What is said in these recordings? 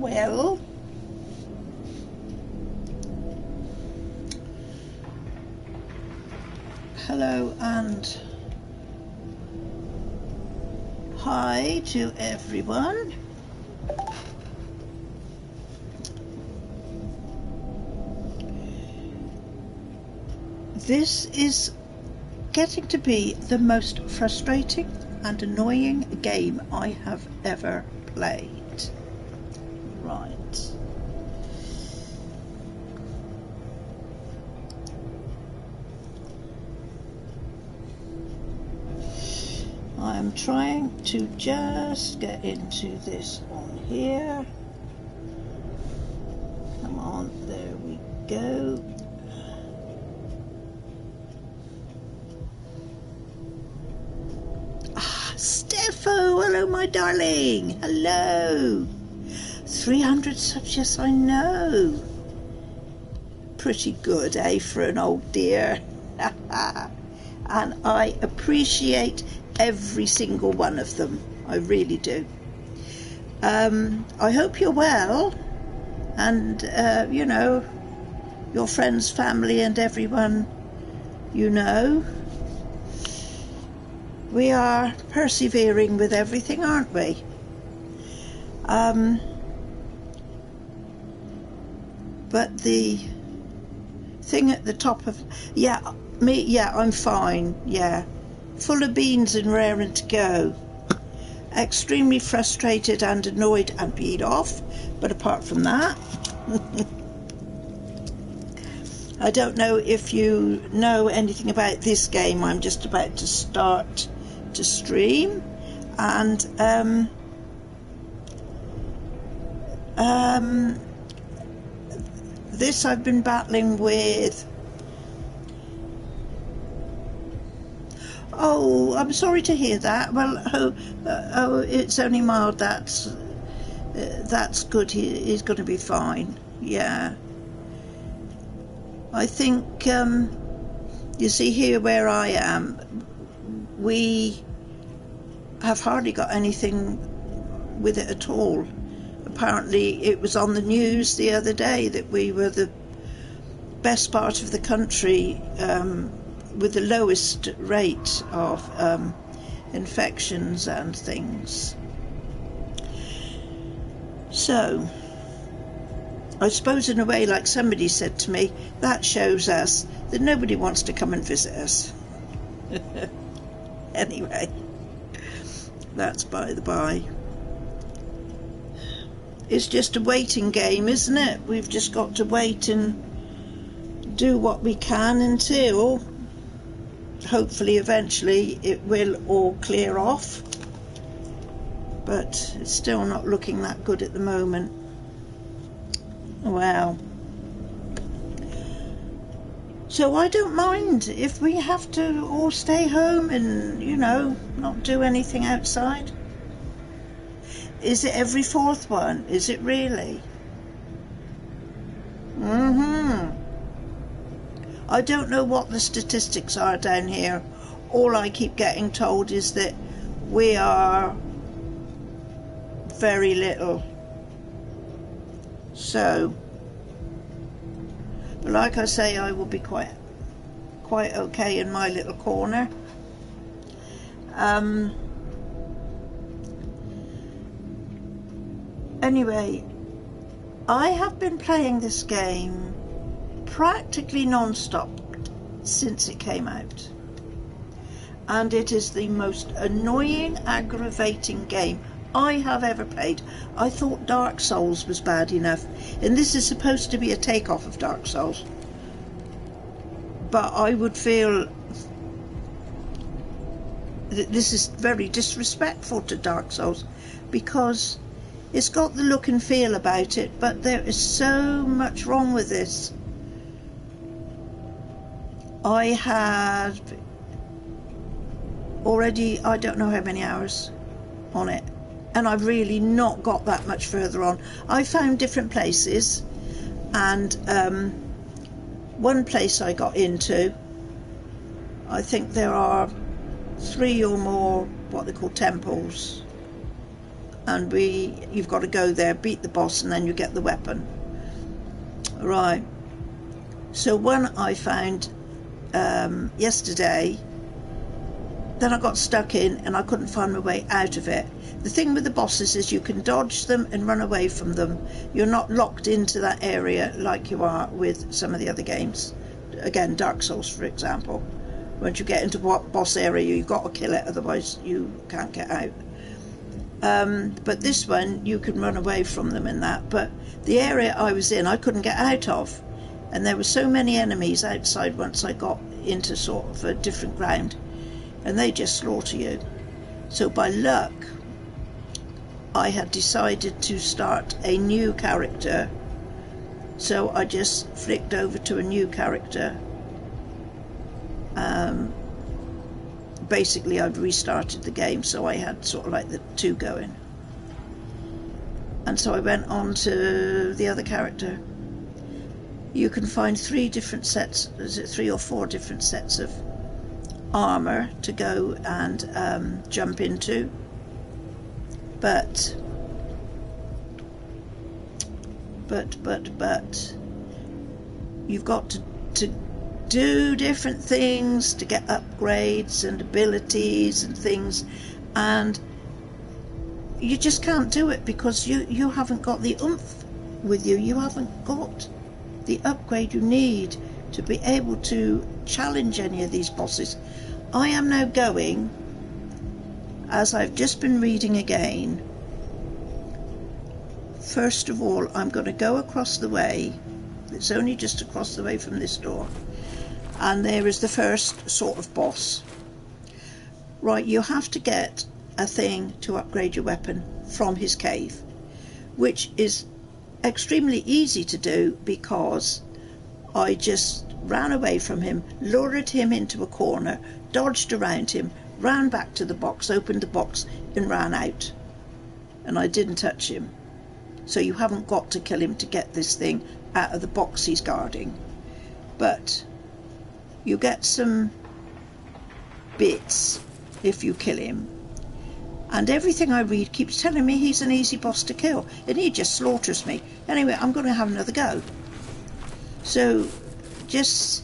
Well, hello and hi to everyone. This is getting to be the most frustrating and annoying game I have ever played. Right. I am trying to just get into this on here. Come on, there we go. Steffo, hello my darling, hello. 300 subs, yes I know. Pretty good, eh, for an old dear. And I appreciate every single one of them, I really do. I hope you're well, and you know, your friends, family and everyone you know. We are persevering with everything, aren't we? But the thing at the top of, yeah, I'm fine, yeah. Full of beans and raring to go. Extremely frustrated and annoyed and peed off, but apart from that, I don't know if you know anything about this game. I'm just about to start to stream, and this I've been battling with. Oh, I'm sorry to hear that. Well, oh, it's only mild. That's good. He's going to be fine. Yeah. I think you see here where I am, we have hardly got anything with it at all. Apparently it was on the news the other day that we were the best part of the country with the lowest rate of infections and things. So I suppose in a way, like somebody said to me, that shows us that nobody wants to come and visit us. Anyway, that's by the by. It's just a waiting game, isn't it? We've just got to wait and do what we can until hopefully eventually it will all clear off. But it's still not looking that good at the moment. Well, so I don't mind if we have to all stay home and, you know, not do anything outside. Is it every fourth one? Is it really? I don't know what the statistics are down here. All I keep getting told is that we are very little. So, but like I say, I will be quite okay in my little corner. Anyway, I have been playing this game practically non-stop since it came out, and it is the most annoying, aggravating game I have ever played. I thought Dark Souls was bad enough, and this is supposed to be a takeoff of Dark Souls, but I would feel that this is very disrespectful to Dark Souls, because it's got the look and feel about it, but there is so much wrong with this. I had already, I don't know how many hours on it, and I've really not got that much further on. I found different places, and one place I got into, I think there are 3 or more what they call temples, and you've got to go there, beat the boss, and then you get the weapon. Right. So one I found yesterday, then I got stuck in and I couldn't find my way out of it. The thing with the bosses is you can dodge them and run away from them. You're not locked into that area like you are with some of the other games. Again, Dark Souls, for example. Once you get into what boss area, you've got to kill it, otherwise you can't get out. But this one, you can run away from them in that. But the area I was in, I couldn't get out of. And there were so many enemies outside once I got into sort of a different ground. And they just slaughter you. So by luck, I had decided to start a new character. So I just flicked over to a new character. Basically, I'd restarted the game, so I had sort of like the two going. And so I went on to the other character. You can find 3 different sets, is it 3 or 4 different sets of armor to go and jump into. But you've got to do different things to get upgrades and abilities and things, and you just can't do it because you haven't got the oomph with you. You haven't got the upgrade you need to be able to challenge any of these bosses. I am now going, as I've just been reading again, first of all I'm going to go across the way. It's only just across the way from this door, and there is the first sort of boss. Right, you have to get a thing to upgrade your weapon from his cave, which is extremely easy to do because I just ran away from him, lured him into a corner, dodged around him, ran back to the box, opened the box and ran out, and I didn't touch him. So you haven't got to kill him to get this thing out of the box he's guarding, but you get some bits if you kill him. And everything I read keeps telling me he's an easy boss to kill, and he just slaughters me. Anyway, I'm going to have another go. So just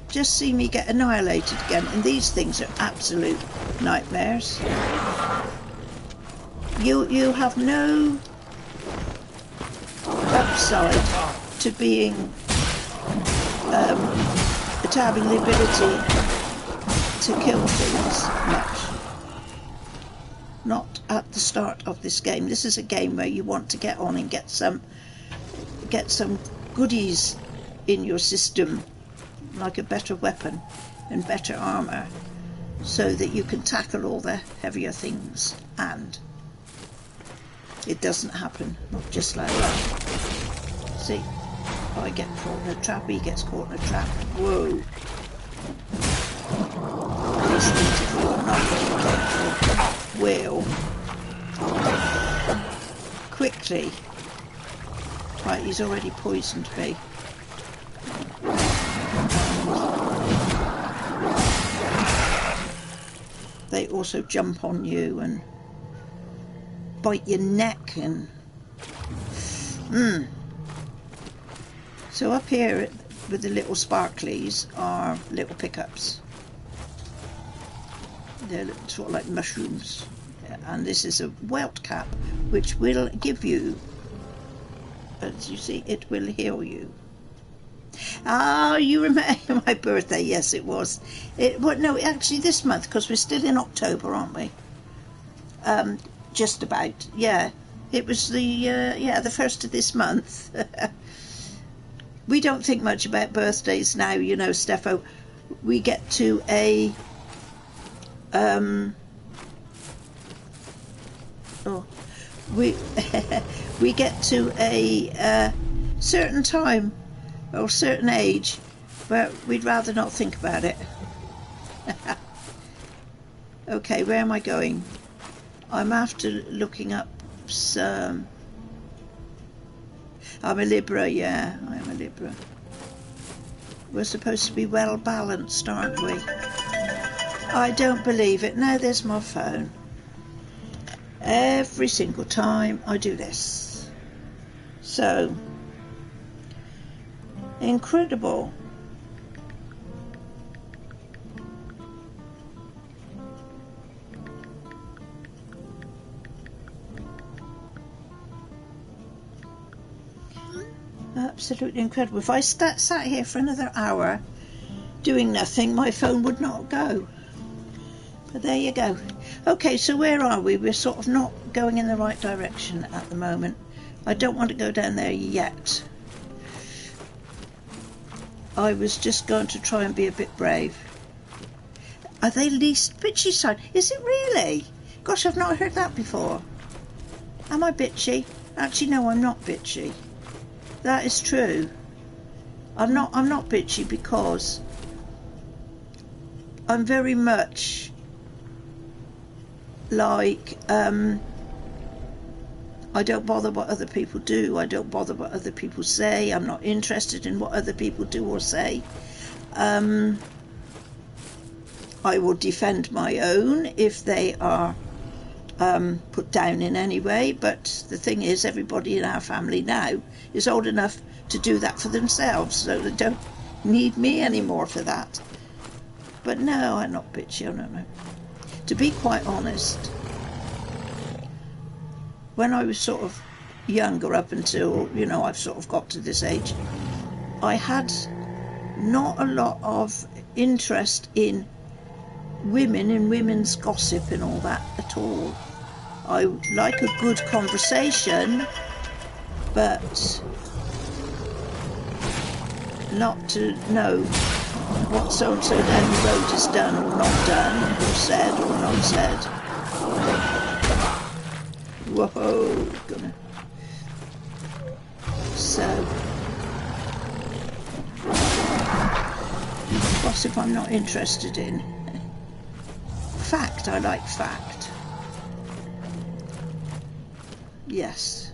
see me get annihilated again, and these things are absolute nightmares. You have no upside to being to having the ability to kill things much. Not at the start of this game. This is a game where you want to get on and get some goodies in your system, like a better weapon and better armor, so that you can tackle all the heavier things. And it doesn't happen, not just like that. See, I get caught in a trap, he gets caught in a trap. Whoa. These things, if you are not careful, will quickly. Right, he's already poisoned me. They also jump on you and bite your neck and So up here with the little sparklies are little pickups. They're sort of like mushrooms, and this is a welt cap which will give you, as you see, it will heal you. Ah, you remember my birthday? Yes, it was. No, actually this month, because we're still in October, aren't we? Just about. Yeah, it was the first of this month. We don't think much about birthdays now, you know, Steffo. We get to a we get to a certain time or certain age where we'd rather not think about it. Okay, where am I going? I'm after looking up some... I'm a Libra, yeah, I'm a Libra. We're supposed to be well balanced, aren't we? I don't believe it. No, there's my phone. every single time I do this. So incredible. Absolutely incredible. If I sat here for another hour doing nothing, my phone would not go. But there you go. Okay, so where are we? We're sort of not going in the right direction at the moment. I don't want to go down there yet. I was just going to try and be a bit brave. Are they least bitchy side? Is it really? Gosh, I've not heard that before. Am I bitchy? Actually, no, I'm not bitchy. That is true. I'm not bitchy because I'm very much like I don't bother what other people do. I don't bother what other people say. I'm not interested in what other people do or say. I will defend my own if they are put down in any way, but the thing is, everybody in our family now is old enough to do that for themselves, so they don't need me anymore for that. But no, I'm not bitchy. No. To be quite honest, when I was sort of younger, up until, you know, I've sort of got to this age, I had not a lot of interest in women and women's gossip and all that at all. I like a good conversation, but not to know what so-and-so down the road has done or not done, or said or not said. Whoa, gonna. So, gossip I'm not interested in. Fact, I like fact. Yes.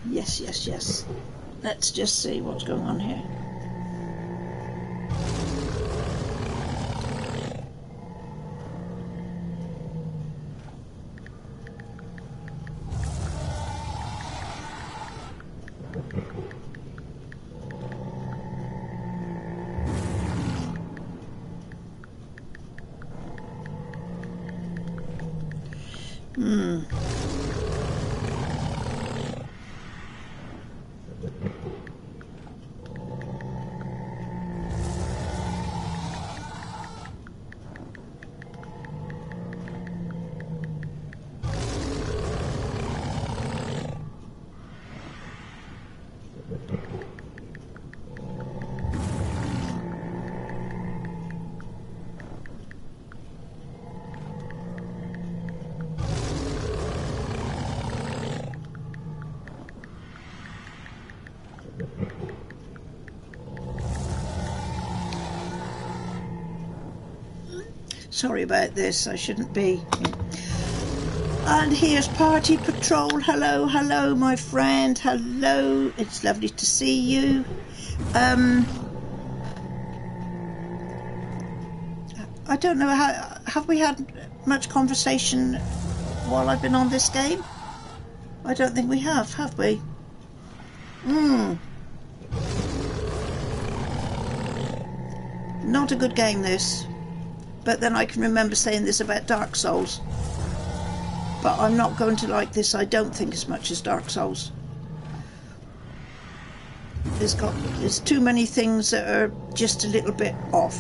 Yes. Let's just see what's going on here. Sorry about this, I shouldn't be. And here's Party Patrol. Hello, my friend. Hello, it's lovely to see you. I don't know, have we had much conversation while I've been on this game? I don't think we have we? Not a good game, this. But then I can remember saying this about Dark Souls. But I'm not going to like this, I don't think, as much as Dark Souls. There's too many things that are just a little bit off.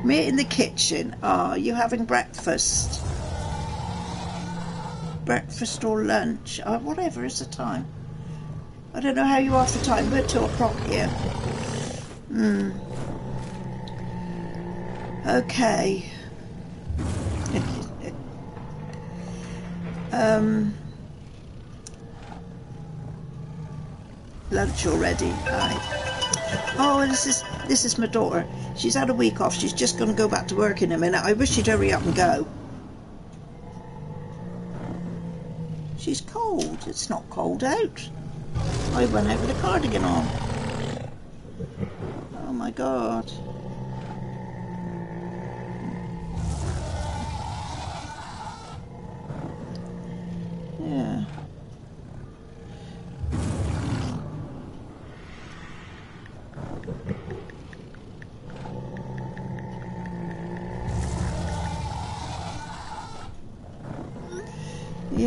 Me in the kitchen. Are you having breakfast? Breakfast or lunch? Whatever is the time. I don't know how you are for time. We're 2 o'clock here. Okay. Lunch already. Right. Oh, this is my daughter. She's had a week off. She's just going to go back to work in a minute. I wish she'd hurry up and go. She's cold. It's not cold out. I went out with a cardigan on. Oh my God.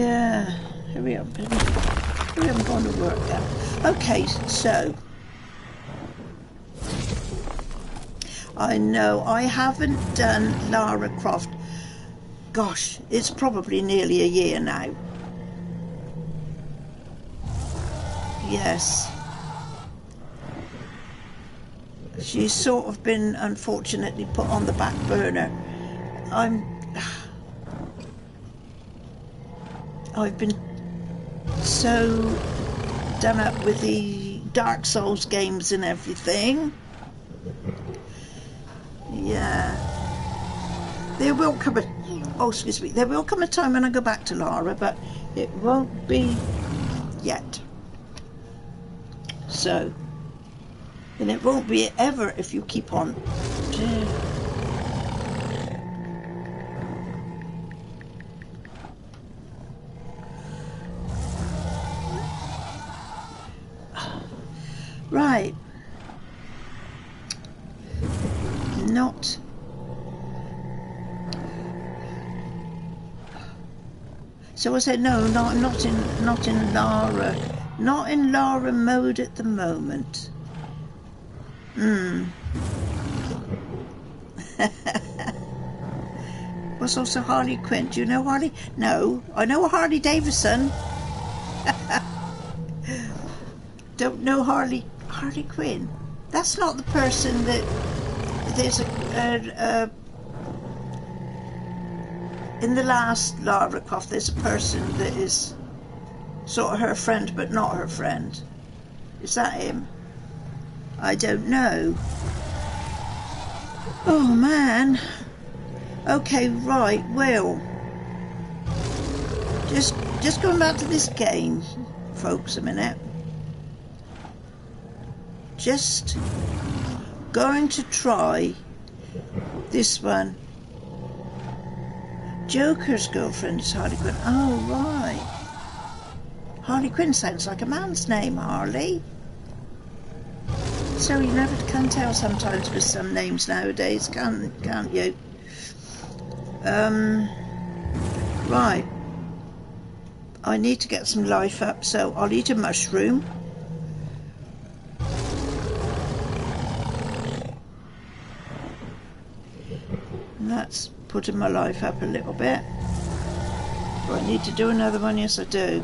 Yeah, hurry up, hurry up, I'm going to work now. Okay, so I know I haven't done Lara Croft. Gosh, it's probably nearly a year now. Yes. She's sort of been unfortunately put on the back burner. I've been so done up with the Dark Souls games and everything. Yeah. There will come a there will come a time when I go back to Lara, but it won't be yet. So, and it won't be ever if you keep on. Right. Not. So I said no, not in Lara, not in Lara mode at the moment. What's also Harley Quinn? Do you know Harley? No, I know a Harley Davidson. Don't know Harley Quinn. That's not the person that there's in the last Lara Croft. There's a person that is sort of her friend, but not her friend. Is that him? I don't know. Oh man. Okay, right. Well, just going back to this game, folks, a minute. Just going to try this one. Joker's girlfriend is Harley Quinn. Oh, right. Harley Quinn sounds like a man's name, Harley. So you never can tell sometimes with some names nowadays, can't you? Right. I need to get some life up, so I'll eat a mushroom. And that's putting my life up a little bit. Do I need to do another one? Yes, I do.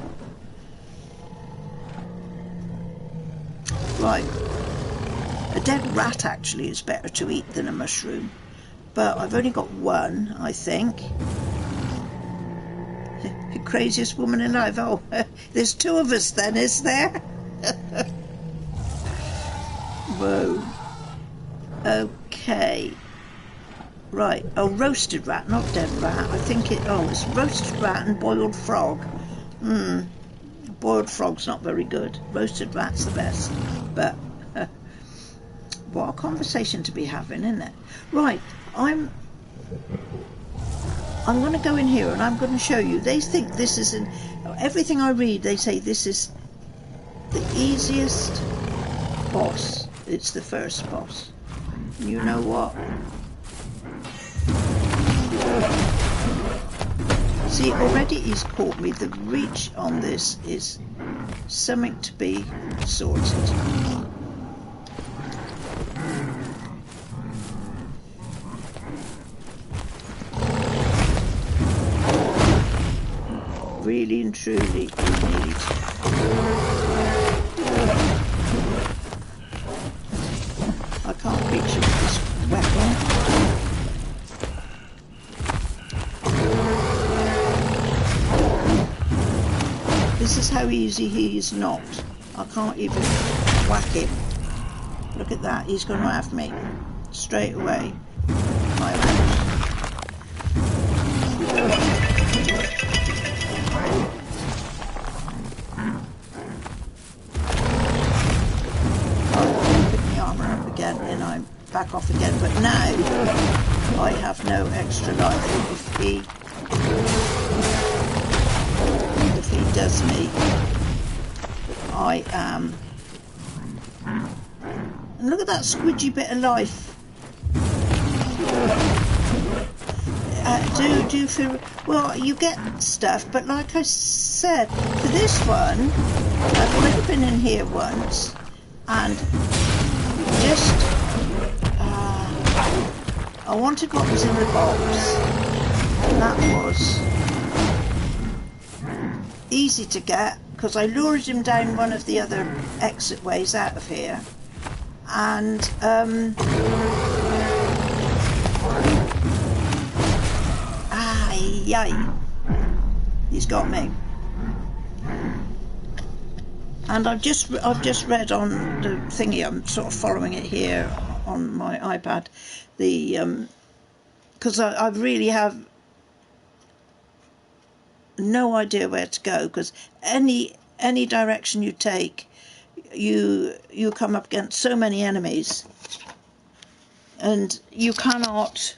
Right. A dead rat actually is better to eat than a mushroom. But I've only got one, I think. The craziest woman alive. Oh, there's two of us then, is there? Whoa. Okay. Right. Oh, roasted rat, not dead rat. I think it's roasted rat and boiled frog. Boiled frog's not very good. Roasted rat's the best. But what a conversation to be having, isn't it? Right. I'm going to go in here and I'm going to show you. They think this is everything I read. They say this is the easiest boss. It's the first boss. You know what? See, already he's caught me. The reach on this is something to be sorted. Really and truly we need. I can't reach him with this weapon. This is how easy he is not. I can't even whack him. Look at that, he's going to have me straight away. Back off again, but now I have no extra life. If he does me, I am. And look at that squidgy bit of life. do feel, well, you get stuff, but like I said, for this one, I've already been in here once, and just, I wanted what was in the box, and that was easy to get, because I lured him down one of the other exit ways out of here, and, yay, he's got me. And I've just read on the thingy, I'm sort of following it here on my iPad, the because I really have no idea where to go, because any direction you take, you come up against so many enemies, and you cannot.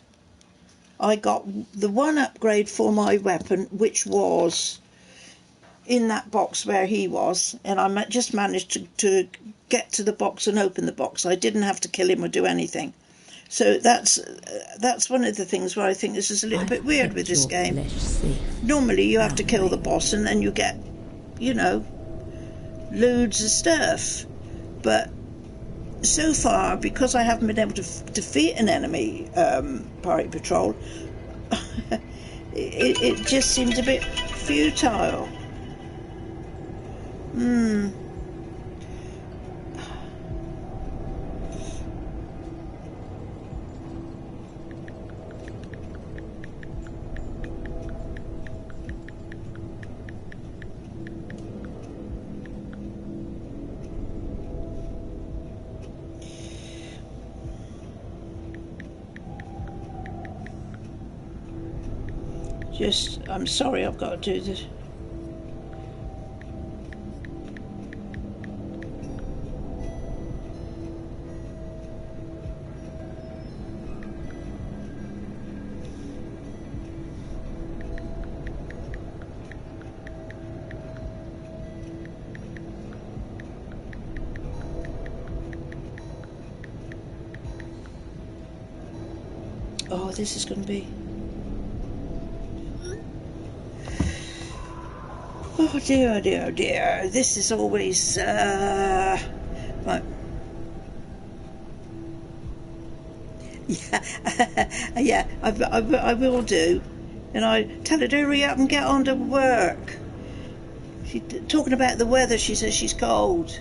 I got the one upgrade for my weapon, which was in that box where he was, and I just managed to get to the box and open the box. I didn't have to kill him or do anything. So that's one of the things where I think this is a little bit weird with this game. Normally you have to kill the boss and then you get, you know, loads of stuff. But so far, because I haven't been able to defeat an enemy party patrol, it just seems a bit futile. I'm sorry I've got to do this. Oh, this is going to be... Oh dear, oh dear, oh dear. This is always, right. Yeah, I will do. And I tell her to hurry up and get on to work. She's talking about the weather, she says she's cold.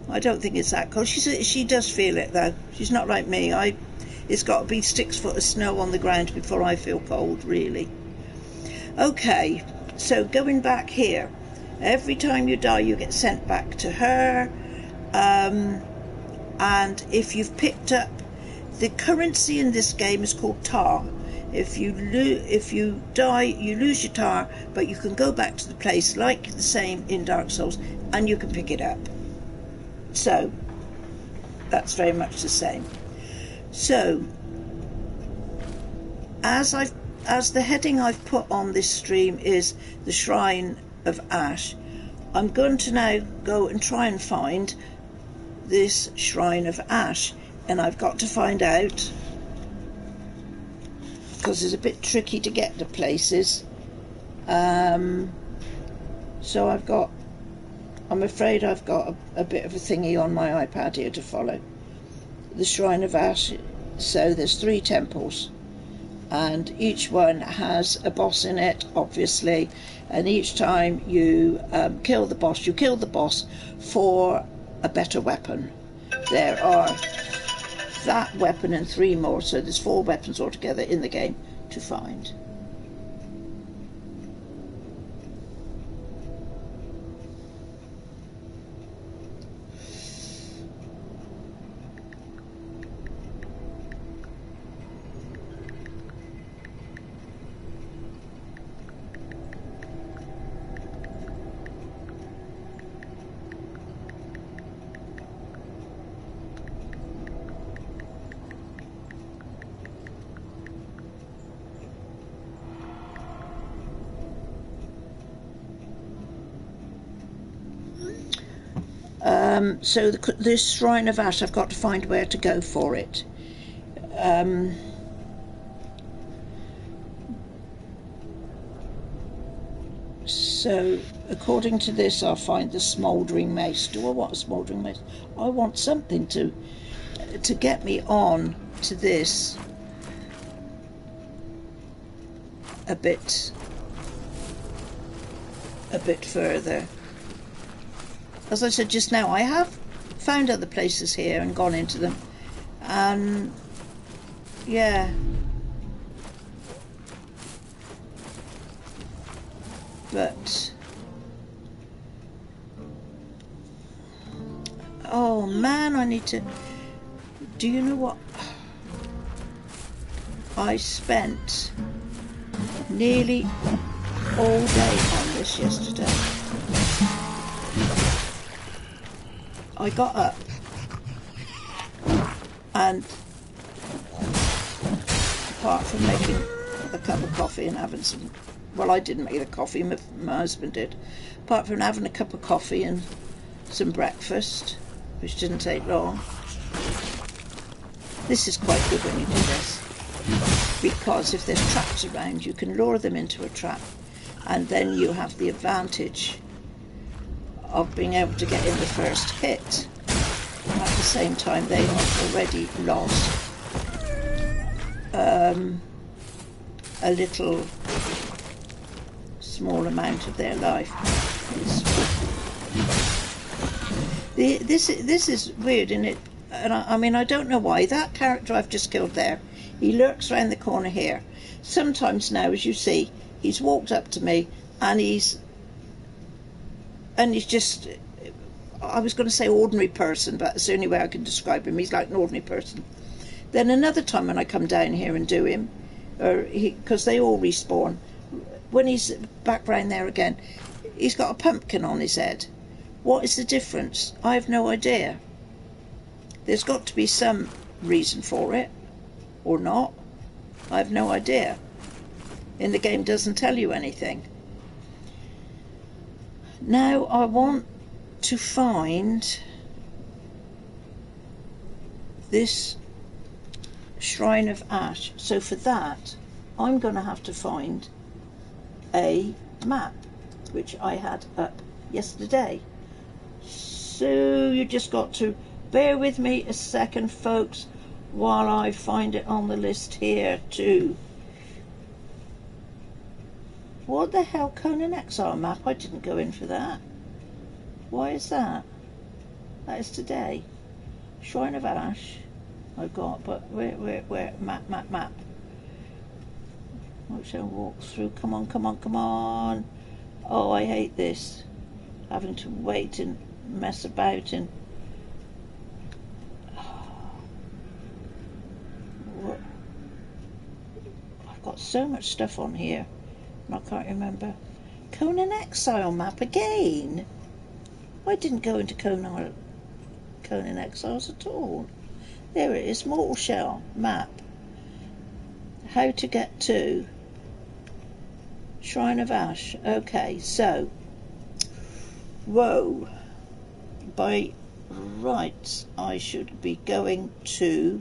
I don't think it's that cold. She says she does feel it though. She's not like me. It's got to be 6 foot of snow on the ground before I feel cold, really. Okay. So going back here, every time you die you get sent back to her, and if you've picked up the currency in this game is called tar. If you die you lose your tar, but you can go back to the place like the same in Dark Souls and you can pick it up. So that's very much the same. So as the heading I've put on this stream is the Shrine of Ash, I'm going to now go and try and find this Shrine of Ash, and I've got to find out, because it's a bit tricky to get to places, so I'm afraid I've got a bit of a thingy on my iPad here to follow. The Shrine of Ash, so there's 3 temples, and each one has a boss in it, obviously, and each time you kill the boss, you kill the boss for a better weapon. There are that weapon and 3 more, so there's 4 weapons altogether in the game to find. So this Shrine of Ash, I've got to find where to go for it. So, according to this, I'll find the smouldering mace. Do I want a smouldering mace? I want something to get me on to this a bit further. As I said just now, I have found other places here and gone into them, and yeah, but oh man, I need to. Do you know what? I spent nearly all day on this yesterday. I got up and, apart from making a cup of coffee and having some, well, I didn't make the coffee, my husband did. Apart from having a cup of coffee and some breakfast, which didn't take long. This is quite good when you do this, because if there's traps around, you can lure them into a trap, and then you have the advantage of being able to get in the first hit. At the same time, they have already lost a little small amount of their life. This is weird, isn't it? And I mean, I don't know why. That character I've just killed there, he lurks around the corner here. Sometimes now, as you see, he's walked up to me and he's just, I was going to say ordinary person, but it's the only way I can describe him. He's like an ordinary person. Then another time when I come down here and do him, because they all respawn, when he's back round there again, he's got a pumpkin on his head. What is the difference? I have no idea. There's got to be some reason for it, or not. I have no idea. And the game doesn't tell you anything. Now I want to find this Shrine of Ash. So for that, I'm going to have to find a map, which I had up yesterday. So you just got to bear with me a second, folks, while I find it on the list here too. What the hell, Conan Exile map? I didn't go in for that. Why is that? That is today. Shrine of Ash. I've got, but where? Map. Which I walk through. Come on. Oh, I hate this. Having to wait and mess about and. I've got so much stuff on here. I can't remember. Conan Exile map again? I didn't go into Conan Exiles at all. There it is, Mortal Shell map. How to get to Shrine of Ash. Okay, so, whoa. By rights, I should be going to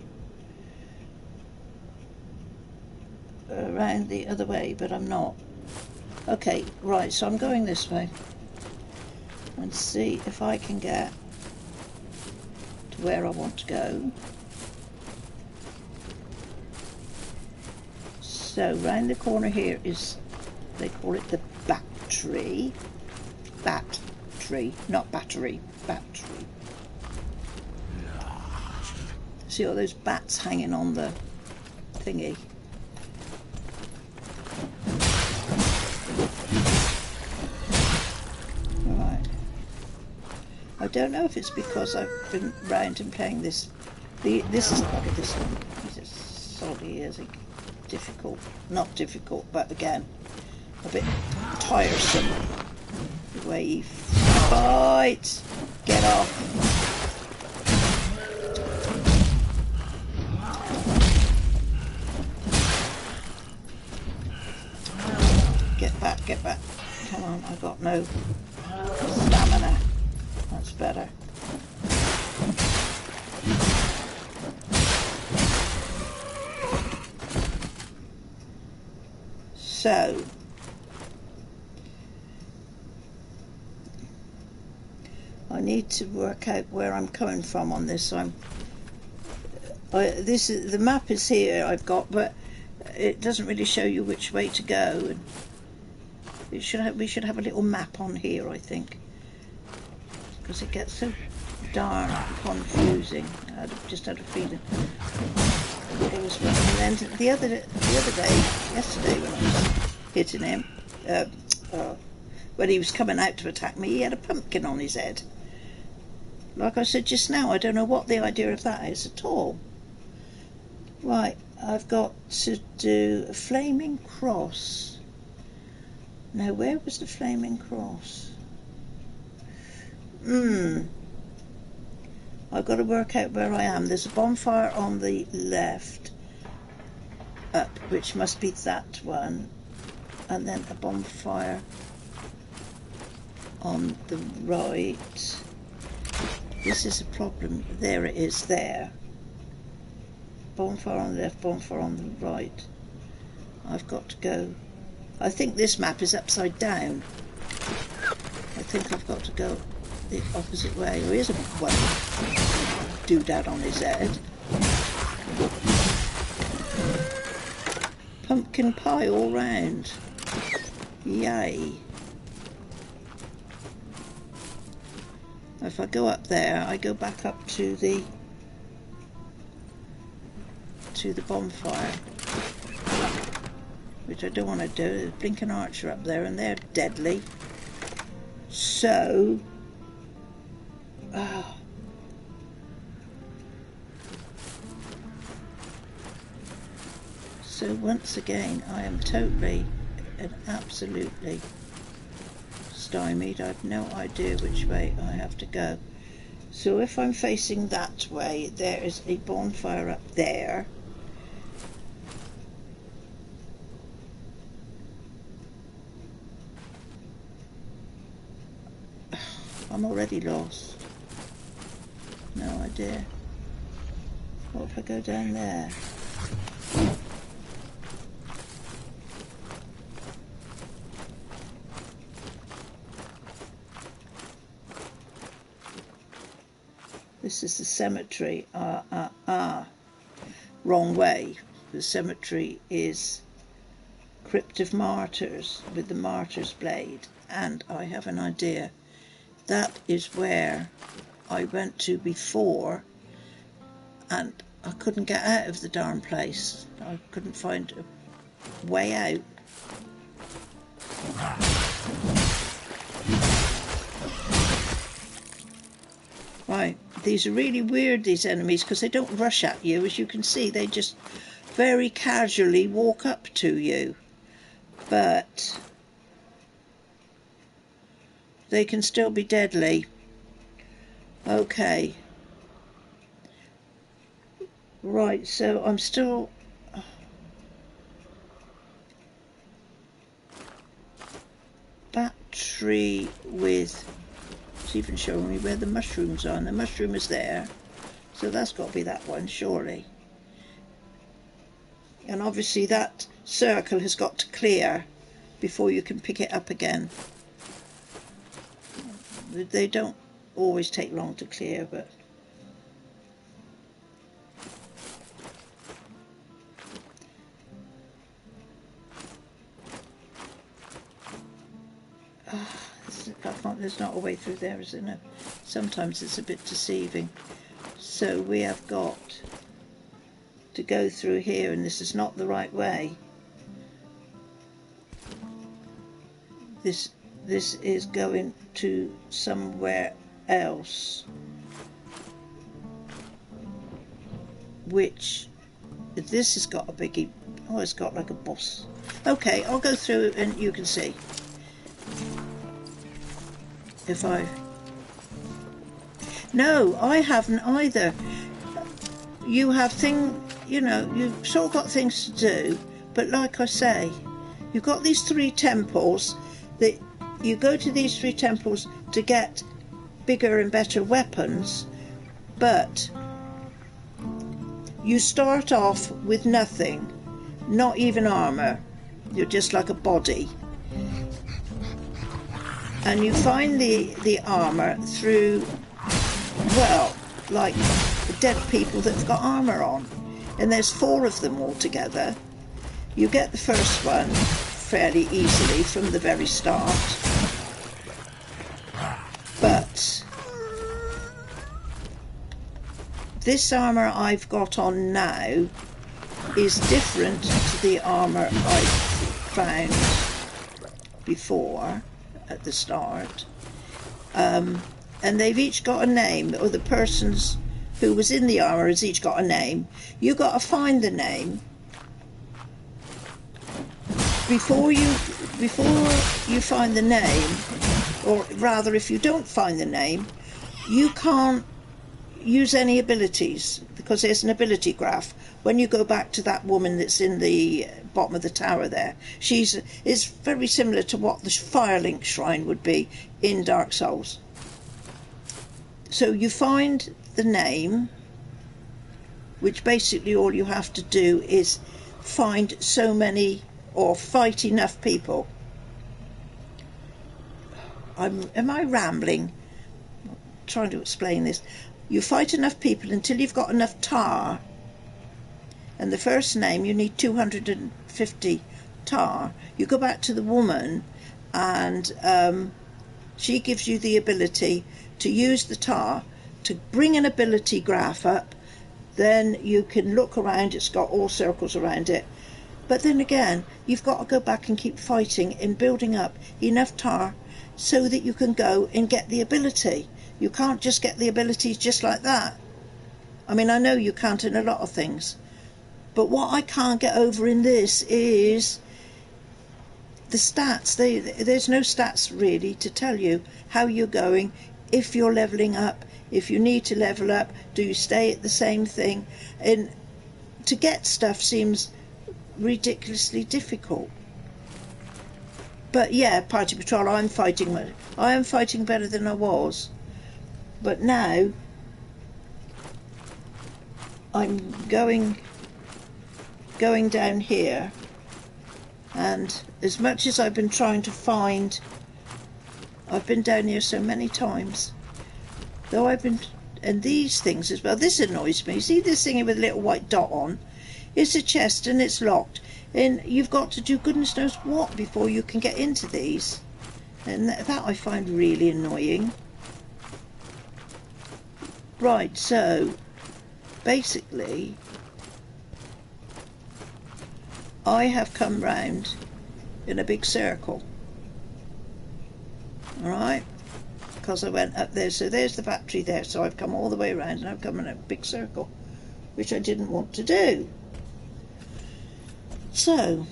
around the other way, but I'm not. Okay, right, so I'm going this way and see if I can get to where I want to go. So round the corner here is, they call it the bat tree, not battery, bat tree. See all those bats hanging on the thingy. I don't know if it's because I've been round and playing this. This is, look at this one. He's as soggy as a difficult, not difficult, but again, a bit tiresome. The way he fights. Get off. Get back. Come on, I've got no stamina. That's better. So, I need to work out where I'm coming from on this. This is the map is here I've got, but it doesn't really show you which way to go. And we should have a little map on here, I think, because it gets so darn confusing. I just had a feeling it was one. And then the other day, yesterday, when I was hitting him, when he was coming out to attack me, he had a pumpkin on his head. Like I said just now, I don't know what the idea of that is at all. Right, I've got to do a flaming cross. Now, where was the flaming cross? I've got to work out where I am. There's a bonfire on the left, up, which must be that one, and then a bonfire on the right. This is a problem. There it is, there. Bonfire on the left, bonfire on the right. I've got to go. I think this map is upside down. I think I've got to go the opposite way. There is a one doodad on his head. Pumpkin pie all round. Yay. If I go up there, I go back up to the bonfire, which I don't want to do. There's a blinking archer up there, and they're deadly. So, so once again, I am totally and absolutely stymied. I have no idea which way I have to go. So if I'm facing that way, there is a bonfire up there. I'm already lost. No idea. What if I go down there? This is the cemetery. Wrong way. The cemetery is Crypt of Martyrs with the Martyr's Blade. And I have an idea. That is where I went to before, and I couldn't get out of the darn place. I couldn't find a way out. Right, these are really weird, these enemies, because they don't rush at you. As you can see, they just very casually walk up to you. But they can still be deadly. Okay. Right, so I'm still... Battery with... It's even showing me where the mushrooms are, and the mushroom is there. So that's got to be that one, surely. And obviously that circle has got to clear before you can pick it up again. They don't always take long to clear, but... there's not a way through there, is there? No. Sometimes it's a bit deceiving. So we have got to go through here, and this is not the right way. This is going to somewhere else, which this has got a biggie. Oh, it's got like a boss. Okay, I'll go through and you can see. If I... No, I haven't either. You have you know, you've sort of got things to do, but like I say, you've got these 3 temples that you go to these 3 temples to get bigger and better weapons, but you start off with nothing, not even armor. You're just like a body. and you find the armour through, well, like dead people that've got armour on, and there's 4 of them altogether. You get the first one fairly easily from the very start, but this armour I've got on now is different to the armour I found before at the start, and they've each got a name, or the persons who was in the armour has each got a name. You got to find the name before you find the name, or rather, if you don't find the name, you can't use any abilities, because there's an ability graph. When you go back to that woman that's in the bottom of the tower there, it's very similar to what the Firelink shrine would be in Dark Souls. So you find the name, which basically all you have to do is find so many, or fight enough people. Am I rambling? I'm trying to explain this. You fight enough people until you've got enough tar, and the first name you need 250 tar. You go back to the woman, and she gives you the ability to use the tar to bring an ability graph up. Then you can look around, it's got all circles around it, but then again you've got to go back and keep fighting and building up enough tar so that you can go and get the ability. You can't just get the abilities just like that. I mean, I know you can't in a lot of things, but what I can't get over in this is the stats. There's no stats really to tell you how you're going, if you're levelling up, if you need to level up, do you stay at the same thing? And to get stuff seems ridiculously difficult. But yeah, Party Patrol, I am fighting better than I was. But now I'm going down here, and as much as I've been trying to find, I've been down here so many times, though and these things as well. This annoys me. See this thing with a little white dot on? It's a chest and it's locked, and you've got to do goodness knows what before you can get into these, and that I find really annoying. Right, so basically I have come round in a big circle, alright, because I went up there. So there's the battery there, so I've come all the way around and I've come in a big circle, which I didn't want to do. So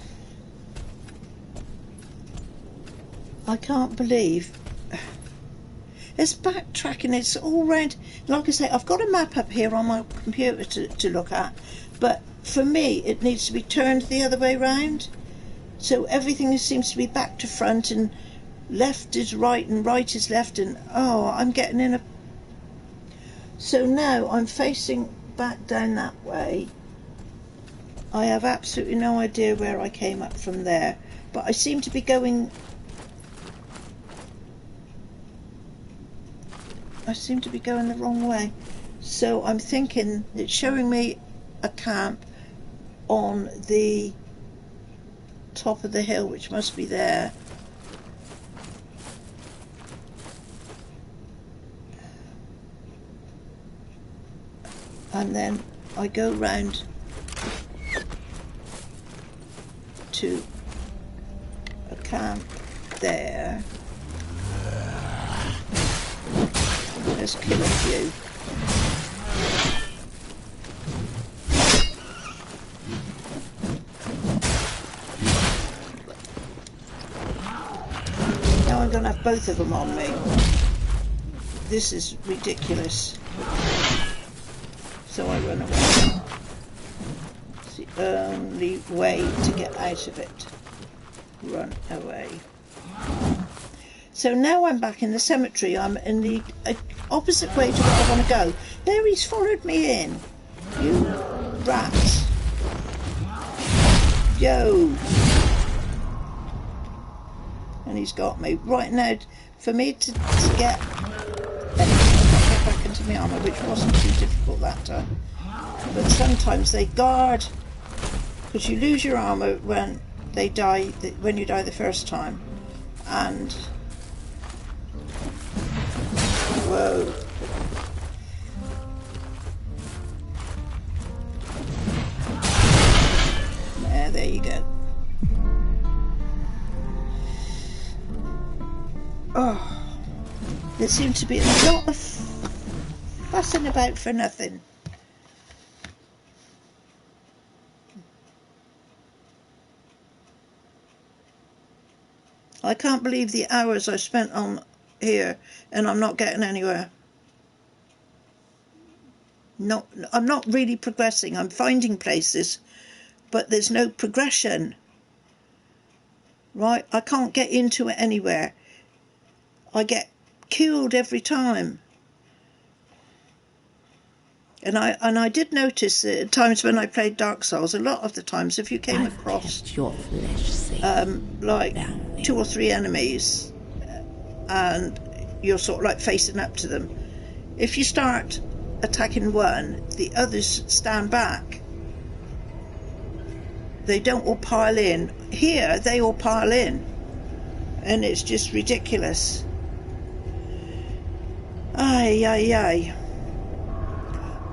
I can't believe it's backtracking. It's all round. Like I say, I've got a map up here on my computer to look at, but for me it needs to be turned the other way round, so everything seems to be back to front, and left is right and right is left, and oh, I'm getting in a... So now I'm facing back down that way. I have absolutely no idea where I came up from there, but I seem to be going... the wrong way. So I'm thinking it's showing me a camp on the top of the hill, which must be there. And then I go round to a camp there. Let's kill a few. Now I'm going to have both of them on me. This is ridiculous. So I run away. It's the only way to get out of it. Run away. So now I'm back in the cemetery. I'm in the opposite way to where I want to go. There, he's followed me in. You rat. Yo. And he's got me. Right now, for me to get back into my armour, which wasn't too difficult that time. But sometimes they guard, because you lose your armour when they die, when you die the first time. And whoa. There you go. Oh, there seems to be a lot of fussing about for nothing. I can't believe the hours I spent on here and I'm not getting anywhere. I'm not really progressing. I'm finding places, but there's no progression. Right? I can't get into it anywhere. I get killed every time. And I did notice at times when I played Dark Souls, a lot of the times if you came across your flesh safe, like 2 or 3 enemies and you're sort of like facing up to them, if you start attacking one, the others stand back. They don't all pile in. Here they all pile in, and it's just ridiculous. Ay, ay, ay.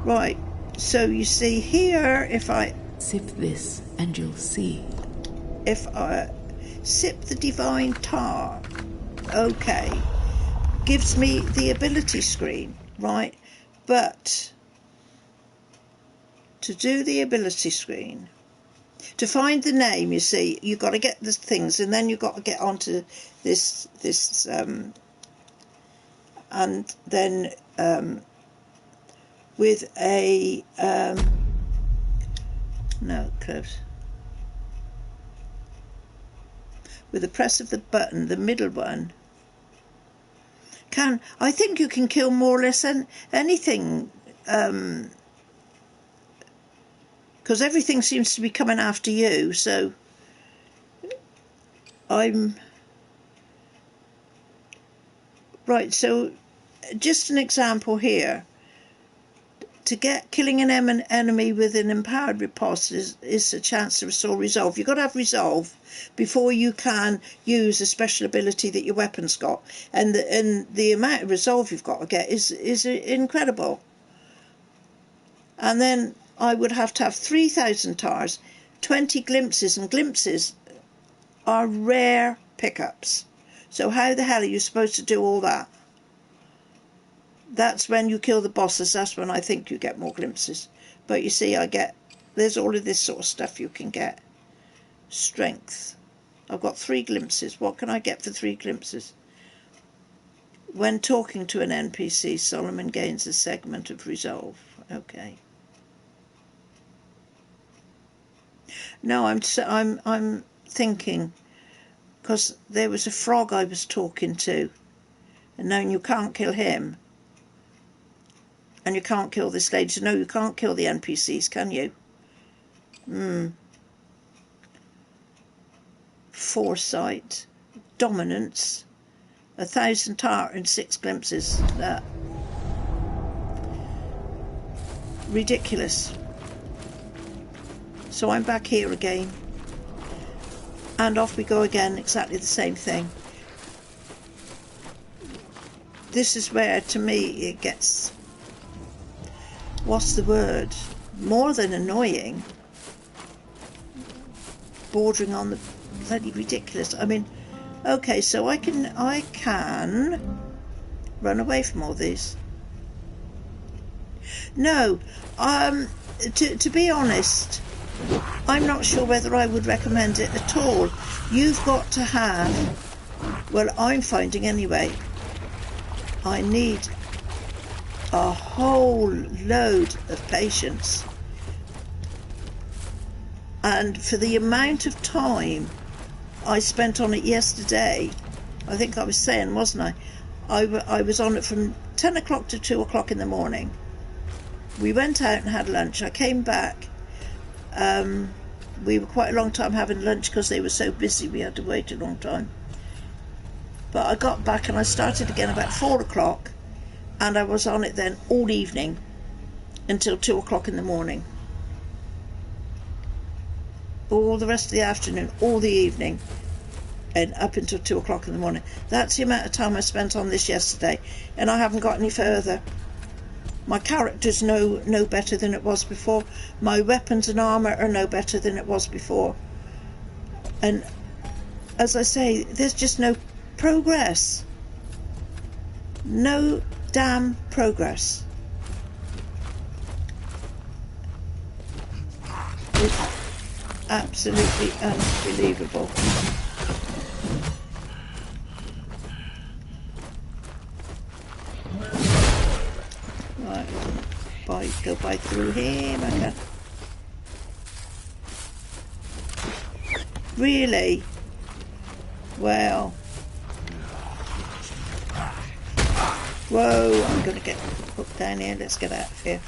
Right, so you see here, if I sip this and you'll see. If I sip the divine tar, okay, gives me the ability screen, right? But to do the ability screen, to find the name, you see, you've got to get the things, and then you've got to get onto this and then with a no, close. With the press of the button, the middle one, I think you can kill more or less anything, because everything seems to be coming after you. So I'm right. So just an example here. To get killing an enemy with an empowered riposte is a chance to restore resolve. You've got to have resolve before you can use a special ability that your weapon's got, and the amount of resolve you've got to get is incredible. And then I would have to have 3,000 tars, 20 glimpses, and glimpses are rare pickups. So how the hell are you supposed to do all that? That's when you kill the bosses. That's when I think you get more glimpses. But you see, there's all of this sort of stuff you can get. Strength. I've got 3 glimpses. What can I get for 3 glimpses? When talking to an NPC, Solomon gains a segment of resolve. Okay. No, I'm thinking, because there was a frog I was talking to, and knowing you can't kill him. And you can't kill this lady. So no, you can't kill the NPCs, can you? Foresight. Dominance. 1,000 tar and 6 glimpses. Ridiculous. So I'm back here again. And off we go again. Exactly the same thing. This is where, to me, it gets... what's the word? More than annoying. Bordering on the bloody ridiculous. I mean, okay, so I can run away from all these. No, to be honest, I'm not sure whether I would recommend it at all. You've got to have, well, I'm finding anyway, I need a whole load of patience, and for the amount of time I spent on it yesterday, I think I was saying, wasn't I? I was on it from 10 o'clock to 2 o'clock in the morning. We went out and had lunch. I came back. We were quite a long time having lunch because they were so busy we had to wait a long time. But I got back and I started again about 4 o'clock, and I was on it then all evening until 2 o'clock in the morning. All the rest of the afternoon, all the evening, and up until 2 o'clock in the morning. That's the amount of time I spent on this yesterday, and I haven't got any further. My character's no better than it was before. My weapons and armour are no better than it was before. And as I say, there's just no progress. No damn progress. It's absolutely unbelievable. Right, go by through him. I can. Really? Well. Whoa, I'm gonna get hooked down here. Let's get out of here.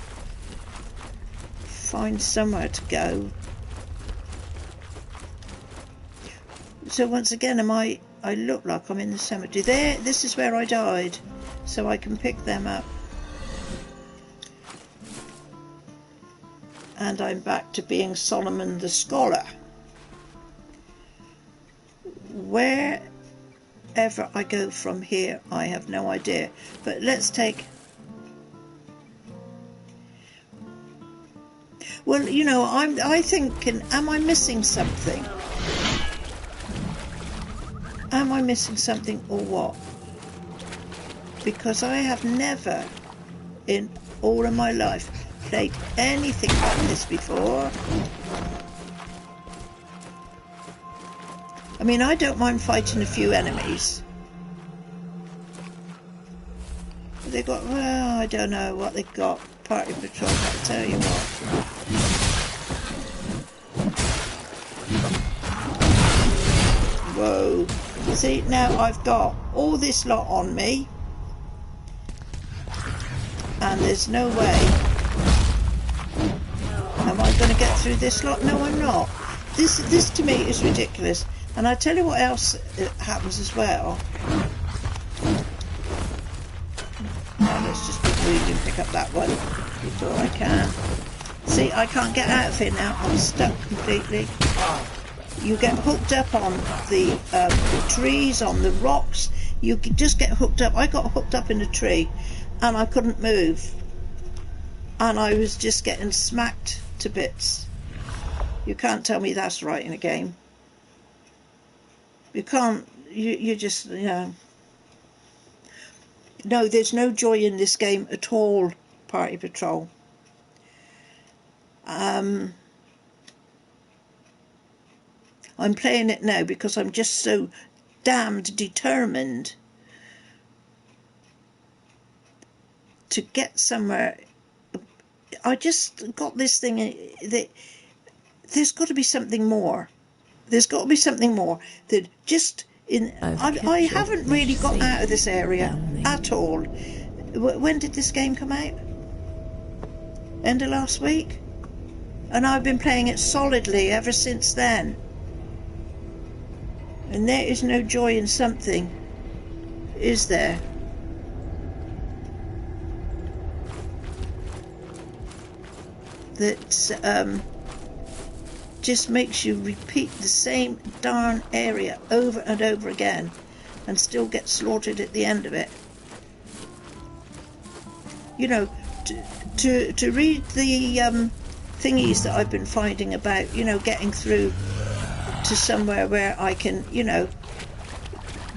Find somewhere to go. So once again, I look like I'm in the cemetery. There, this is where I died, so I can pick them up. And I'm back to being Solomon the Scholar. Wherever I go from here, I have no idea. But let's take... Well, you know, I think, am I missing something? Am I missing something or what? Because I have never, in all of my life, played anything like this before. I mean, I don't mind fighting a few enemies. But they got, well, I don't know what they got. Party patrol, I'll tell you what. Whoa. See, now I've got all this lot on me. And there's no way. Am I going to get through this lot? No, I'm not. This to me is ridiculous. And I tell you what else happens as well. Now let's just be greedy and pick up that one before I can. See, I can't get out of here now. I'm stuck completely. You get hooked up on the trees, on the rocks. You just get hooked up. I got hooked up in a tree and I couldn't move. And I was just getting smacked to bits. You can't tell me that's right in a game. You can't, you just, you know. No, there's no joy in this game at all, Party Patrol. I'm playing it now because I'm just so damned determined to get somewhere. I just got this thing that there's got to be something more. There's got to be something more that just in. I haven't really got out of this area at all. When did this game come out? End of last week, and I've been playing it solidly ever since then. And there is no joy in something, is there? That just makes you repeat the same darn area over and over again and still get slaughtered at the end of it. You know, to read the thingies that I've been finding about, you know, getting through to somewhere where I can, you know,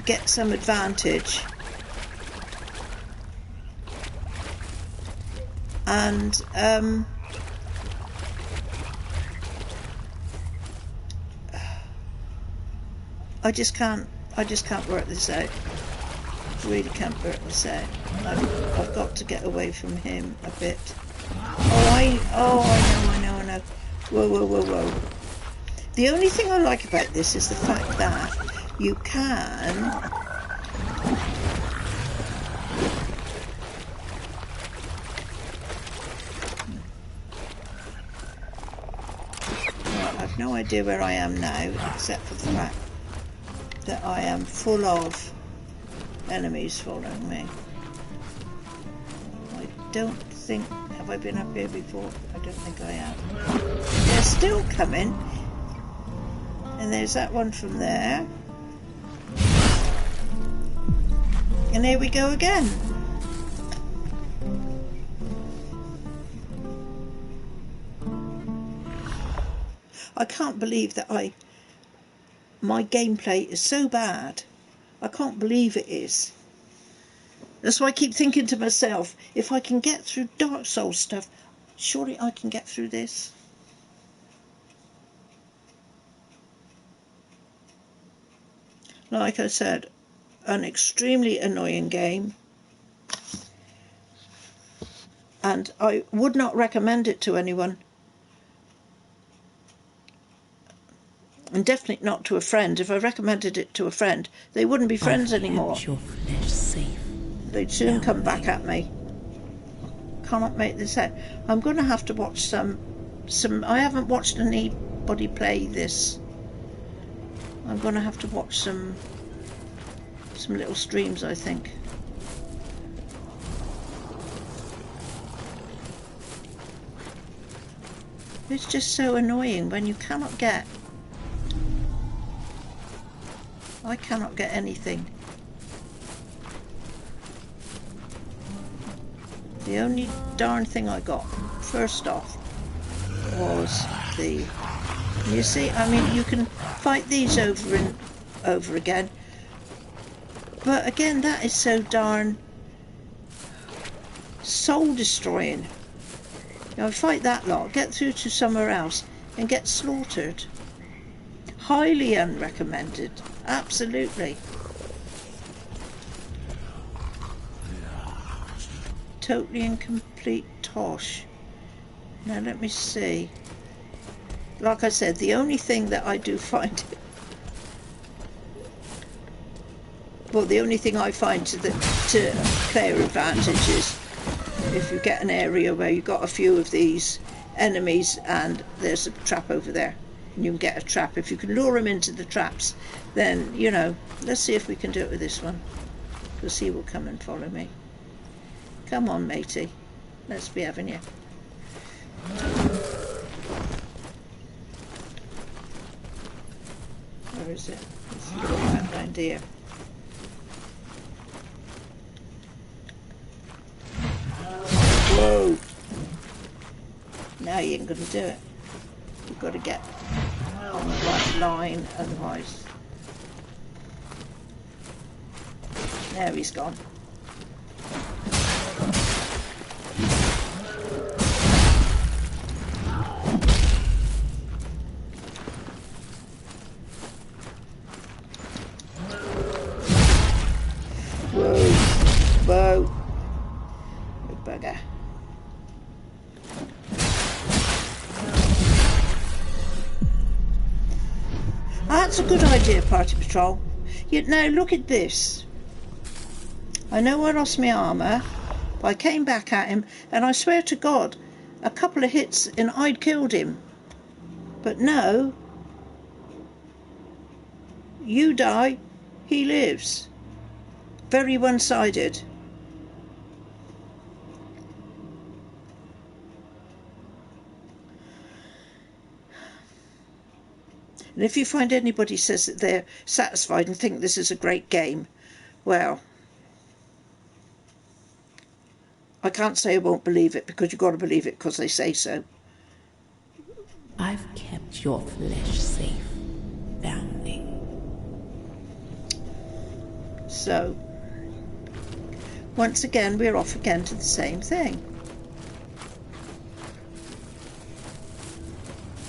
get some advantage. And I just can't work this out. Really can't work this out. I've got to get away from him a bit. I know. Whoa. The only thing I like about this is the fact that you can I've no idea where I am now, except for the fact that I am full of enemies following me. I don't think... Have I been up here before? I don't think I have. They're still coming. And there's that one from there. And here we go again. I can't believe that my gameplay is so bad. I can't believe it is. That's why I keep thinking to myself, if I can get through Dark Souls stuff, surely I can get through this. Like I said, an extremely annoying game. And I would not recommend it to anyone. And definitely not to a friend. If I recommended it to a friend, they wouldn't be friends anymore. Your flesh safe. They'd soon come back at me. Cannot make this out. I'm going to have to watch some. I haven't watched anybody play this. I'm going to have to watch some little streams, I think. It's just so annoying when you cannot get... I cannot get anything. The only darn thing I got, first off, was the... You see, I mean, you can fight these over and over again. But again, that is so darn soul-destroying. Now, fight that lot, get through to somewhere else, and get slaughtered. Highly unrecommended. Absolutely. Totally and complete tosh. Now let me see. Like I said, the only thing that I do find... Well, the only thing I find to player advantage is if you get an area where you've got a few of these enemies and there's a trap over there. And you can get a trap. If you can lure them into the traps, then, you know, let's see if we can do it with this one. Because he will come and follow me. Come on, matey. Let's be having you. Where is it? Let's go back round here. Whoa! Now you ain't going to do it. You've got to get on the right line, otherwise... There, he's gone. Whoa! Whoa! You bugger. That's a good idea, Party Patrol. Yet now look at this. I know I lost my armour, but I came back at him, and I swear to God, a couple of hits and I'd killed him. But no. You die, he lives. Very one-sided. And if you find anybody says that they're satisfied and think this is a great game, well, I can't say I won't believe it, because you've got to believe it because they say so. I've kept your flesh safe, foundling. So, once again, we're off again to the same thing.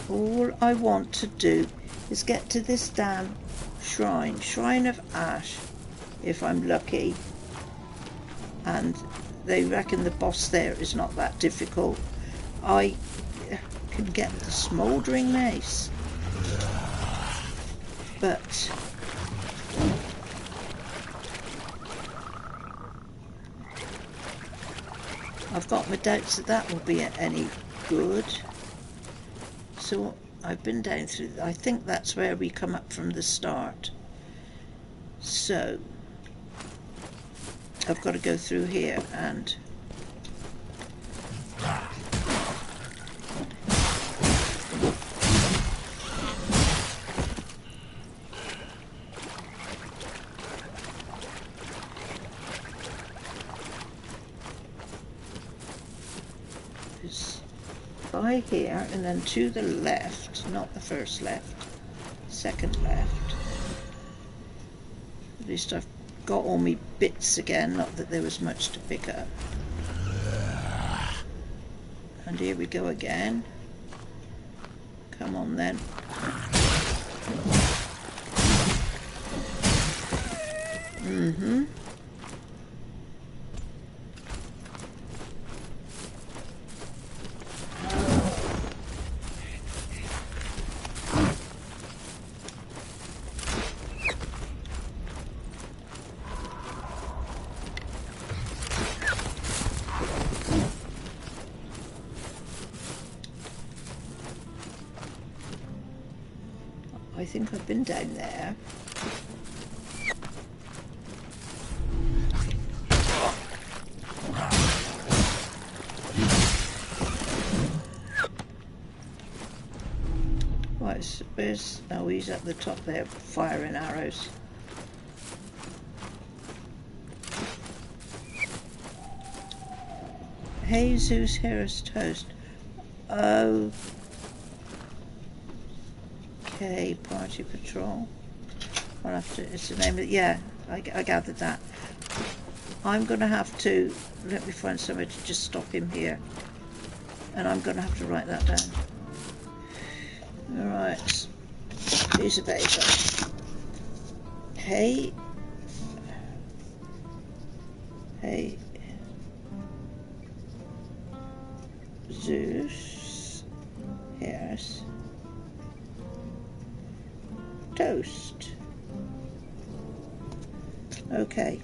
All I want to do is get to this damn shrine, Shrine of Ash, if I'm lucky. And they reckon the boss there is not that difficult. I can get the smouldering mace, but I've got my doubts that that will be any good. So I've been down through, I think that's where we come up from the start. So I've got to go through here and it's by here and then to the left, not the first left, second left. At least I've got all my bits again, not that there was much to pick up. And here we go again. Come on then. I think I've been down there. Right, where's... oh, he's at the top there, firing arrows. Jesus Harris Toast. Oh. Okay, Party Patrol. I'll have to, it's the name of it. Yeah, I gathered that. I'm going to have to, let me find somewhere to just stop him here. And I'm going to have to write that down. Alright. Piece of paper. Hey. Hey. Zeus. Harris. Toast. Okay.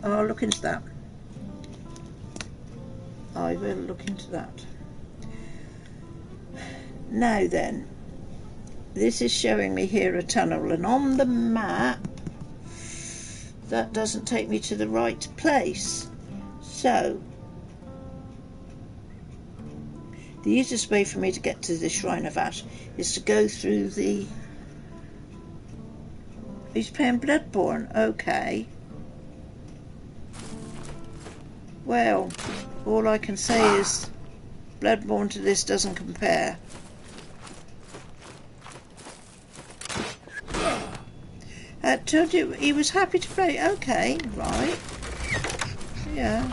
I'll look into that. I will look into that. Now then, this is showing me here a tunnel, and on the map that doesn't take me to the right place. So the easiest way for me to get to the Shrine of Ash is to go through the... He's playing Bloodborne, okay. Well, all I can say is Bloodborne to this doesn't compare. I told you he was happy to play. Okay, right. Yeah.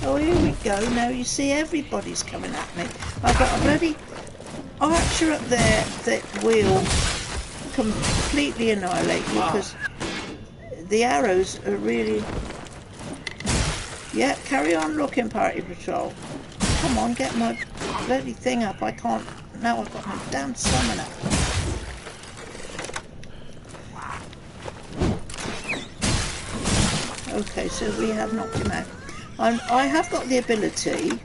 Oh, here we go. Now you see everybody's coming at me. I've got a bloody archer up there that will completely annihilate you because the arrows are really... Yeah, carry on looking, Party Patrol. Come on, get my bloody thing up. I can't... Now I've got my damn summoner. Okay, so we have knocked him out. I have got the ability,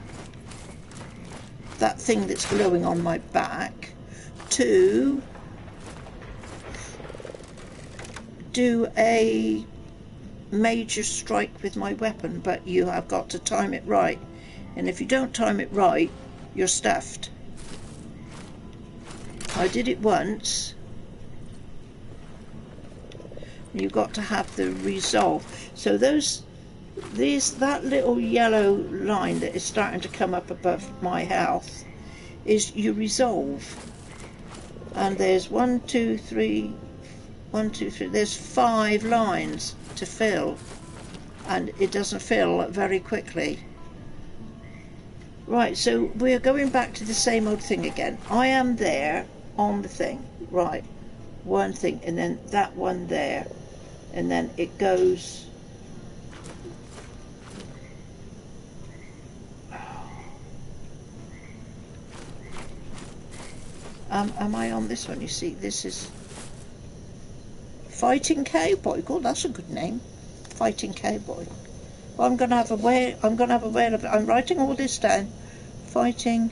that thing that's glowing on my back, to do a major strike with my weapon, but you have got to time it right. And if you don't time it right, you're stuffed. I did it once. You've got to have the resolve. So that little yellow line that is starting to come up above my health is your resolve. And there's 1, 2, 3, there's 5 lines to fill, and it doesn't fill very quickly. Right, so we're going back to the same old thing again. I am there on the thing, right, one thing, and then that one there, and then it goes... am I on this one? You see, this is Fighting Cowboy. God, that's a good name. Fighting Cowboy. Well, I'm gonna have a way of it. I'm writing all this down. Fighting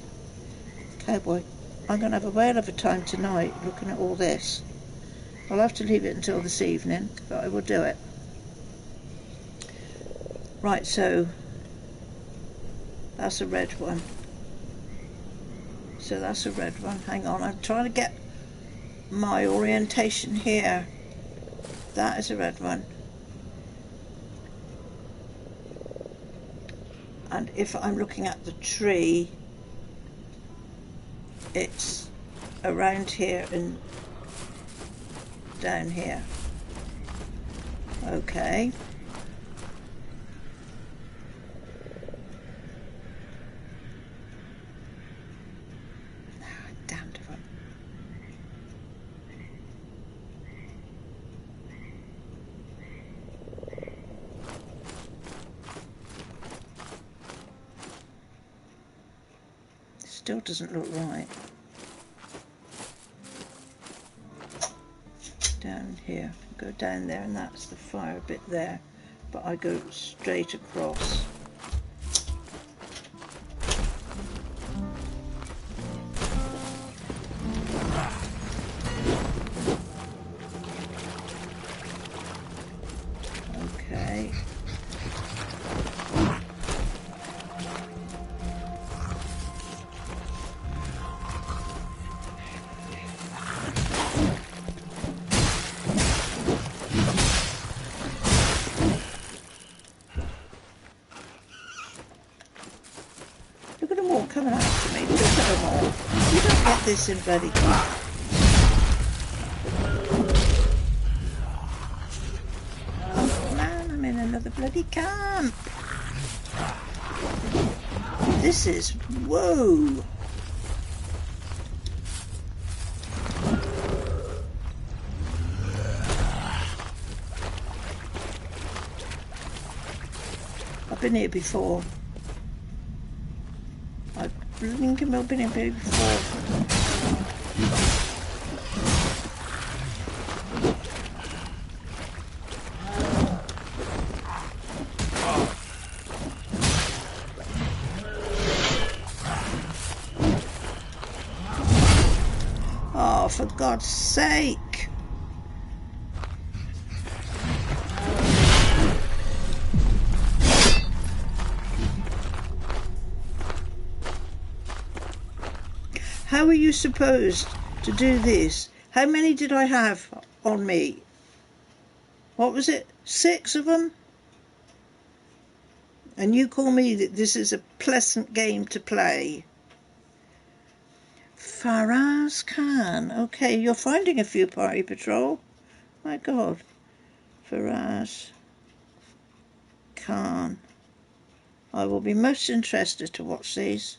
Cowboy. I'm gonna have a whale of a time tonight looking at all this. I'll have to leave it until this evening, but I will do it. Right, so that's a red one. So that's a red one. Hang on, I'm trying to get my orientation here. That is a red one. And if I'm looking at the tree, it's around here and down here. Okay. Damned if I'm... Still doesn't look right. Down here, go down there, and that's the fire bit there, but I go straight across. Okay. Look at them all coming after me. Look at them all. You don't get this in bloody car. Oh man, I'm in another bloody camp. This is... whoa. I've been here before. I've been here before. Oh, for God's sake. How are you supposed to do this? How many did I have on me? What was it? 6 of them? And you call me that this is a pleasant game to play? Faraz Khan. Okay, you're finding a few party patrol. My God. Faraz Khan. I will be most interested to watch these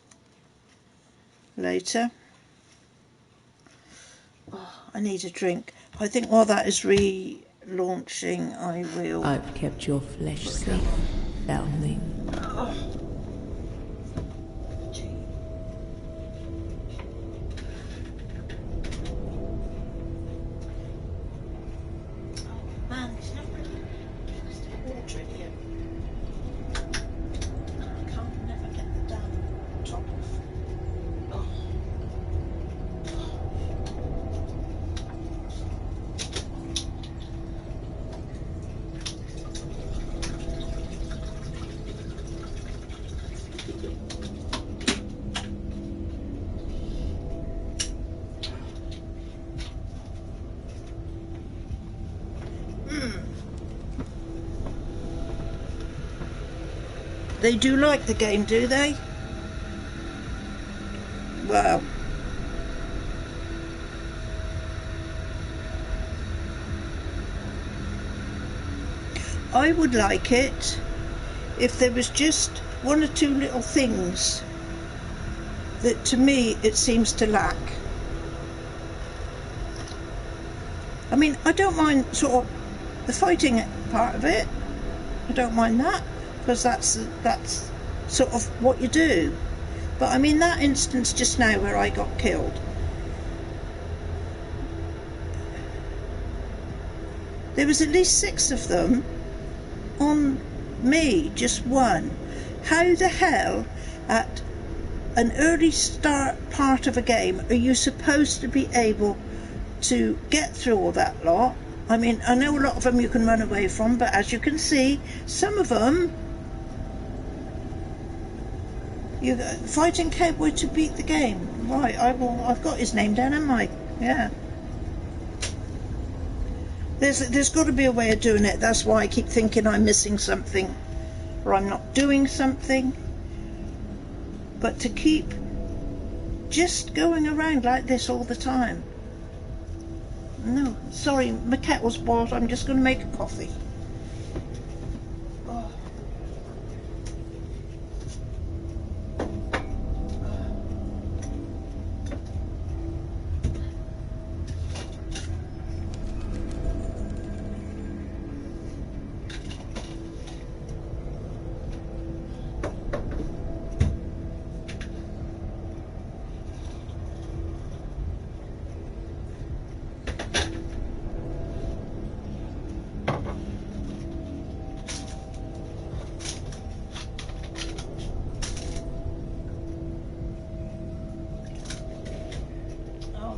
later. Oh, I need a drink. I think while that is relaunching, I will... I've kept your flesh safe, foundling. Oh. Man, there's no plastic water in here. I can't never get the damn top off. Oh. They do like the game, do they? Wow. I would like it if there was just 1 or 2 little things that to me it seems to lack. I mean, I don't mind sort of the fighting part of it. I don't mind that, because that's sort of what you do. But I mean, that instance just now where I got killed, there was at least 6 of them on me, just 1. How the hell at an early start part of a game are you supposed to be able to get through all that lot? I mean, I know a lot of them you can run away from, but as you can see, some of them You fighting cowboy to beat the game. Right, I've got his name down, haven't I? Yeah. There's got to be a way of doing it. That's why I keep thinking I'm missing something, or I'm not doing something. But to keep just going around like this all the time. No, sorry, my kettle's boiled. I'm just going to make a coffee. Oh.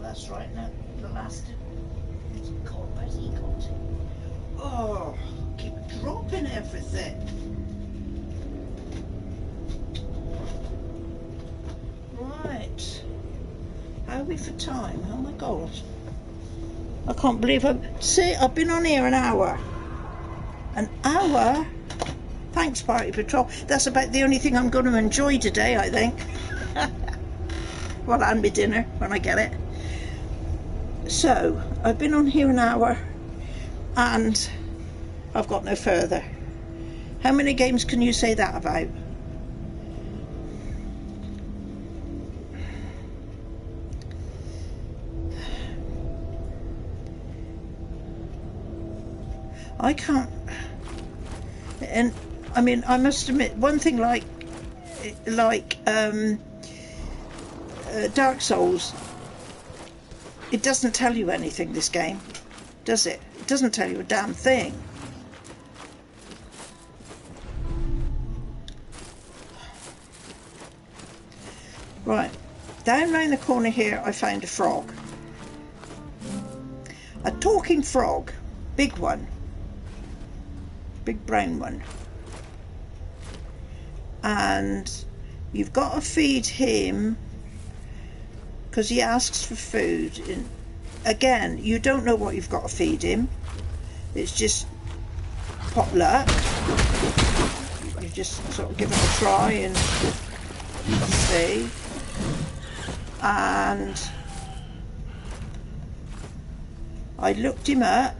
That's right now, the last it's called Betty got. Oh, keep dropping everything. Right. How are we for time? Oh my god. I can't believe I've been on here an hour. An hour? Thanks, Party Patrol. That's about the only thing I'm going to enjoy today, I think. Well, and my dinner when I get it. So, I've been on here an hour and I've got no further. How many games can you say that about? I can't, and I mean, I must admit, one thing like Dark Souls, it doesn't tell you anything, this game, does it? It doesn't tell you a damn thing. Right, down round the corner here I found a frog. A talking frog, big one. Big brown one. And you've got to feed him because he asks for food. And again, you don't know what you've got to feed him. It's just pot luck. You just sort of give it a try and see. And I looked him up.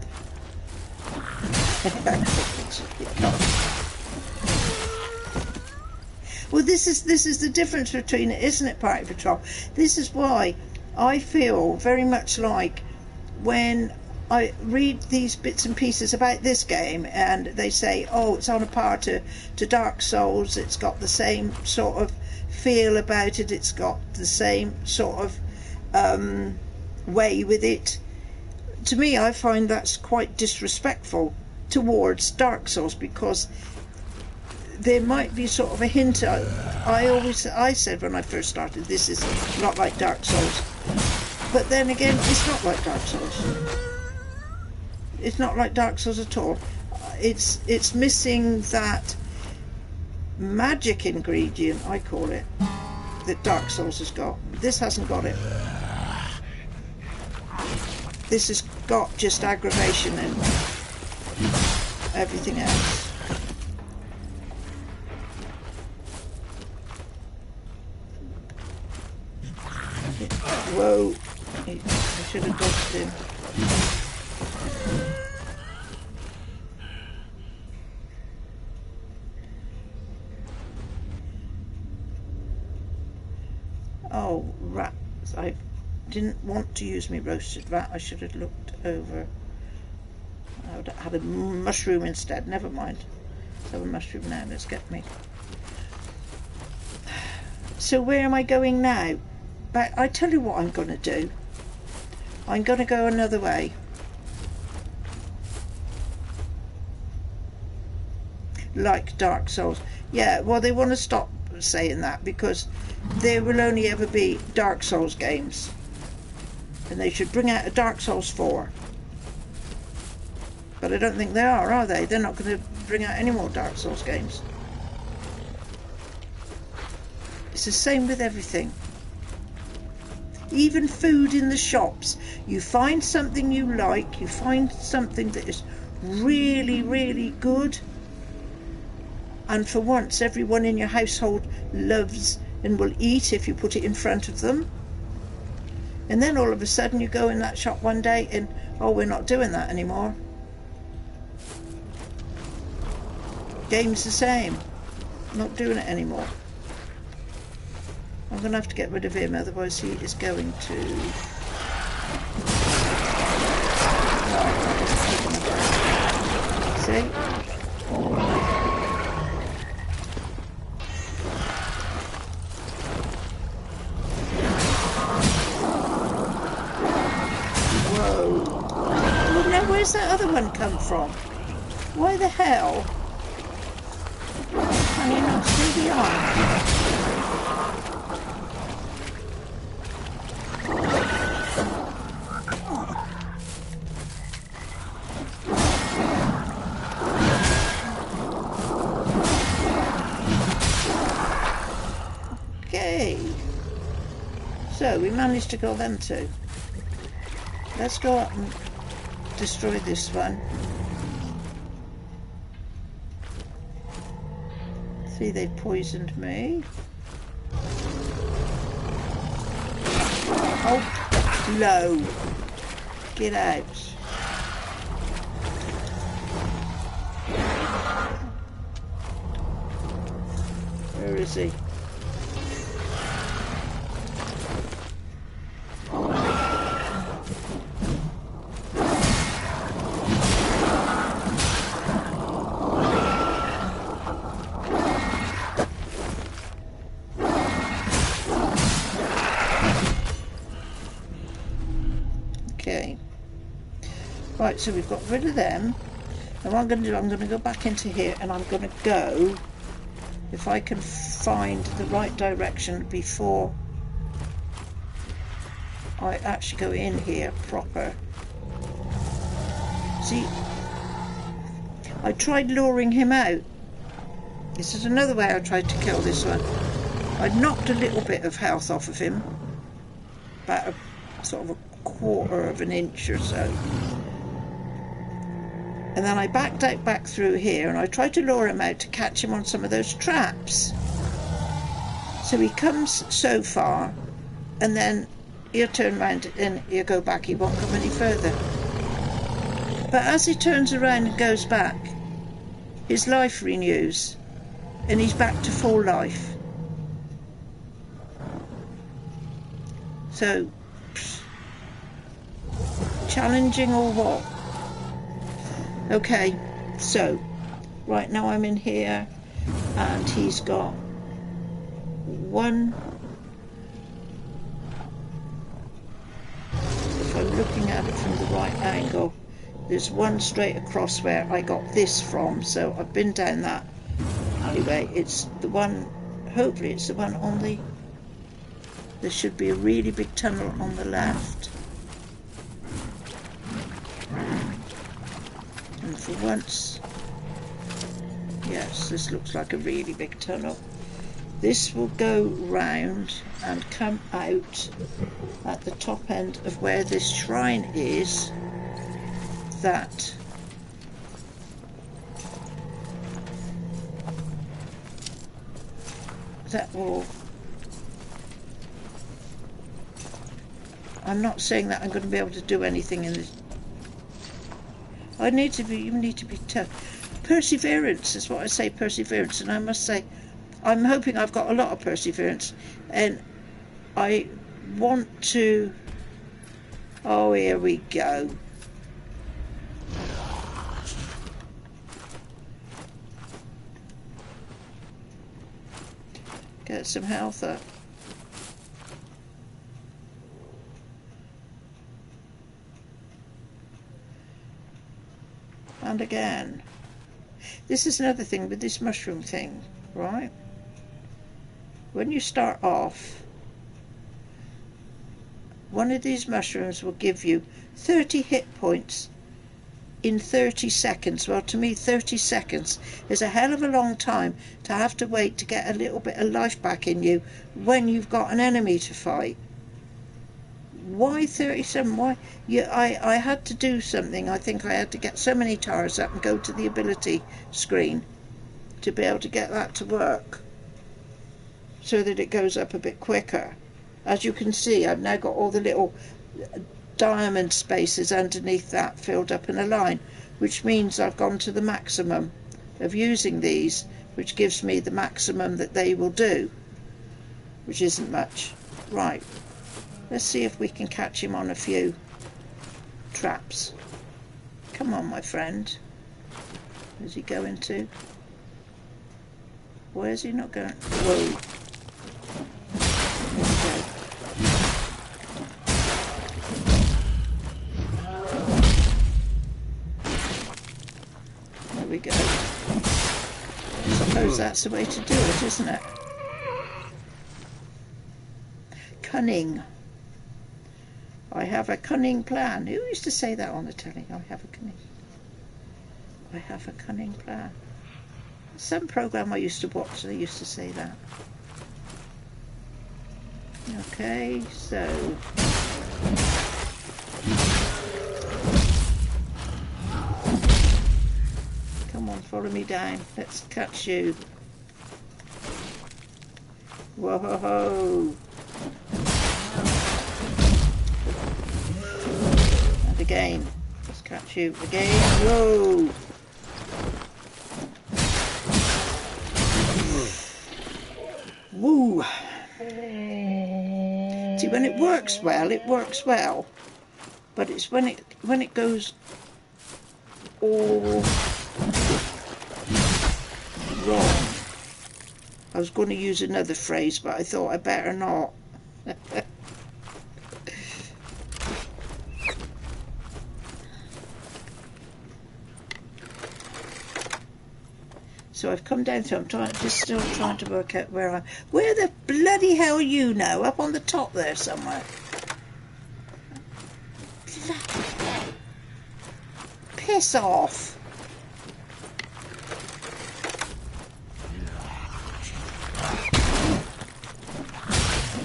Well, this is the difference between it, isn't it, Party Patrol? This is why I feel very much like when I read these bits and pieces about this game and they say, oh, it's on a par to Dark Souls, it's got the same sort of feel about it, it's got the same sort of way with it. To me, I find that's quite disrespectful towards Dark Souls, because there might be sort of a hint. I said when I first started, this is not like Dark Souls, but then again, it's not like Dark Souls. It's not like Dark Souls at all. It's missing that magic ingredient, I call it, that Dark Souls has got. This hasn't got it. This has got just aggravation and everything else. Whoa, I should have dodged him. Oh, rats. I didn't want to use me roasted rat. I should have looked over. I would have had a mushroom instead. Never mind. Let's have a mushroom now. Let's get me. So where am I going now? But I tell you what I'm going to do. I'm going to go another way. Like Dark Souls. Yeah, well, they want to stop saying that, because there will only ever be Dark Souls games. And they should bring out a Dark Souls 4. But I don't think they are they? They're not going to bring out any more Dark Souls games. It's the same with everything. Even food in the shops. You find something you like, you find something that is really, really good, and for once everyone in your household loves and will eat if you put it in front of them. And then all of a sudden you go in that shop one day and, oh, we're not doing that anymore. Game's the same. Not doing it anymore. I'm going to have to get rid of him, otherwise he is going to... See? Whoa. Well, now where's that other one come from? Why the hell? Can you not see the eye? Okay. So we managed to kill them two. Let's go up and destroy this one. See, they poisoned me. Oh, low. Get out. Where is he? Right, so we've got rid of them. And what I'm going to do, I'm going to go back into here and I'm going to go, if I can find the right direction before I actually go in here proper. See, I tried luring him out. This is another way I tried to kill this one. I knocked a little bit of health off of him, about a sort of a quarter of an inch or so. And then I backed out back through here and I tried to lure him out to catch him on some of those traps. So he comes so far and then he'll turn around and he'll go back, he won't come any further. But as he turns around and goes back, his life renews and he's back to full life. So, challenging or what? Okay, so right now I'm in here and he's got one. If I'm looking at it from the right angle, there's one straight across where I got this from, so I've been down that alleyway. It's the one, hopefully it's the one on the, there should be a really big tunnel on the left. And for once, yes, this looks like a really big tunnel. This will go round and come out at the top end of where this shrine is. That will, I'm not saying that I'm going to be able to do anything in this. You need to be tough. Perseverance is what I say, perseverance. And I must say, I'm hoping I've got a lot of perseverance. And I want to... Oh, here we go. Get some health up. And again. This is another thing with this mushroom thing, right? When you start off, one of these mushrooms will give you 30 hit points in 30 seconds. Well, to me 30 seconds is a hell of a long time to have to wait to get a little bit of life back in you when you've got an enemy to fight. Why 37? Why? Yeah, I had to do something. I think I had to get so many tires up and go to the ability screen to be able to get that to work so that it goes up a bit quicker. As you can see, I've now got all the little diamond spaces underneath that filled up in a line, which means I've gone to the maximum of using these, which gives me the maximum that they will do, which isn't much. Right, let's see if we can catch him on a few traps. Come on, my friend. Where's he going to? Where's he not going? Whoa. There we go. I suppose that's the way to do it, isn't it? Cunning. I have a cunning plan. Who used to say that on the telly? I have a cunning plan. Some program I used to watch, they used to say that. Okay, so come on, follow me down. Let's catch you. Whoa! And again. Let's catch you again. Whoa! Woo! See, when it works well, but it's when it goes all wrong. I was going to use another phrase, but I thought I better not. So I've come down to, I'm still trying to work out where the bloody hell are you now? Up on the top there somewhere. Piss off.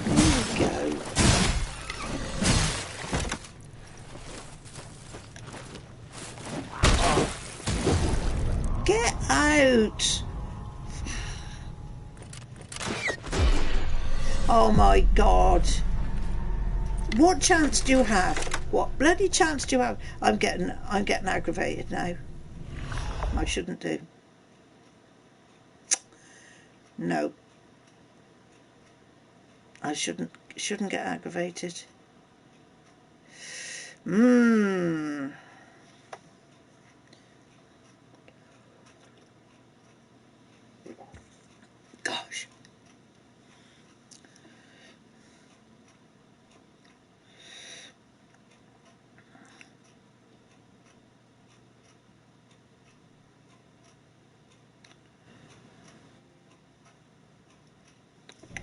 There you go. Get out! Oh my God! What chance do you have? What bloody chance do you have? I'm getting aggravated now. I shouldn't do. No. I shouldn't get aggravated. Gosh.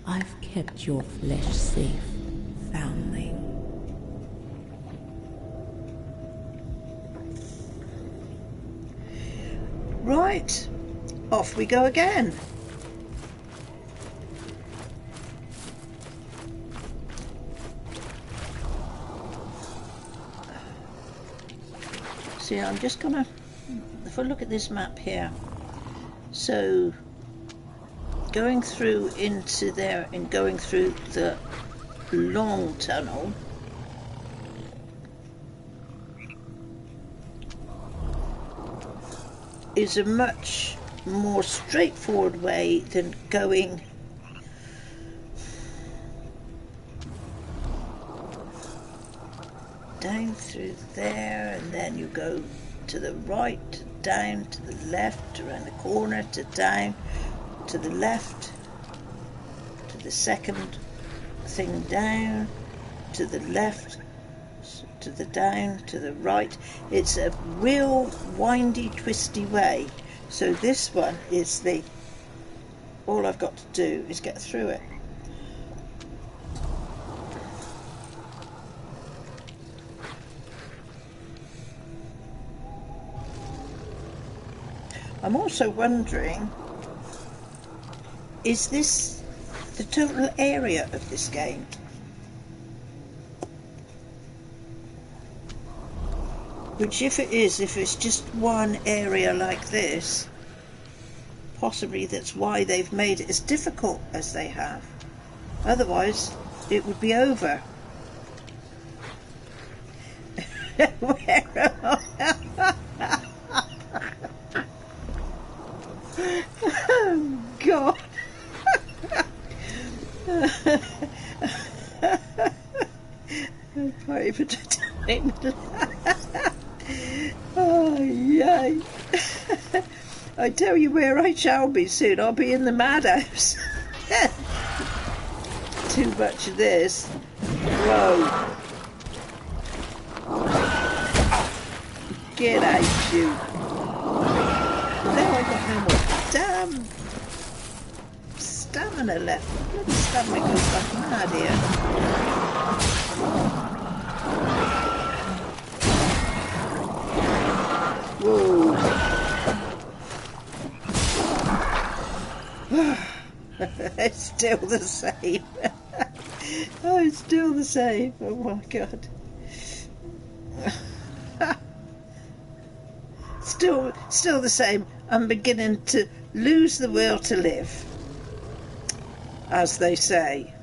I've kept your flesh safe, foundling. Right, off we go again. See, I'm just gonna, if I look at this map here, so going through into there and going through the long tunnel is a much more straightforward way than going down through there, and then you go to the right, down to the left, around the corner, to down, to the left, to the second thing down, to the left, to the down, to the right. It's a real windy, twisty way. So this one is all I've got to do is get through it. I'm also wondering, is this the total area of this game? Which if it is, if it's just one area like this, possibly that's why they've made it as difficult as they have. Otherwise, it would be over. Where am I? Oh, God. I can't even time. Oh, yay. I tell you where I shall be soon. I'll be in the madhouse. Too much of this. Whoa. Get out, you. Now I've got no more damn stamina left. Bloody stamina goes back mad here. Whoa. It's still the same. Oh, it's still the same. Oh my God. Still the same. I'm beginning to lose the will to live, as they say.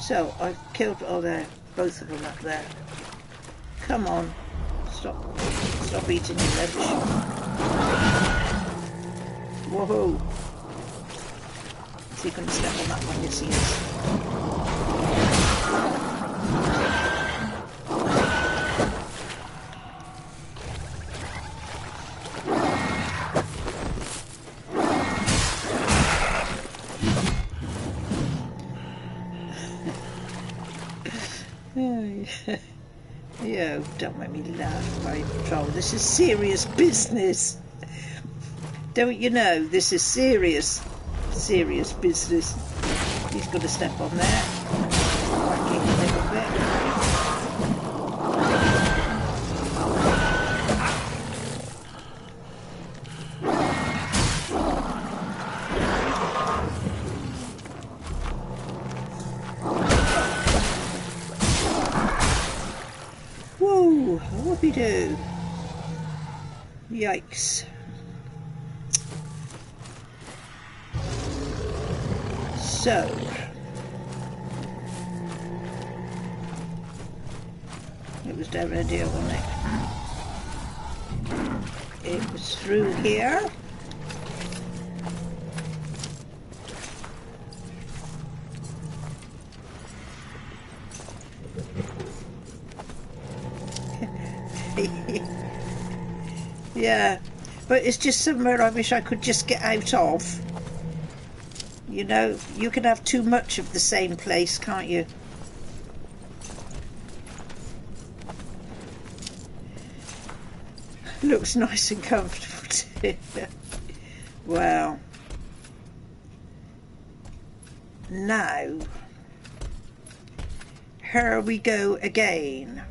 So I've killed, oh there, both of them up there. Come on, stop eating your lunch. Whoa! Is he going to step on that one? Yes, he is. Yo, don't make me laugh, my troll. This is serious business. Don't you know? This is serious business. He's got to step on there. Whacking a little bit. Whoa, whoopie-doo. Yikes. So, it was down here, wasn't it? It was through here. Yeah, but it's just somewhere I wish I could just get out of. You know, you can have too much of the same place, can't you? Looks nice and comfortable too. Well, now, here we go again.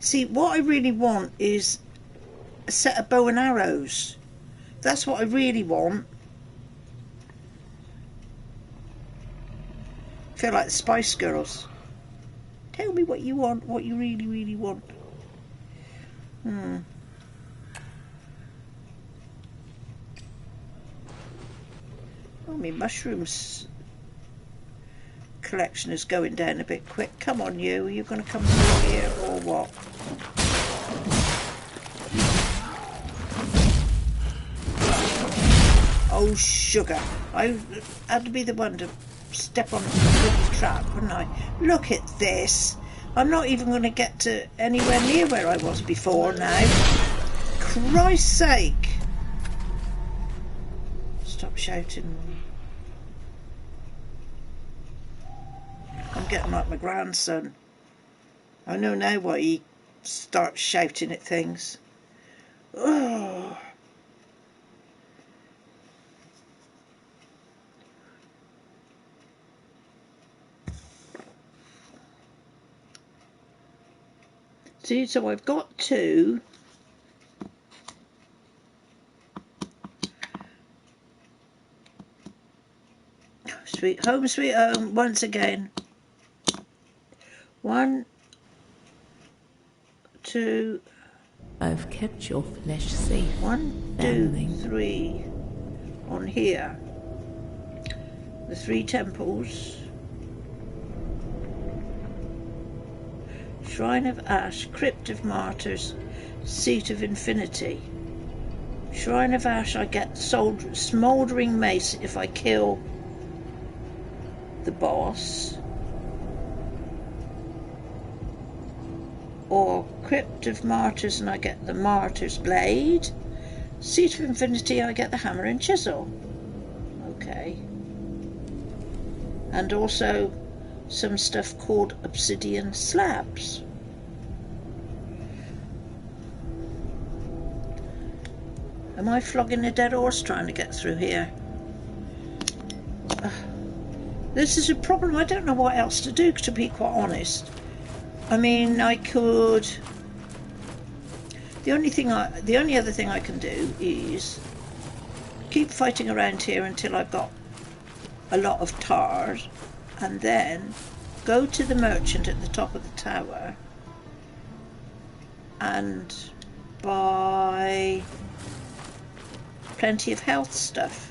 See, what I really want is a set of bow and arrows. That's what I really want. I feel like the Spice Girls. Tell me what you want, what you really, really want. Oh, my mushrooms collection is going down a bit quick. Come on, you. Are you going to come through here or what? Oh, sugar. I had to be the one to step on the trap, wouldn't I? Look at this. I'm not even going to get to anywhere near where I was before now. Christ's sake. Stop shouting. I'm getting like my grandson. I know now why he starts shouting at things. Oh. See, so I've got 2. Sweet home once again. 1, 2. I've kept your flesh safe. 1, 2, family. 3 on here. The 3 temples. Shrine of Ash, Crypt of Martyrs, Seat of Infinity. Shrine of Ash, I get Smouldering Mace if I kill the boss. Or Crypt of Martyrs and I get the Martyr's Blade. Seat of Infinity, I get the Hammer and Chisel. Okay. And also some stuff called Obsidian Slabs. Am I flogging a dead horse trying to get through here? This is a problem. I don't know what else to do, to be quite honest. I mean, I could... The only other thing I can do is keep fighting around here until I've got a lot of tars, and then go to the merchant at the top of the tower and buy plenty of health stuff.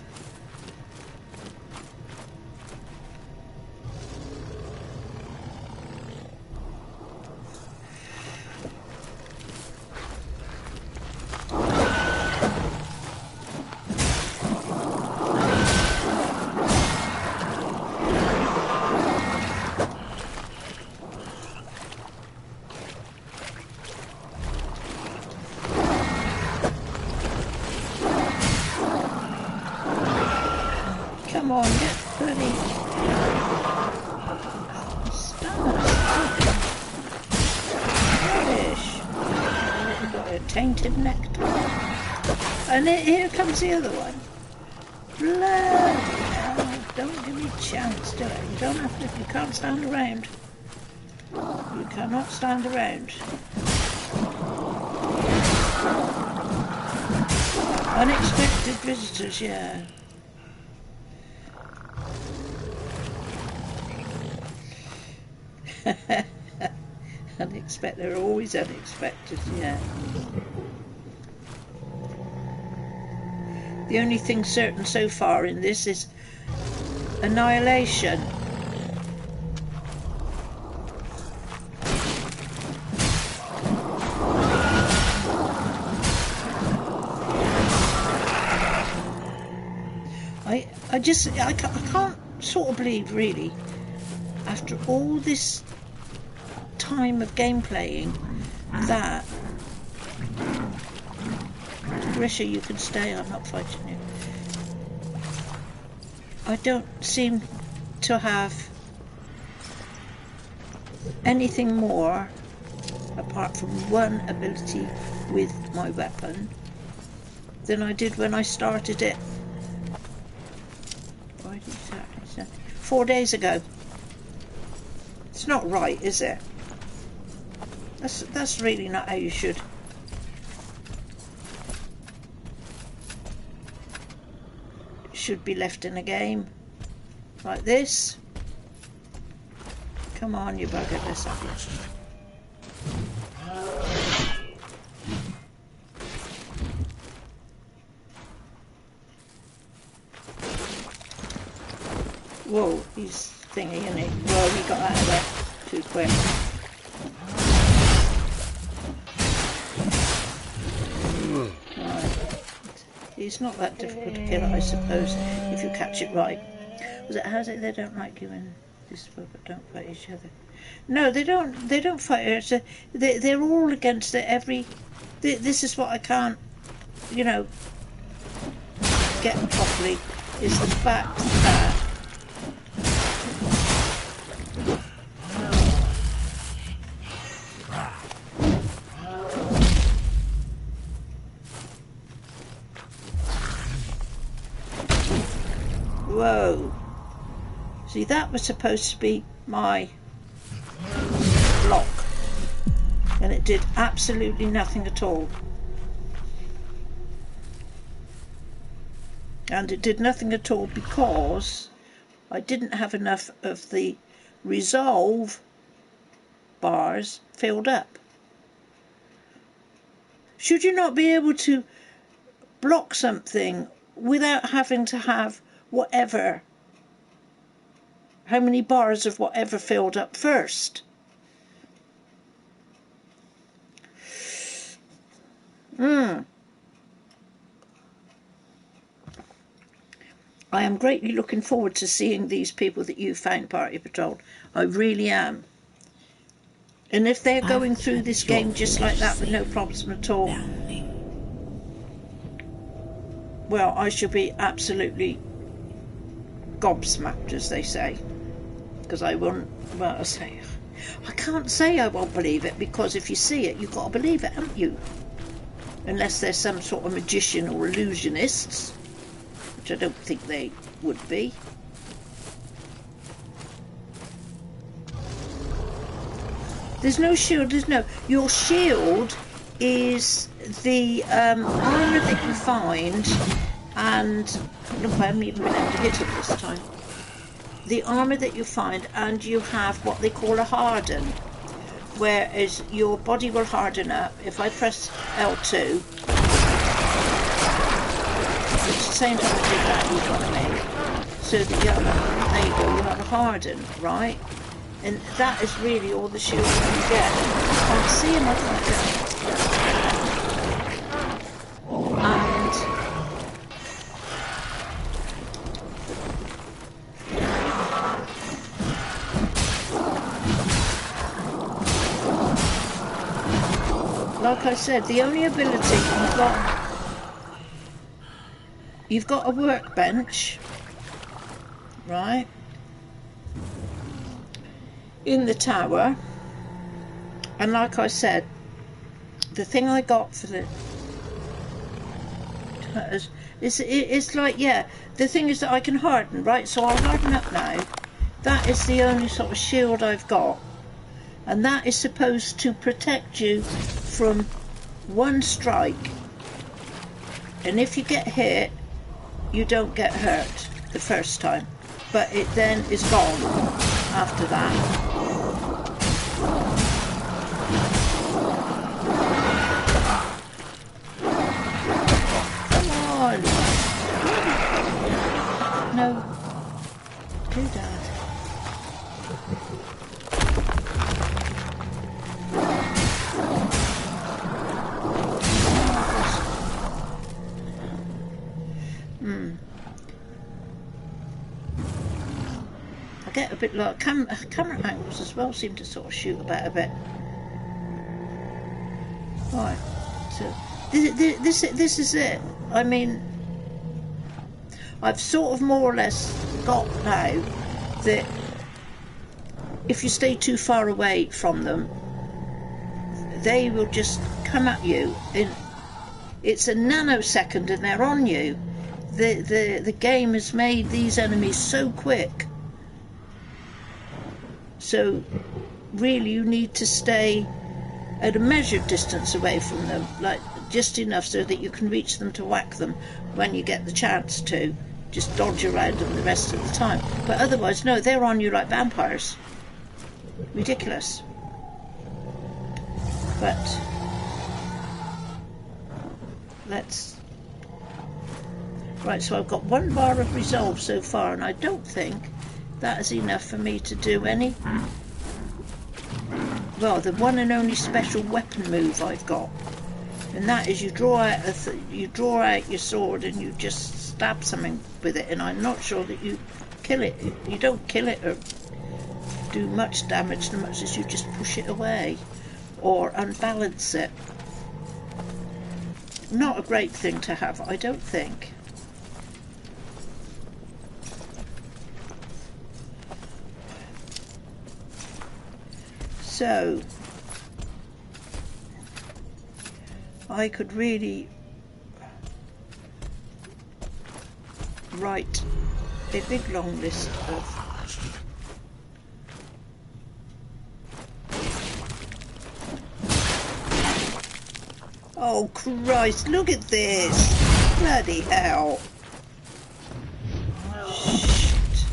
Come on, get bloody rubbish. We've got a tainted nectar. And here comes the other one. Bloody hell, don't give me a chance, do it. You don't have to, you can't stand around. You cannot stand around. Unexpected visitors, yeah. They're always unexpected, yeah. The only thing certain so far in this is annihilation. I can't sort of believe, really, after all this time of game playing, that Grisha, you can stay, I'm not fighting you. I don't seem to have anything more apart from one ability with my weapon than I did when I started it. Friday, Saturday, 4 days ago. It's not right, is it? That's really not how you should. Should be left in a game like this. Come on, you bugger, let's have it. Whoa, he's thingy, isn't he? Well, he got out of there too quick. It's not that difficult to kill, I suppose, if you catch it right. How's it they don't like you in this book, but don't fight each other? No, they don't fight each other. They're all against it. This is what I can't, you know, get properly, is the fact that whoa. See, that was supposed to be my block. And it did absolutely nothing at all. And it did nothing at all because I didn't have enough of the resolve bars filled up. Should you not be able to block something without having to have whatever, how many bars of whatever filled up first? I am greatly looking forward to seeing these people that you found, Party Patrol. I really am. And if they're going through this game just like that with no problems at all, well, I shall be absolutely gobsmacked, as they say. Because I won't, well, I can't say I won't believe it, because if you see it, you've got to believe it, haven't you? Unless they're some sort of magician or illusionists, which I don't think they would be. There's no shield, there's no... Your shield is the armour that you find, and... Look, I haven't even been able to hit it this time. The armour that you find, and you have what they call a harden, whereas your body will harden up. If I press L2, it's the same time I did that, you got me, so that you have, there you go, you have a harden, right? And that is really all the shield you get. I can't see him, I can't get. And like I said, the only ability you've got a workbench, right? In the tower, and like I said, the thing I got for the it's like, yeah, the thing is that I can harden, right? So I'll harden up now. That is the only sort of shield I've got, and that is supposed to protect you from one strike, and if you get hit, you don't get hurt the first time, but it then is gone after that. No. Do that. I get a bit like camera angles as well seem to sort of shoot about a bit. Right. So this is it. I mean, I've sort of more or less got now that if you stay too far away from them, they will just come at you in, it's a nanosecond and they're on you. The game has made these enemies so quick, so really you need to stay at a measured distance away from them, like just enough so that you can reach them to whack them when you get the chance to. Just dodge around them the rest of the time. But otherwise, no, they're on you like vampires. Ridiculous. But let's... Right, so I've got 1 bar of resolve so far, and I don't think that is enough for me to do any... Well, the one and only special weapon move I've got. And that is you draw out your sword and you just stab something with it, and I'm not sure that you kill it. You don't kill it or do much damage so much as you just push it away or unbalance it. Not a great thing to have, I don't think. So I could really write a big long list of Oh Christ, look at this! Bloody hell! Shit.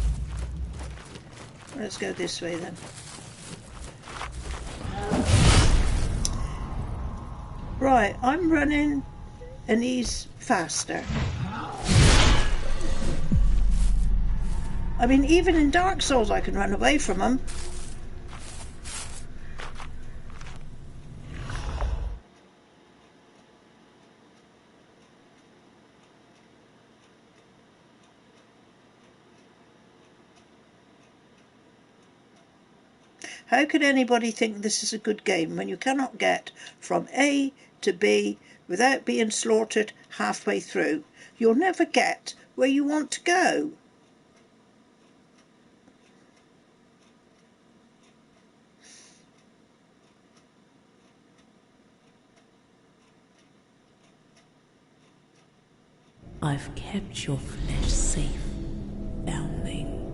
Let's go this way then. Right, I'm running and he's faster. I mean, even in Dark Souls I can run away from him. How could anybody think this is a good game when you cannot get from A to B without being slaughtered halfway through? You'll never get where you want to go. I've kept your flesh safe, foundling.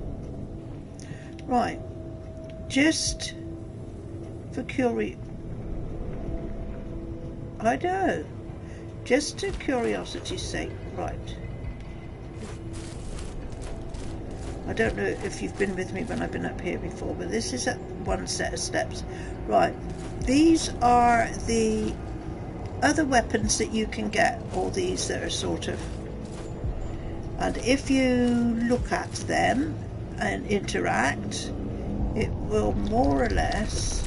Right, just for I know, just to curiosity's sake. Right, I don't know if you've been with me when I've been up here before, but this is one set of steps. Right, these are the other weapons that you can get, all these that are sort of, and if you look at them and interact, it will more or less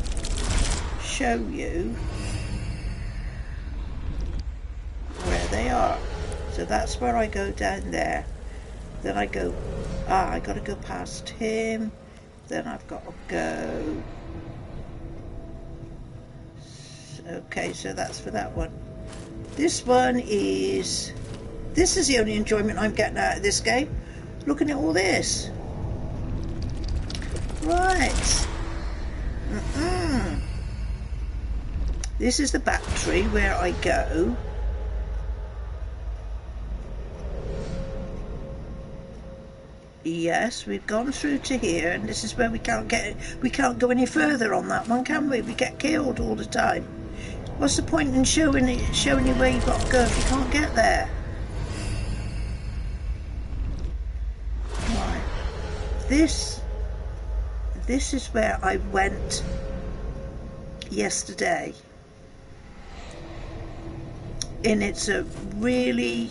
show you where they are. So that's where I go down there. Then I go, I got to go past him. Then I've got to go. Okay, so that's for that one. This one is... This is the only enjoyment I'm getting out of this game. Looking at all this. Right. This is the battery where I go. Yes, we've gone through to here, and this is where we can't go any further on that one, can we? We get killed all the time. What's the point in showing you where you've got to go if you can't get there? Right. This is where I went yesterday. And it's a really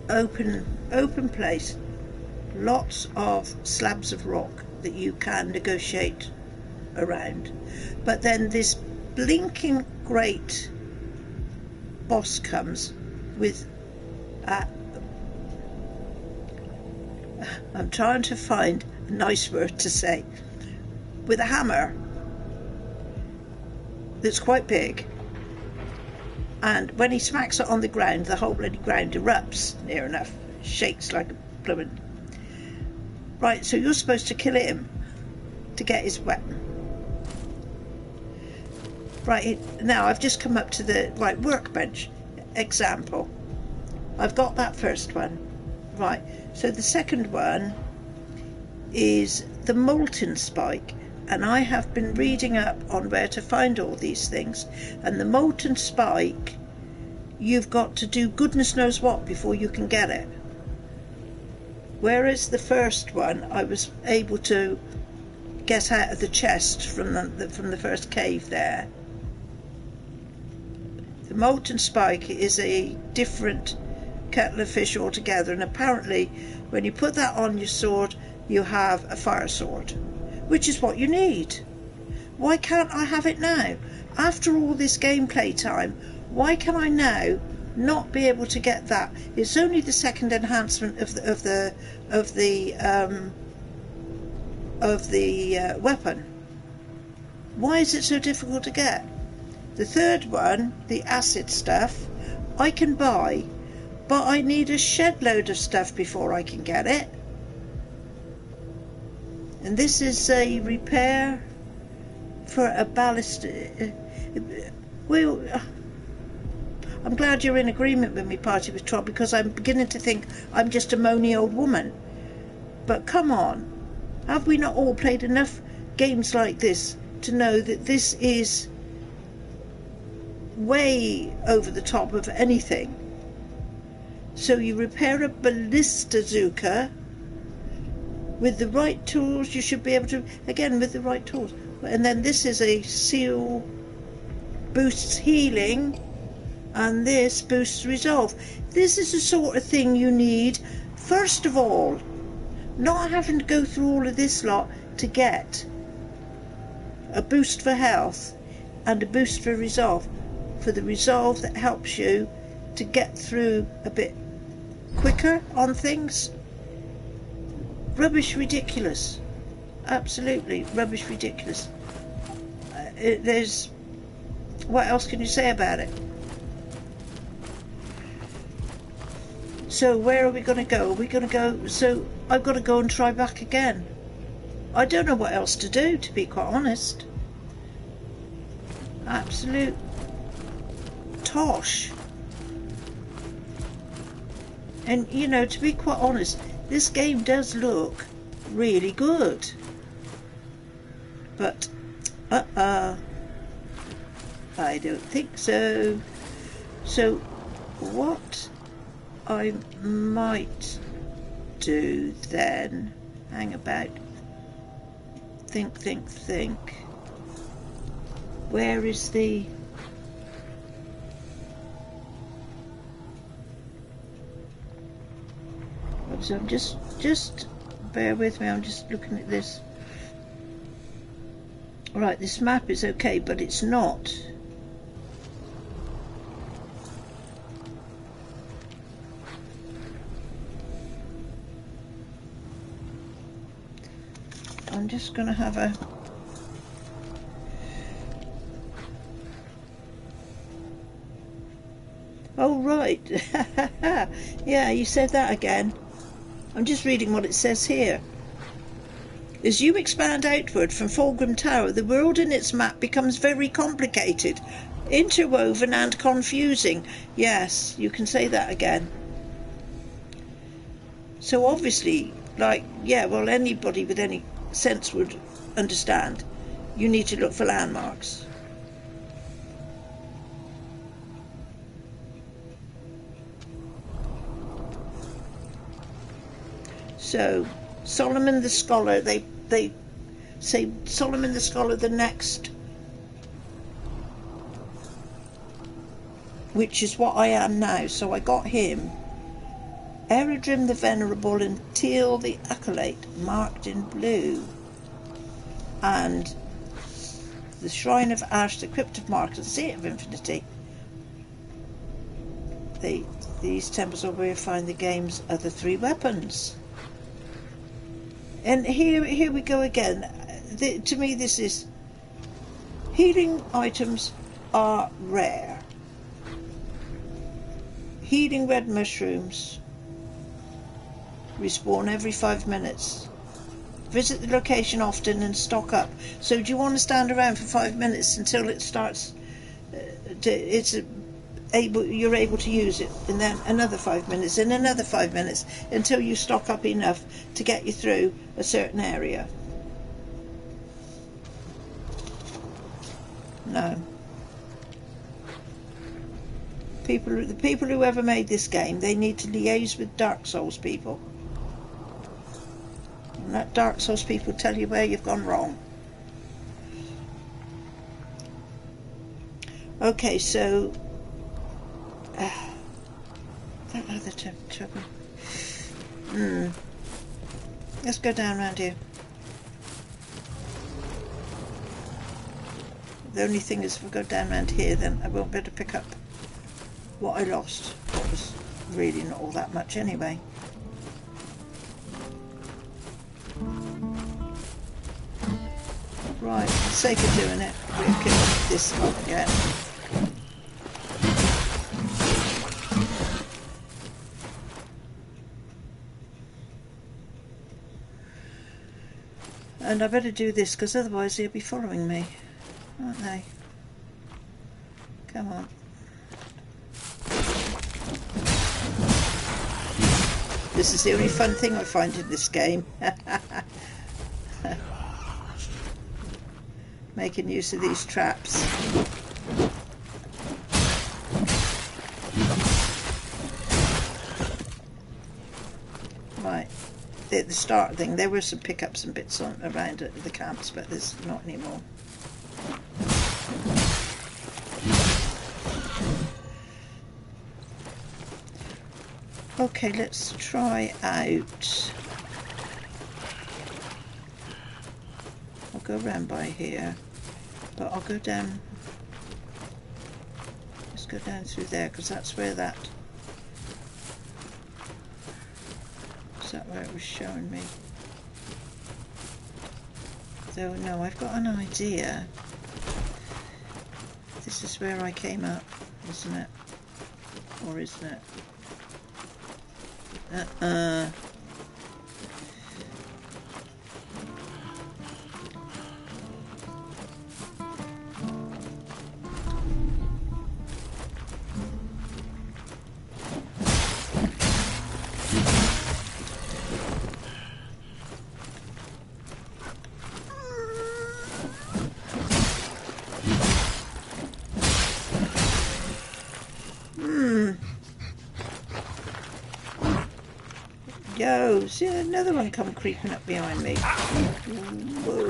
open place. Lots of slabs of rock that you can negotiate around. But then this blinking great boss comes with I'm trying to find a nice word to say, with a hammer that's quite big, and when he smacks it on the ground, the whole bloody ground erupts, near enough, shakes like a blooming... Right, so you're supposed to kill him to get his weapon. Right, now I've just come up to the right workbench example. I've got that first one. Right, so the second one is the molten spike, and I have been reading up on where to find all these things, and the molten spike, you've got to do goodness knows what before you can get it. Whereas the first one, I was able to get out of the chest from the first cave there. The molten spike is a different kettle of fish altogether, and apparently when you put that on your sword, you have a fire sword, which is what you need. Why can't I have it now? After all this gameplay time, why can I now not be able to get that? It's only the second enhancement of the weapon. Why is it so difficult to get? The third one, the acid stuff, I can buy, but I need a shed load of stuff before I can get it. And this is a repair for a ballast. Well, I'm glad you're in agreement with me, Party with Trot, because I'm beginning to think I'm just a moany old woman. But come on, have we not all played enough games like this to know that this is way over the top of anything. So you repair a ballistazooka with the right tools. You should be able to, again, with the right tools. And then this is a seal, boosts healing, and this boosts resolve. This is the sort of thing you need, first of all, not having to go through all of this lot to get a boost for health and a boost for resolve. For the resolve that helps you to get through a bit quicker on things. Rubbish ridiculous. Absolutely rubbish ridiculous. There's... what else can you say about it? So where are we going to go? Are we going to go... so I've got to go and try back again. I don't know what else to do, to be quite honest. Absolute tosh. And you know, to be quite honest, this game does look really good, but I don't think so. So what I might do then, hang about, think, where is the... so I'm just bear with me, I'm just looking at this. Right, this map is okay, but it's not. I'm just going to have a... oh, right. Yeah, you said that again. I'm just reading what it says here. As you expand outward from Fallgrim Tower, the world in its map becomes very complicated, interwoven and confusing. Yes, you can say that again. So obviously, like, yeah, well, anybody with any sense would understand. You need to look for landmarks. So, Solomon the Scholar, they say Solomon the Scholar the next, which is what I am now, so I got him. Eredrim the Venerable and Teal the Acolyte, marked in blue. And the Shrine of Ash, the Crypt of Mark, the Seat of Infinity. These temples are where you find the game's other 3 weapons. And here we go again. To me, this is... healing items are rare. Healing red mushrooms respawn every 5 minutes. Visit the location often and stock up. So do you want to stand around for 5 minutes until it starts... you're able to use it, and then another 5 minutes and another 5 minutes until you stock up enough to get you through a certain area? No. The people who ever made this game, they need to liaise with Dark Souls people. And let Dark Souls people tell you where you've gone wrong. Okay, so... that other trouble. Let's go down around here. The only thing is, if I go down around here, then I won't be able to pick up what I lost. What was really not all that much anyway. Right, for the sake of doing it, we'll kill this one again. And I better do this, because otherwise they'll be following me, aren't they? Come on. This is the only fun thing I find in this game. making use of these traps. Right, at the start thing, there were some pickups and bits on around at the camps, but there's not anymore. Okay, let's try out. I'll go around by here, but I'll go down. Let's go down through there, because that's where that. Is that where it was showing me? So no, I've got an idea. This is where I came up, isn't it? Or isn't it? Yo, see another one come creeping up behind me. Whoa,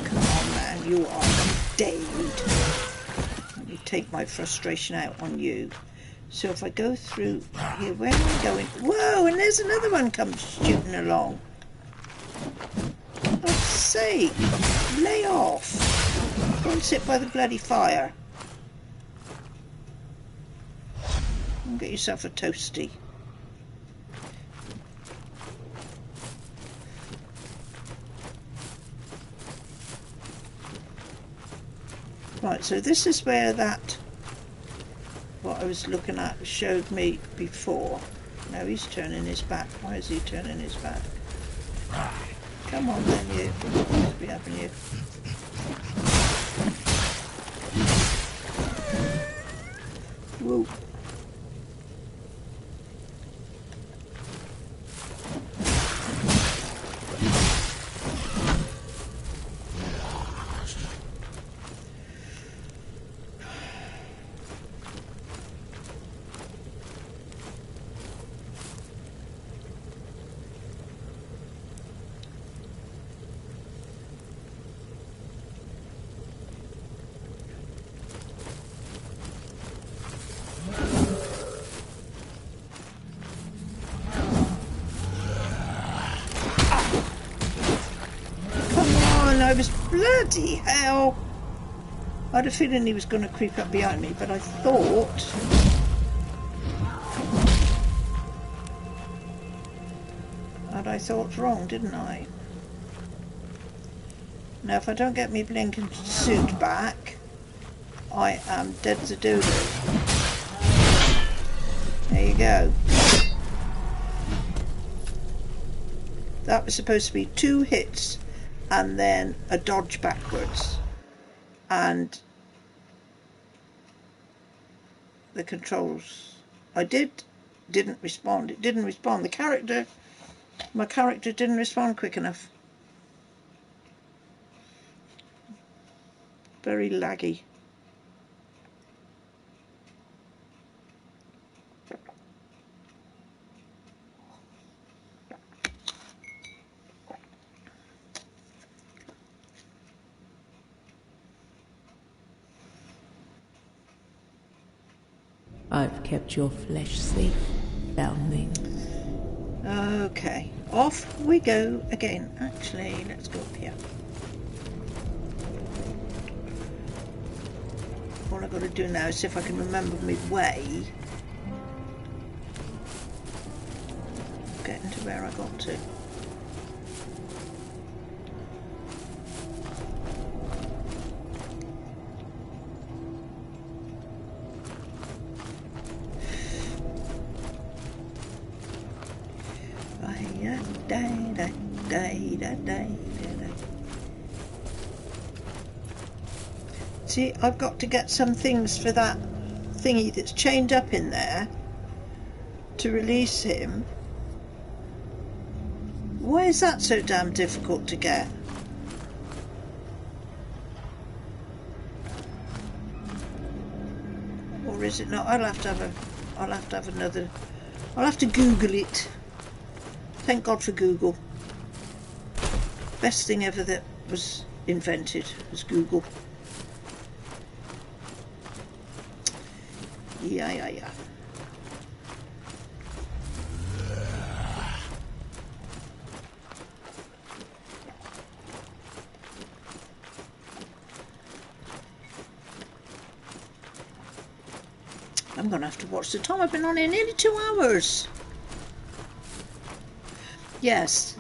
come on man, you are dead. Let me take my frustration out on you. So if I go through here, where am I going? Whoa, and there's another one comes shooting along. For God's sake, lay off. Go and sit by the bloody fire. And get yourself a toasty. Right, so this is where that, what I was looking at, showed me before. Now he's turning his back. Why is he turning his back? Come on then, you. What's be having you? Whoa. I was bloody hell. I had a feeling he was going to creep up behind me, but I thought wrong, didn't I? Now if I don't get me blinking suit back, I am dead to do this. There you go. That was supposed to be 2 hits and then a dodge backwards, and the controls didn't respond. It didn't respond. My character didn't respond quick enough. Very laggy. I've kept your flesh safe, foundling. Okay, off we go again. Actually, let's go up here. All I've got to do now is see if I can remember my way. Getting to where I got to. See, I've got to get some things for that thingy that's chained up in there to release him. Why is that so damn difficult to get? or is it not? I'll have to have another. I'll have to Google it. Thank God for Google. Best thing ever that was invented was Google. Yeah. I'm going to have to watch the time. I've been on here nearly 2 hours. Yes.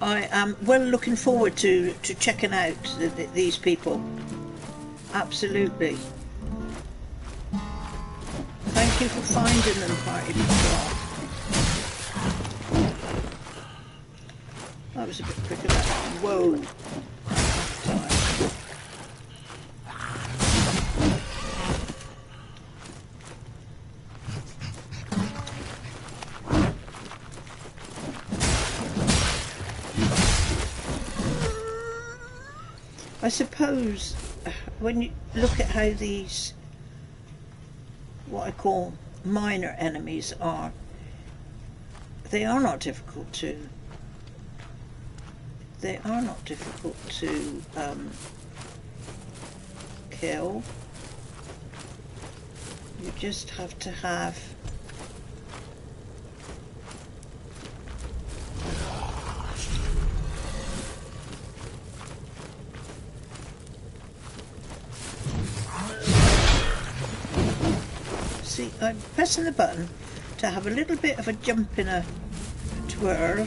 I am well looking forward to checking out these people. Absolutely. Thank you for finding them, party people. That was a bit quicker. Whoa. I suppose when you look at how these, what I call minor enemies are, they are not difficult to kill. You just have to have see, I'm pressing the button to have a little bit of a jump in a twirl,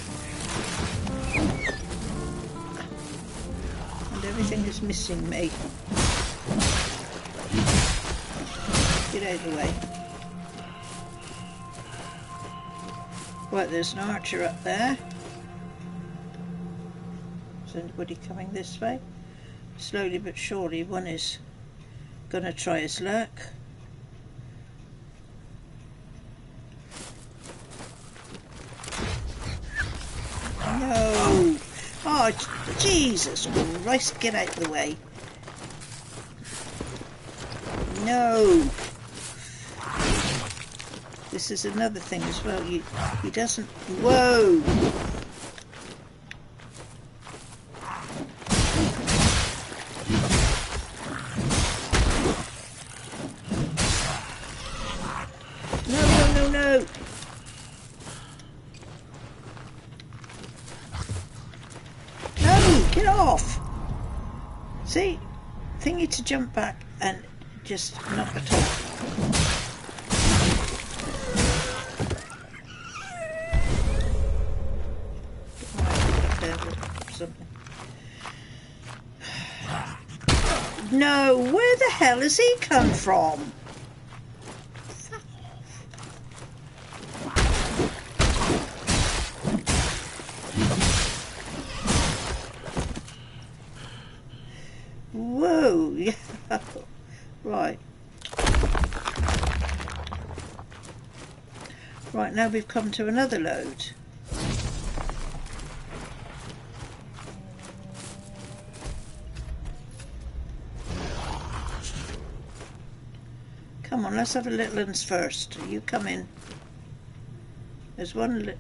and everything is missing me. Get out of the way. Right, there's an archer up there. Is anybody coming this way? Slowly but surely one is gonna try his luck. No! Oh, Jesus Christ, get out of the way. No! This is another thing as well. He doesn't... Whoa! No! No! Get off! See? Thingy to jump back and just knock it off. No, where the hell has he come from? Whoa, yeah. Right. Right, now we've come to another load. Come on, let's have a little ones first. You come in. There's one.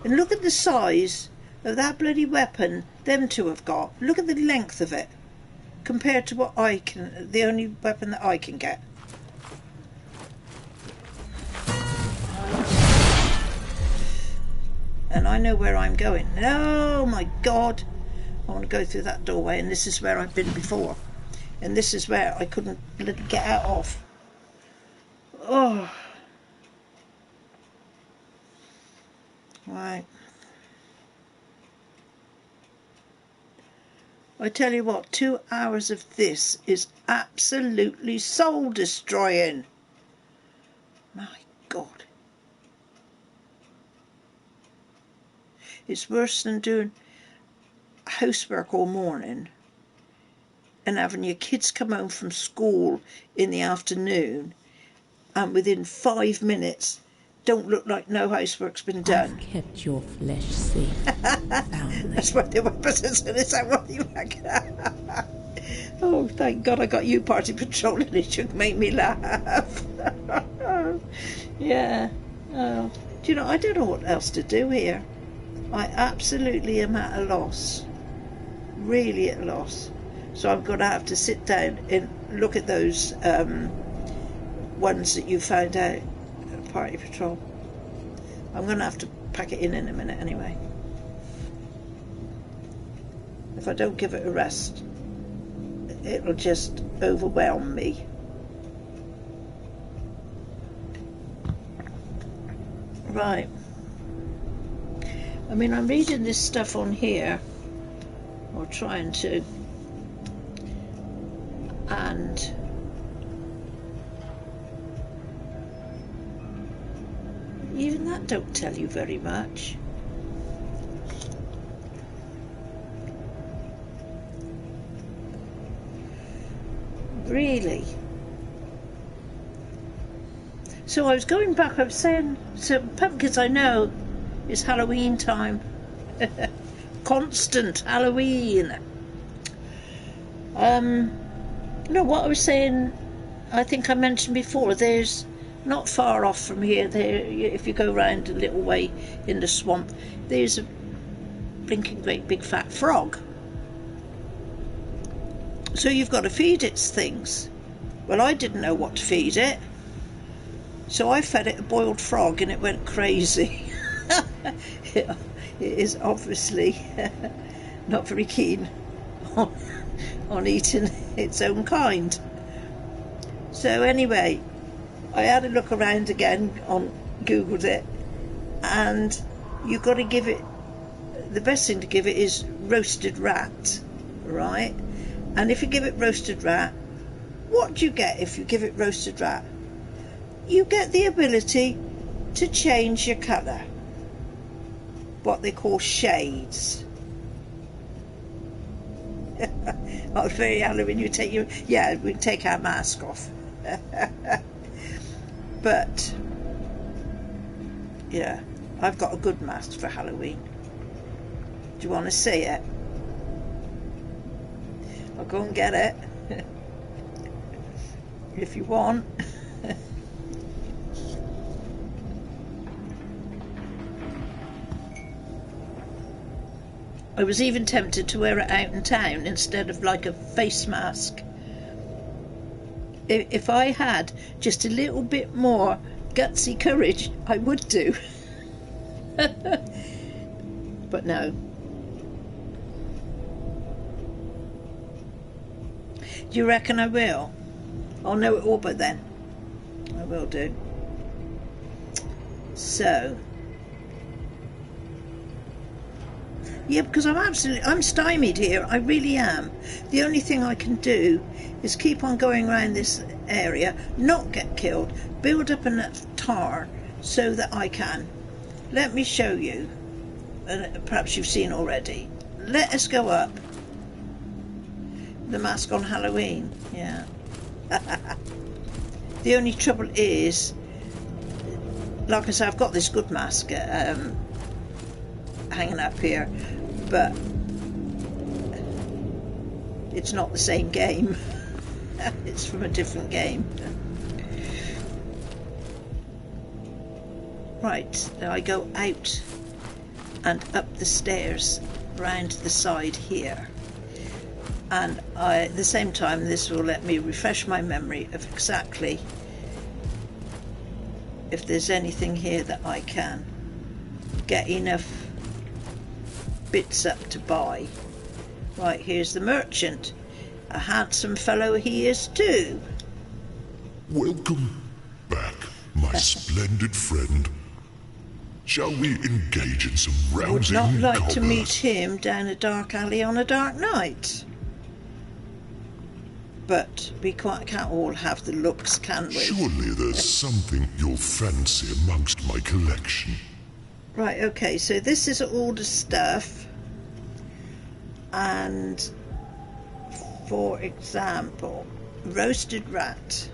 And look at the size of that bloody weapon them two have got. Look at the length of it compared to what I can, the only weapon that I can get. And I know where I'm going. Oh my God. I want to go through that doorway, and this is where I've been before. And this is where I couldn't bloody get out of. Oh. Right. I tell you what, 2 hours of this is absolutely soul destroying. My God. It's worse than doing housework all morning and having your kids come home from school in the afternoon and within 5 minutes don't look like no housework's been done. I've kept your flesh safe. That's what the weapons is, and is that what you reckon? Oh, thank God I got you party patrolling. It should make me laugh. Yeah. Oh. Do you know, I don't know what else to do here. I absolutely am at a loss. Really at a loss. So I'm going to have to sit down and look at those ones that you found out at Party Patrol. I'm going to have to pack it in a minute anyway. If I don't give it a rest, it'll just overwhelm me. Right. I mean, I'm reading this stuff on here, or trying to, and even that don't tell you very much. Really. So I was going back, I was saying, so pumpkins, I know it's Halloween time. Constant Halloween. No, what I was saying, I think I mentioned before, there's not far off from here, there, if you go round a little way in the swamp, there's a blinking great big fat frog. So you've got to feed it things. Well, I didn't know what to feed it, so I fed it a boiled frog and it went crazy. It is obviously not very keen on eating its own kind. So anyway, I had a look around again, googled it, and you've got to give it, the best thing to give it is roasted rat, right? And if you give it roasted rat, what do you get if you give it roasted rat? You get the ability to change your colour, what they call shades. Oh, very Halloween, you take your, yeah, we take our mask off. But yeah, I've got a good mask for Halloween. Do you want to see it? I'll go and get it if you want. I was even tempted to wear it out in town instead of like a face mask. If I had just a little bit more gutsy courage, I would do. But no. Do you reckon I will? I'll know it all by then. I will do. So. Yeah, because I'm stymied here. I really am. The only thing I can do is keep on going around this area, not get killed, build up enough tar so that I can. Let me show you. Perhaps you've seen already. Let us go up. The mask on Halloween, yeah. The only trouble is, like I say, I've got this good mask hanging up here, but it's not the same game. It's from a different game. Right, now I go out and up the stairs round the side here, and at the same time this will let me refresh my memory of exactly if there's anything here that I can get enough bits up to buy. Right, here's the merchant. A handsome fellow he is too. Welcome back, my splendid friend. Shall we engage in some rousing Would not like to combat? meet him down a dark alley on a dark night. But we can't all have the looks, can we? Surely there's something you'll fancy amongst my collection. Right, okay, so this is all the stuff. And for example, roasted rat.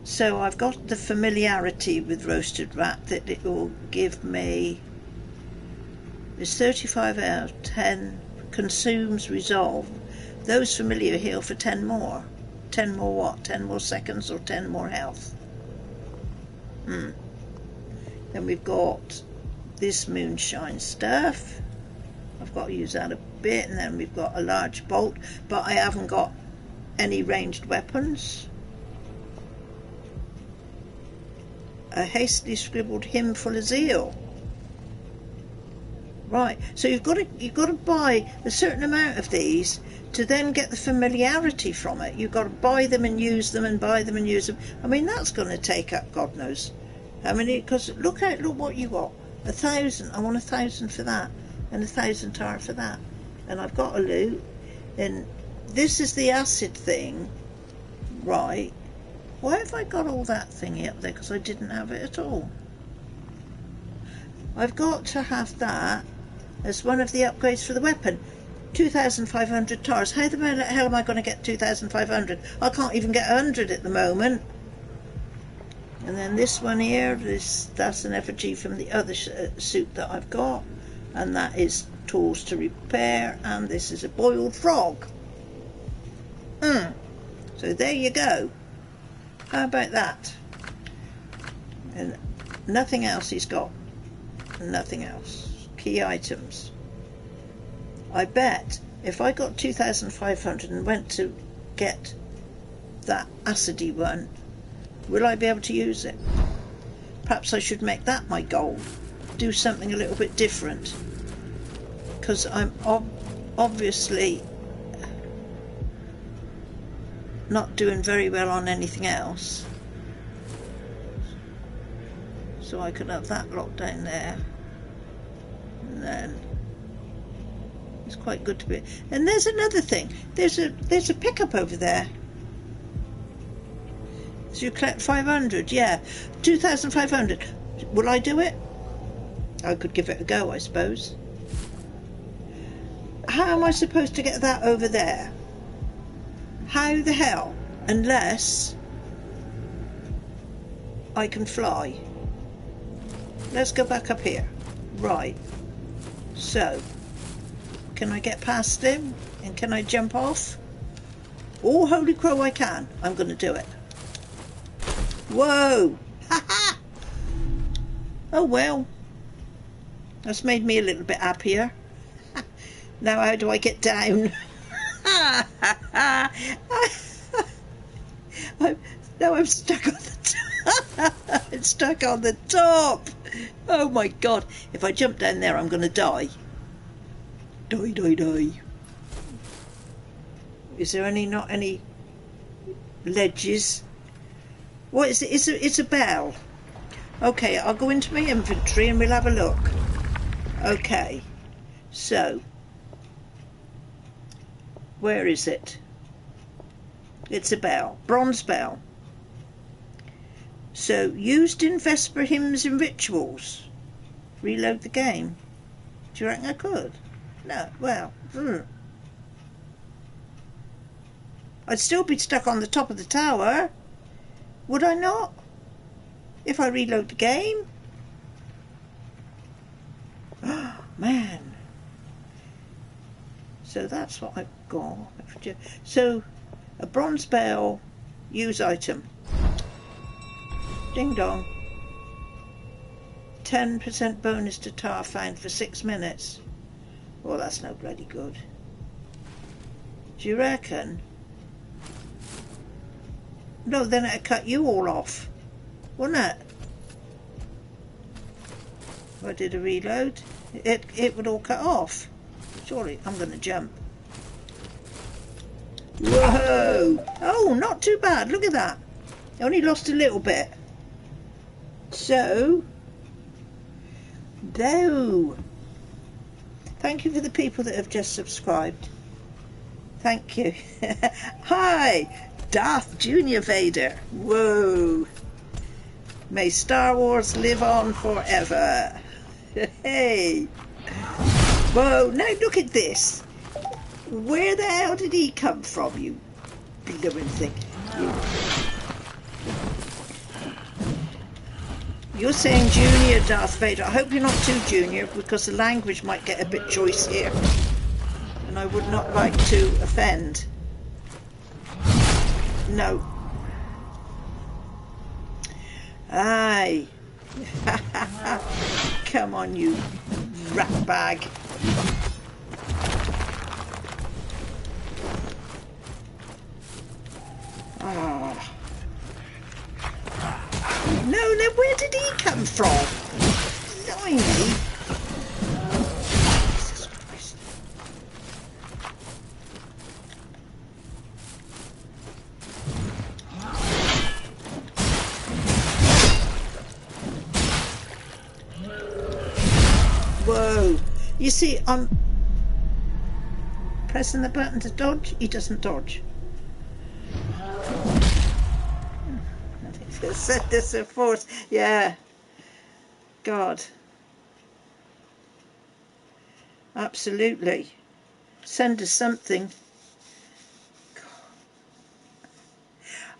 So I've got the familiarity with roasted rat that it will give me is 35 out of 10. Consumes resolve. Those familiar heal for 10 more. 10 more what? 10 more seconds or 10 more health? Then we've got this moonshine stuff. I've got to use that a bit. And then we've got a large bolt, but I haven't got any ranged weapons. A hastily scribbled hymn full of zeal. Right, so you've got to buy a certain amount of these to then get the familiarity from it. You've got to buy them and use them and buy them and use them. I mean, that's going to take up God knows how many. Because look what you got. 1,000. I want 1,000 for that, and 1,000 tar for that. And I've got a loot. Then this is the acid thing, right? Why have I got all that thingy up there? Because I didn't have it at all. I've got to have that as one of the upgrades for the weapon. 2,500 tars. How the hell am I going to get 2,500? I can't even get 100 at the moment. And then this one here, that's an effigy from the other suit that I've got. And that is tools to repair. And this is a boiled frog. So there you go. How about that? And nothing else he's got. Nothing else. Key items. I bet if I got 2,500 and went to get that acidy one, will I be able to use it? Perhaps I should make that my goal. Do something a little bit different. Because I'm obviously not doing very well on anything else. So I could have that locked down there. And then it's quite good to be. And there's another thing. There's a pickup over there. So you collect 500, yeah. 2,500. Will I do it? I could give it a go, I suppose. How am I supposed to get that over there? How the hell? Unless I can fly. Let's go back up here. Right. So, can I get past him? And can I jump off? Oh, holy crow, I can. I'm going to do it. Whoa! Ha ha! Oh well. That's made me a little bit happier. Now how do I get down? Now I'm stuck on the top. I'm stuck on the top. Oh my god. If I jump down there, I'm going to die. Die, die, die. Is there not any ledges? What is it? It's a bell. Okay, I'll go into my inventory and we'll have a look. Okay. So, where is it? It's a bell. Bronze bell. So, used in Vesper hymns and rituals. Reload the game. Do you reckon I could? No, well, I'd still be stuck on the top of the tower. Would I not? If I reload the game? Oh, man. So that's what I've got. So, a bronze bell, use item. Ding dong. 10% bonus to tar found for 6 minutes. Well, that's no bloody good. Do you reckon? No, then it'd cut you all off, wouldn't it? If I did a reload, it would all cut off. Surely, I'm going to jump. Whoa! Oh, not too bad. Look at that. I only lost a little bit. So, no. Thank you for the people that have just subscribed. Thank you. Hi, Darth Junior Vader. Whoa. May Star Wars live on forever. Hey. Whoa, now look at this. Where the hell did he come from, you bloomin' thing? You're saying junior, Darth Vader. I hope you're not too junior, because the language might get a bit choice here. And I would not like to offend. No. Aye. Come on, you rat bag. Oh. No, then where did he come from? Blimey. Jesus Christ. Whoa. You see, I'm pressing the button to dodge. He doesn't dodge. Set this in force. Yeah. God. Absolutely. Send us something.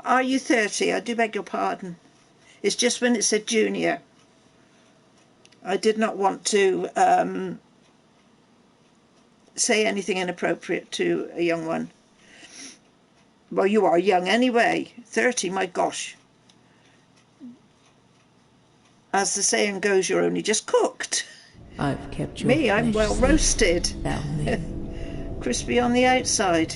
Are you 30? I do beg your pardon. It's just when it said junior. I did not want to say anything inappropriate to a young one. Well, you are young anyway. 30, my gosh. As the saying goes, you're only just cooked. I've kept your Me, I'm well roasted. Foundling. Crispy on the outside.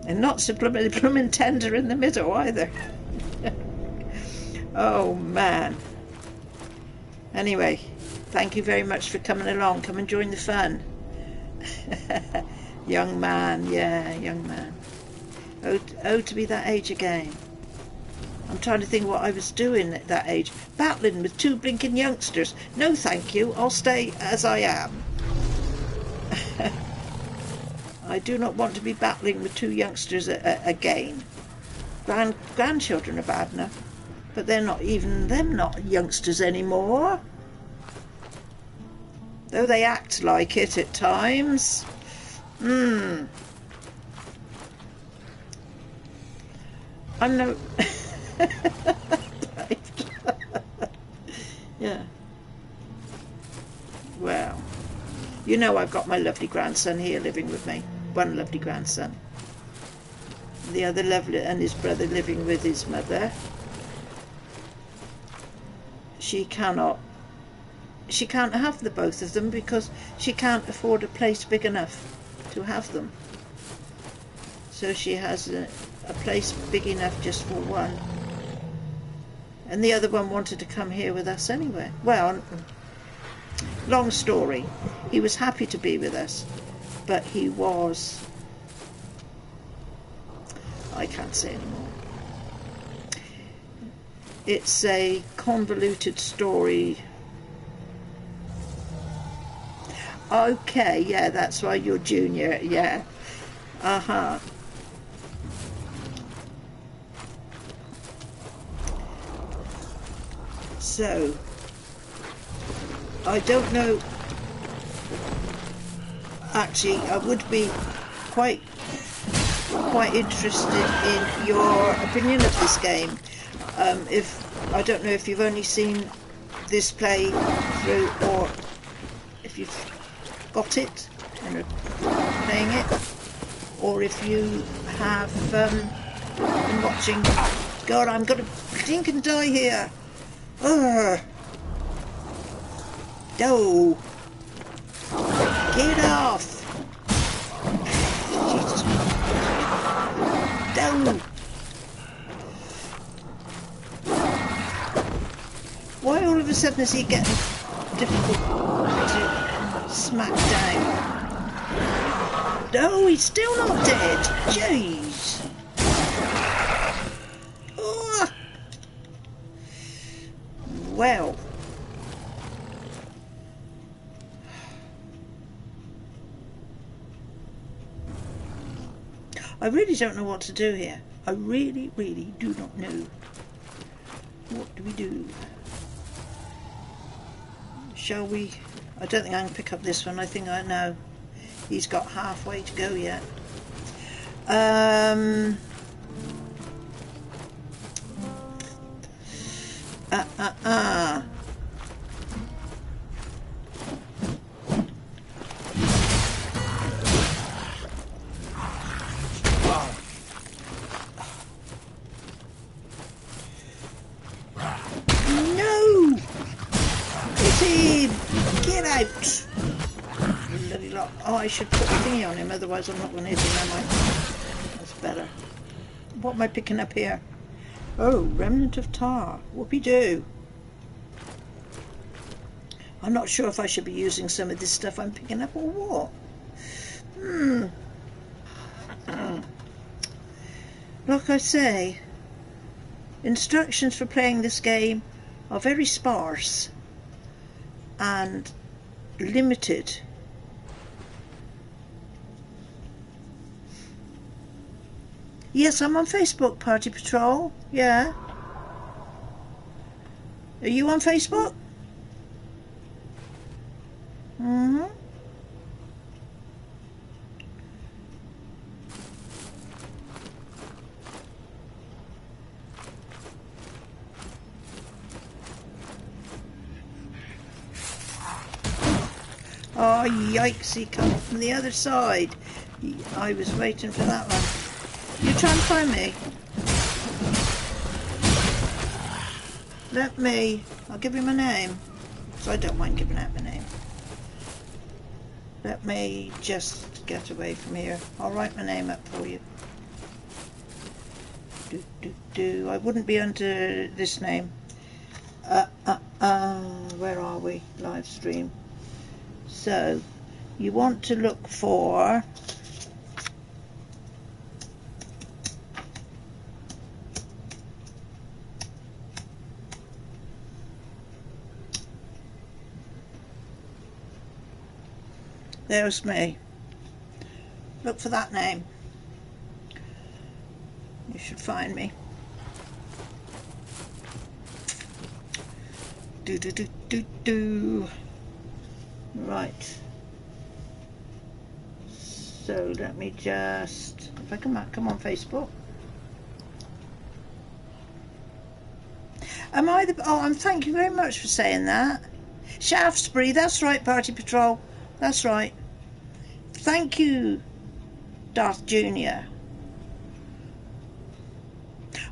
And not so blooming tender in the middle either. Oh, man. Anyway, thank you very much for coming along. Come and join the fun. Young man, yeah, young man. Oh, to be that age again. I'm trying to think what I was doing at that age. Battling with two blinking youngsters. No, thank you. I'll stay as I am. I do not want to be battling with two youngsters again. Grandchildren are bad enough, but they're not even them not youngsters anymore. Though they act like it at times. I'm no... Yeah. Well, you know I've got my lovely grandson here living with me. One lovely grandson. The other lovely, and his brother living with his mother. She can't have the both of them because she can't afford a place big enough to have them. So she has a place big enough just for one. And the other one wanted to come here with us anyway. Well, long story. He was happy to be with us, but he was... I can't say anymore. It's a convoluted story. Okay, yeah, that's why you're junior, yeah. Uh-huh. So, I don't know. Actually, I would be quite interested in your opinion of this game. I don't know if you've only seen this play through, or if you've got it and are playing it, or if you have been watching. God, I'm gonna blink and die here. Ugh. No. Get off. Jesus. No. Why all of a sudden is he getting difficult to smack down? No, he's still not dead. Jeez. Oh. Well. I really don't know what to do here. I really, really do not know. What do we do? Shall we? I don't think I can pick up this one. I think I know. He's got halfway to go yet. No! Hit him! Get out! Bloody lot. Oh, I should put a thingy on him, otherwise I'm not going to hit him, am I? That's better. What am I picking up here? Oh, remnant of tar. Whoopee-doo. I'm not sure if I should be using some of this stuff I'm picking up or what. Like I say, instructions for playing this game are very sparse and limited. Yes, I'm on Facebook, Party Patrol. Yeah. Are you on Facebook? Mm-hmm. Oh, yikes, he come from the other side. I was waiting for that one. You try and find me. Let me. I'll give you my name. So I don't mind giving out my name. Let me just get away from here. I'll write my name up for you. I wouldn't be under this name. Where are we? Live stream. So, you want to look for... There's me. Look for that name. You should find me. Right. So let me just, if I come on Facebook. Am I the, oh, thank you very much for saying that. Shaftesbury, that's right, Party Patrol. That's right. Thank you, Darth Jr.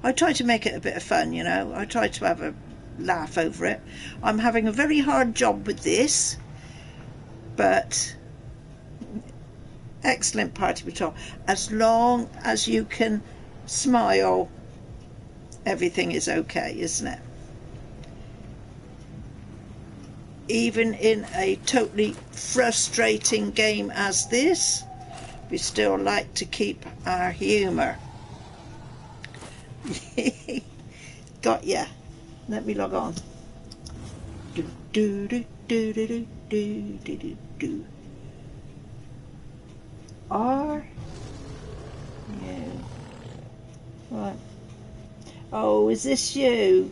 I try to make it a bit of fun, you know. I try to have a laugh over it. I'm having a very hard job with this, but excellent, Party Patrol. As long as you can smile, everything is okay, isn't it? Even in a totally frustrating game as this, we still like to keep our humour. Got ya. Let me log on. R. Yeah. Right. Oh, is this you?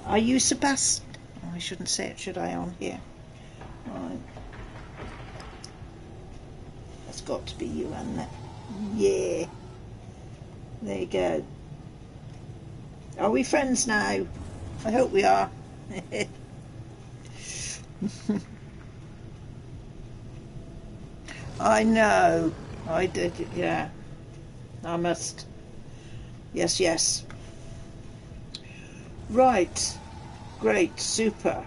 Are you Sebastian? Oh, I shouldn't say it, should I, on here? Right. That's got to be you, hasn't it? Yeah. There you go. Are we friends now? I hope we are. I know. I did, yeah. I must. Yes, yes. Right. Great. Super.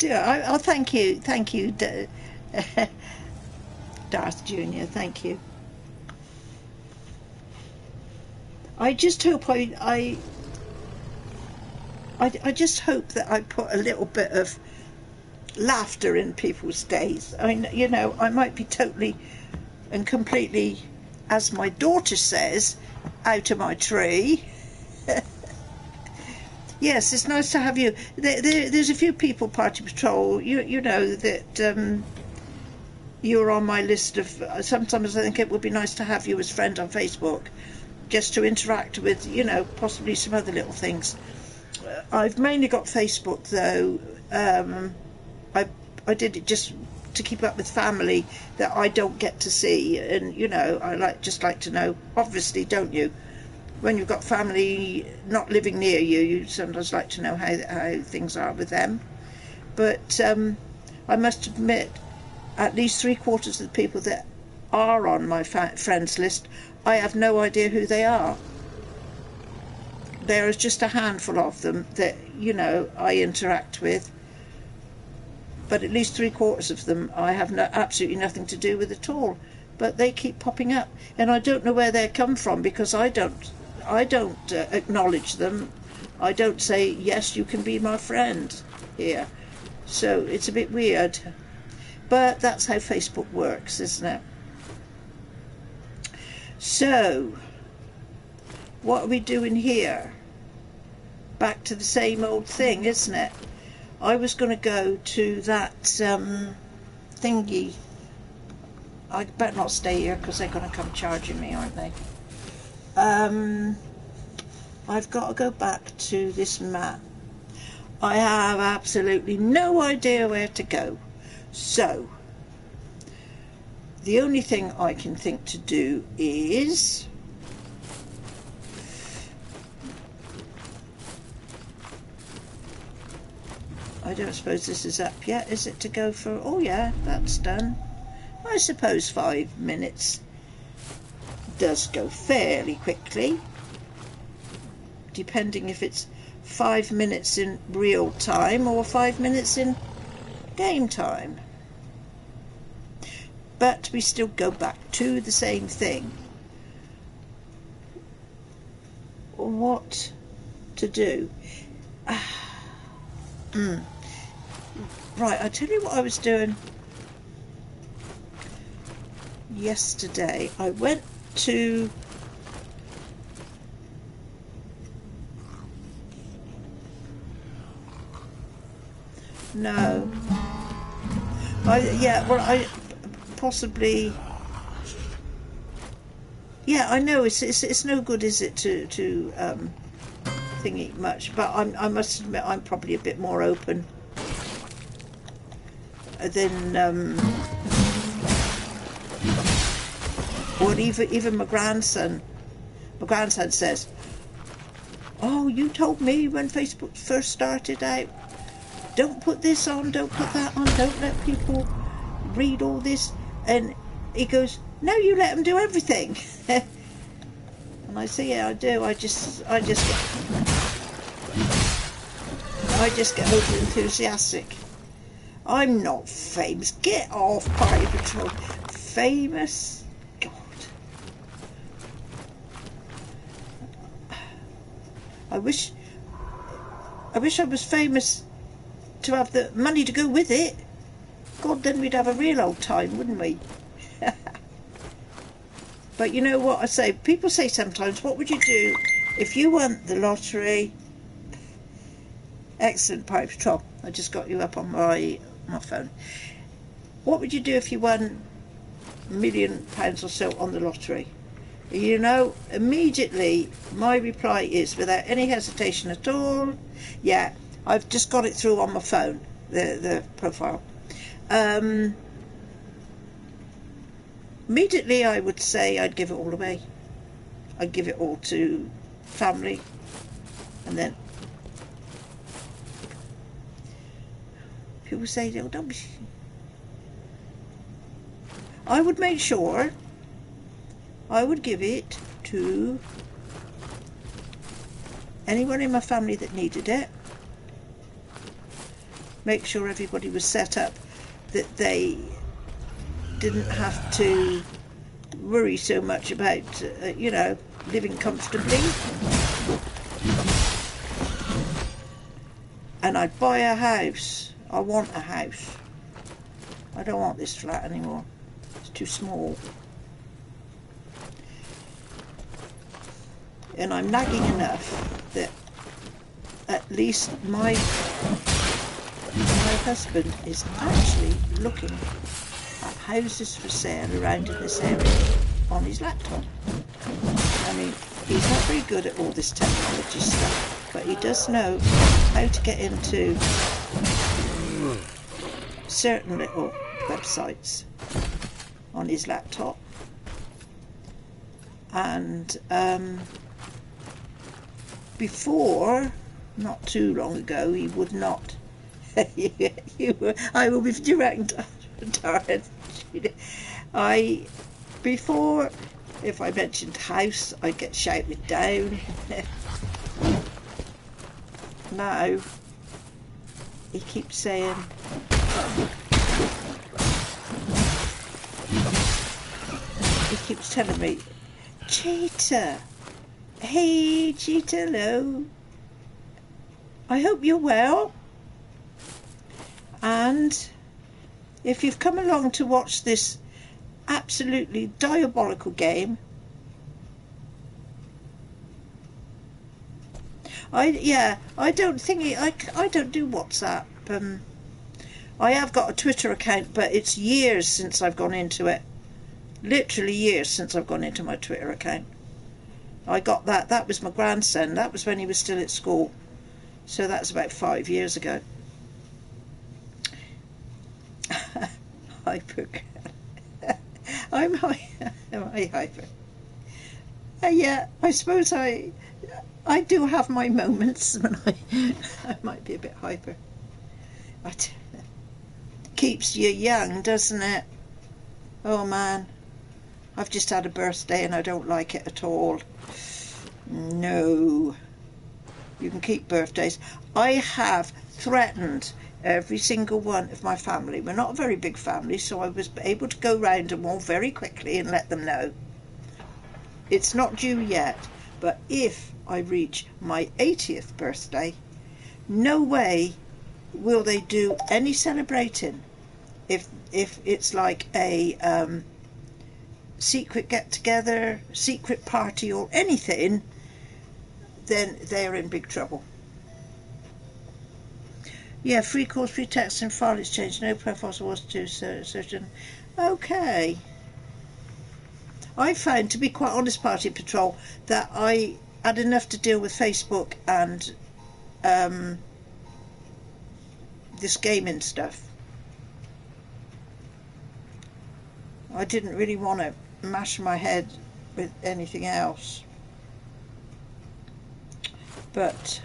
Oh, thank you. Thank you, Darth Jr. Thank you. I just hope I just hope that I put a little bit of laughter in people's days. I mean, you know, I might be totally and completely, as my daughter says, out of my tree. Yes, it's nice to have you. There's a few people, Party Patrol, you know, that you're on my list of... sometimes I think it would be nice to have you as friend on Facebook, just to interact with, you know, possibly some other little things. I've mainly got Facebook, though. I did it just to keep up with family that I don't get to see, and you know, I just like to know, obviously, don't you? When you've got family not living near you, you sometimes like to know how things are with them. But I must admit, at least 3/4 of the people that are on my friends list, I have no idea who they are. There is just a handful of them that, you know, I interact with, but at least 3/4 of them I have absolutely nothing to do with at all. But they keep popping up, and I don't know where they come from, because I don't acknowledge them. I don't say, yes, you can be my friend here. So it's a bit weird, but that's how Facebook works, isn't it? So what are we doing here? Back to the same old thing, isn't it? I was going to go to that thingy. I better not stay here, because they're going to come charging me, aren't they? I've got to go back to this map. I have absolutely no idea where to go. So the only thing I can think to do is I don't suppose this is up yet, is it, to go for? Oh yeah, that's done. I suppose 5 minutes does go fairly quickly, depending if it's 5 minutes in real time or 5 minutes in game time. But we still go back to the same thing. What to do? Right, I'll tell you what I was doing yesterday. I went to I possibly, yeah, I know it's no good, is it, to thingy much, but I must admit I'm probably a bit more open than even my grandson. My grandson says, "Oh, you told me when Facebook first started out, don't put this on, don't put that on, don't let people read all this." And he goes, "No, you let them do everything." And I say, "Yeah, I do. I just get over enthusiastic. I'm not famous. Get off, Party Patrol. Famous? God. I wish I was famous to have the money to go with it. God, then we'd have a real old time, wouldn't we?" But you know what I say? People say sometimes, what would you do if you won the lottery? Excellent, Pirate Patrol. I just got you up on my phone. What would you do if you won £1 million or so on the lottery? You know, immediately my reply is, without any hesitation at all, yeah, I've just got it through on my phone, the profile. Immediately I would say I'd give it all away. I'd give it all to family, and then people say, "Oh, don't be..." I would make sure I would give it to anyone in my family that needed it. Make sure everybody was set up that they didn't have to worry so much about, you know, living comfortably. And I'd buy a house. I want a house. I don't want this flat anymore. It's too small. And I'm nagging enough that at least my husband is actually looking at houses for sale around in this area on his laptop. I mean, he's not very good at all this technology stuff, but he does know how to get into certain little websites on his laptop, and before, not too long ago, he would not. I will be direct. Before, if I mentioned house, I'd get shouted down. Now he keeps saying, he keeps telling me, Cheetah, hey Cheetah, hello, I hope you're well, and if you've come along to watch this absolutely diabolical game, I don't think I don't do WhatsApp. I have got a Twitter account, but it's years since I've gone into it. Literally years since I've gone into my Twitter account. I got that. That was my grandson. That was when he was still at school. So that's about 5 years ago. Hyper. I'm hyper. Yeah, I suppose I do have my moments when I might be a bit hyper. But keeps you young, doesn't it? Oh man, I've just had a birthday and I don't like it at all. No, you can keep birthdays. I have threatened every single one of my family. We're not a very big family, so I was able to go round them all very quickly and let them know it's not due yet, but if I reach my 80th birthday, no way will they do any celebrating. If it's like a secret get-together, secret party or anything, then they're in big trouble. Yeah, free calls, free text and file exchange, no profiles was to certain. Okay. I found, to be quite honest, Party Patrol, that I had enough to deal with Facebook and this gaming stuff. I didn't really want to mash my head with anything else. But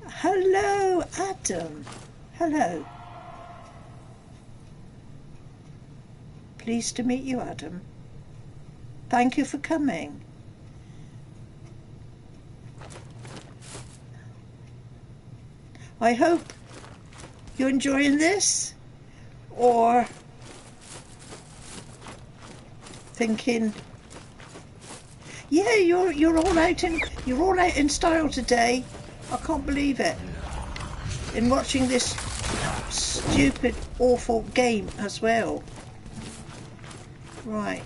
hello, Adam. Hello. Pleased to meet you, Adam. Thank you for coming. I hope you're enjoying this, or thinking, yeah, you're all out in style today. I can't believe it. In watching this stupid, awful game as well. Right,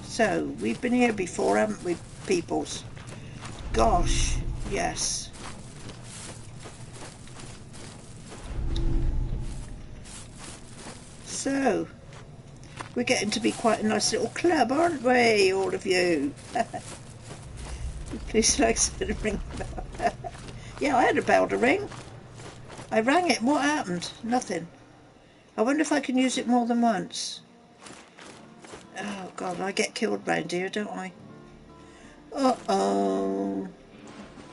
so we've been here before, haven't we, peoples? Gosh, yes. So we're getting to be quite a nice little club, aren't we, all of you? Please like to ring the bell. Yeah, I had a bell to ring. I rang it. What happened? Nothing. I wonder if I can use it more than once. Oh God, I get killed round here, don't I? Uh-oh.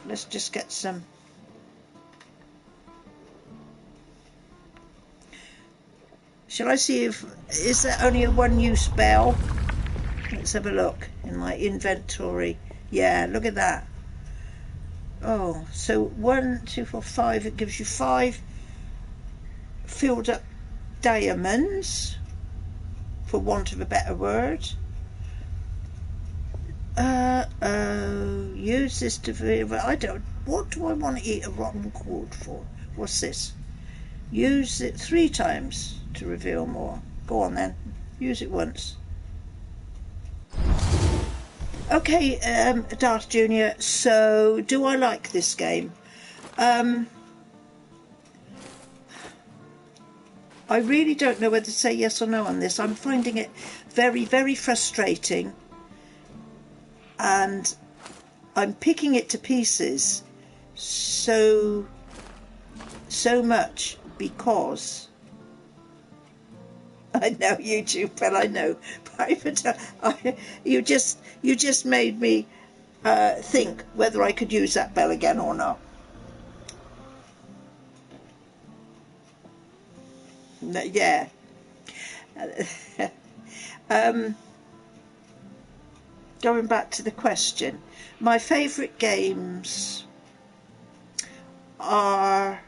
Let's just get some. Shall I see if, is there only a one-use bell? Let's have a look in my inventory. Yeah, look at that. Oh, so 1, 2, 4, 5, it gives you 5 filled up diamonds, for want of a better word. Use this to, what do I want to eat a rotten cord for? What's this? Use it 3 times to reveal more. Go on then, use it once. Okay, Darth Jr., so do I like this game? I really don't know whether to say yes or no on this. I'm finding it very, very frustrating, and I'm picking it to pieces so much because I know YouTube, but I know private. You just made me think whether I could use that bell again or not. Yeah. Going back to the question, my favourite games are,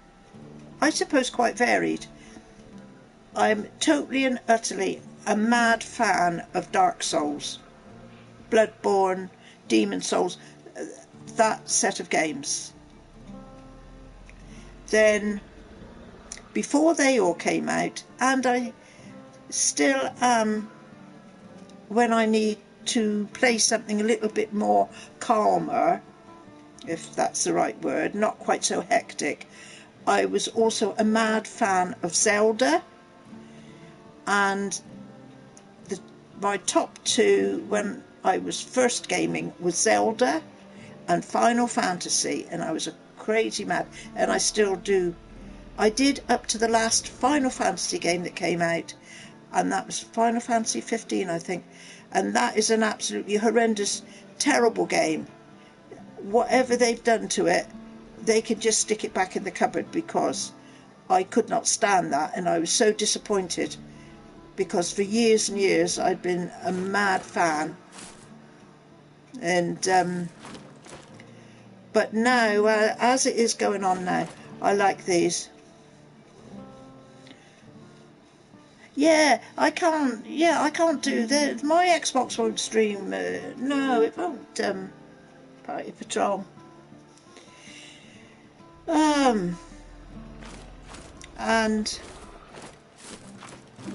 I suppose, quite varied. I'm totally and utterly a mad fan of Dark Souls, Bloodborne, Demon Souls, that set of games. Then, before they all came out, and I still am, when I need to play something a little bit more calmer, if that's the right word, not quite so hectic, I was also a mad fan of Zelda, and my top two when I was first gaming was Zelda and Final Fantasy, and I was a crazy mad, and I still do. I did up to the last Final Fantasy game that came out, and that was Final Fantasy 15, I think, and that is an absolutely horrendous, terrible game. Whatever they've done to it, they can just stick it back in the cupboard, because I could not stand that, and I was so disappointed, because for years and years I'd been a mad fan. And but now, as it is going on now, I like these. I can't do that. My Xbox won't stream. No, it won't. Party Patrol. And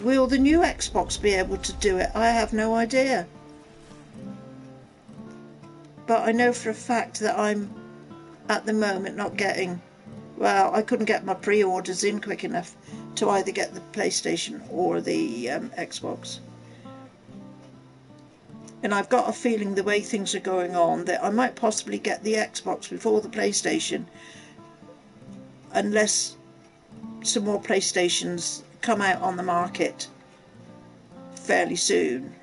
will the new Xbox be able to do it? I have no idea. But I know for a fact that I'm at the moment not getting, well, I couldn't get my pre-orders in quick enough to either get the PlayStation or the Xbox. And I've got a feeling, the way things are going on, that I might possibly get the Xbox before the PlayStation, unless some more PlayStations come out on the market fairly soon.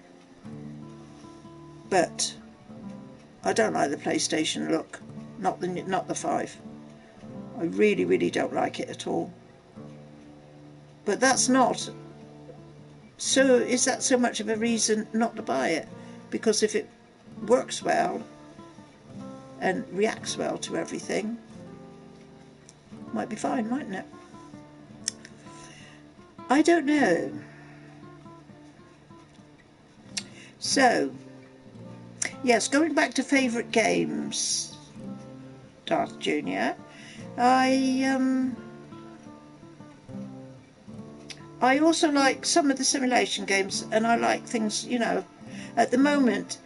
But I don't like the PlayStation look, not the 5. I really don't like it at all. But that's not so. Is that so much of a reason not to buy it? Because if it works well and reacts well to everything, might be fine, mightn't it? I don't know. So, yes, going back to favourite games, Darth Jr., I also like some of the simulation games, and I like things, you know, at the moment,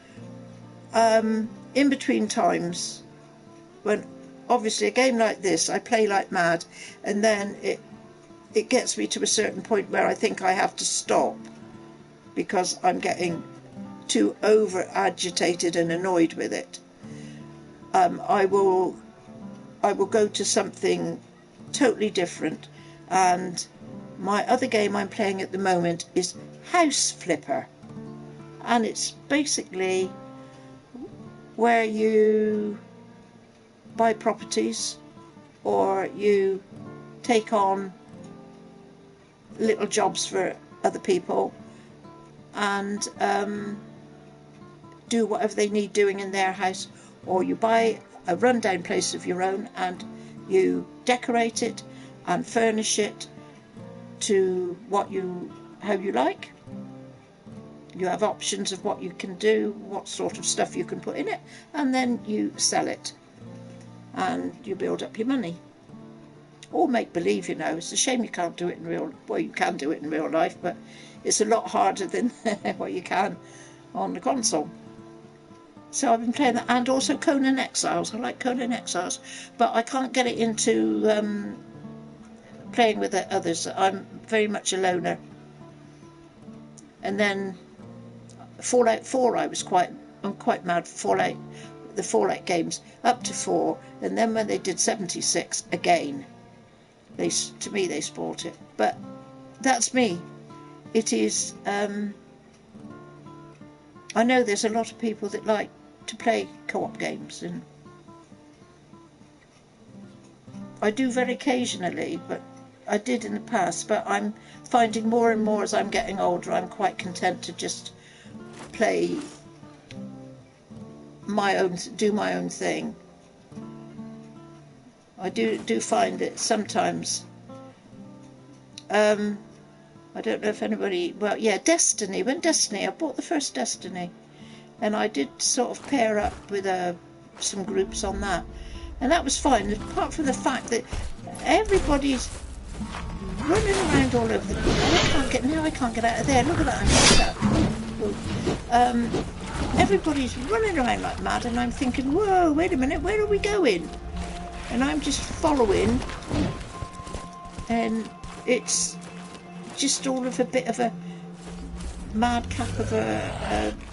in between times, when obviously a game like this, I play like mad, and then it gets me to a certain point where I think I have to stop, because I'm getting too over agitated and annoyed with it. I will go to something totally different, and my other game I'm playing at the moment is House Flipper, and it's basically where you buy properties or you take on little jobs for other people and do whatever they need doing in their house, or you buy a rundown place of your own and you decorate it and furnish it to how you like. You have options of what you can do, what sort of stuff you can put in it, and then you sell it and you build up your money. Or make believe, you know. It's a shame you can't do it in real, well, you can do it in real life, but it's a lot harder than what you can on the console. So I've been playing that, and also Conan Exiles. I like Conan Exiles, but I can't get it into playing with others. I'm very much a loner. And then Fallout 4, I'm quite mad for the Fallout games up to 4, and then when they did 76 again, to me they spoilt it. But that's me. it is, I know there's a lot of people that like to play co-op games, and I do very occasionally, but I did in the past, but I'm finding more and more as I'm getting older, I'm quite content to just play my own, do my own thing. I do find that sometimes, I don't know if anybody, well, yeah, Destiny, I bought the first Destiny, and I did sort of pair up with some groups on that, and that was fine, apart from the fact that everybody's running around all over the place. I can't get out of there. Look at that, I'm stuck. Everybody's running around like mad, and I'm thinking, whoa, wait a minute, where are we going? And I'm just following, and it's just all of a bit of a madcap of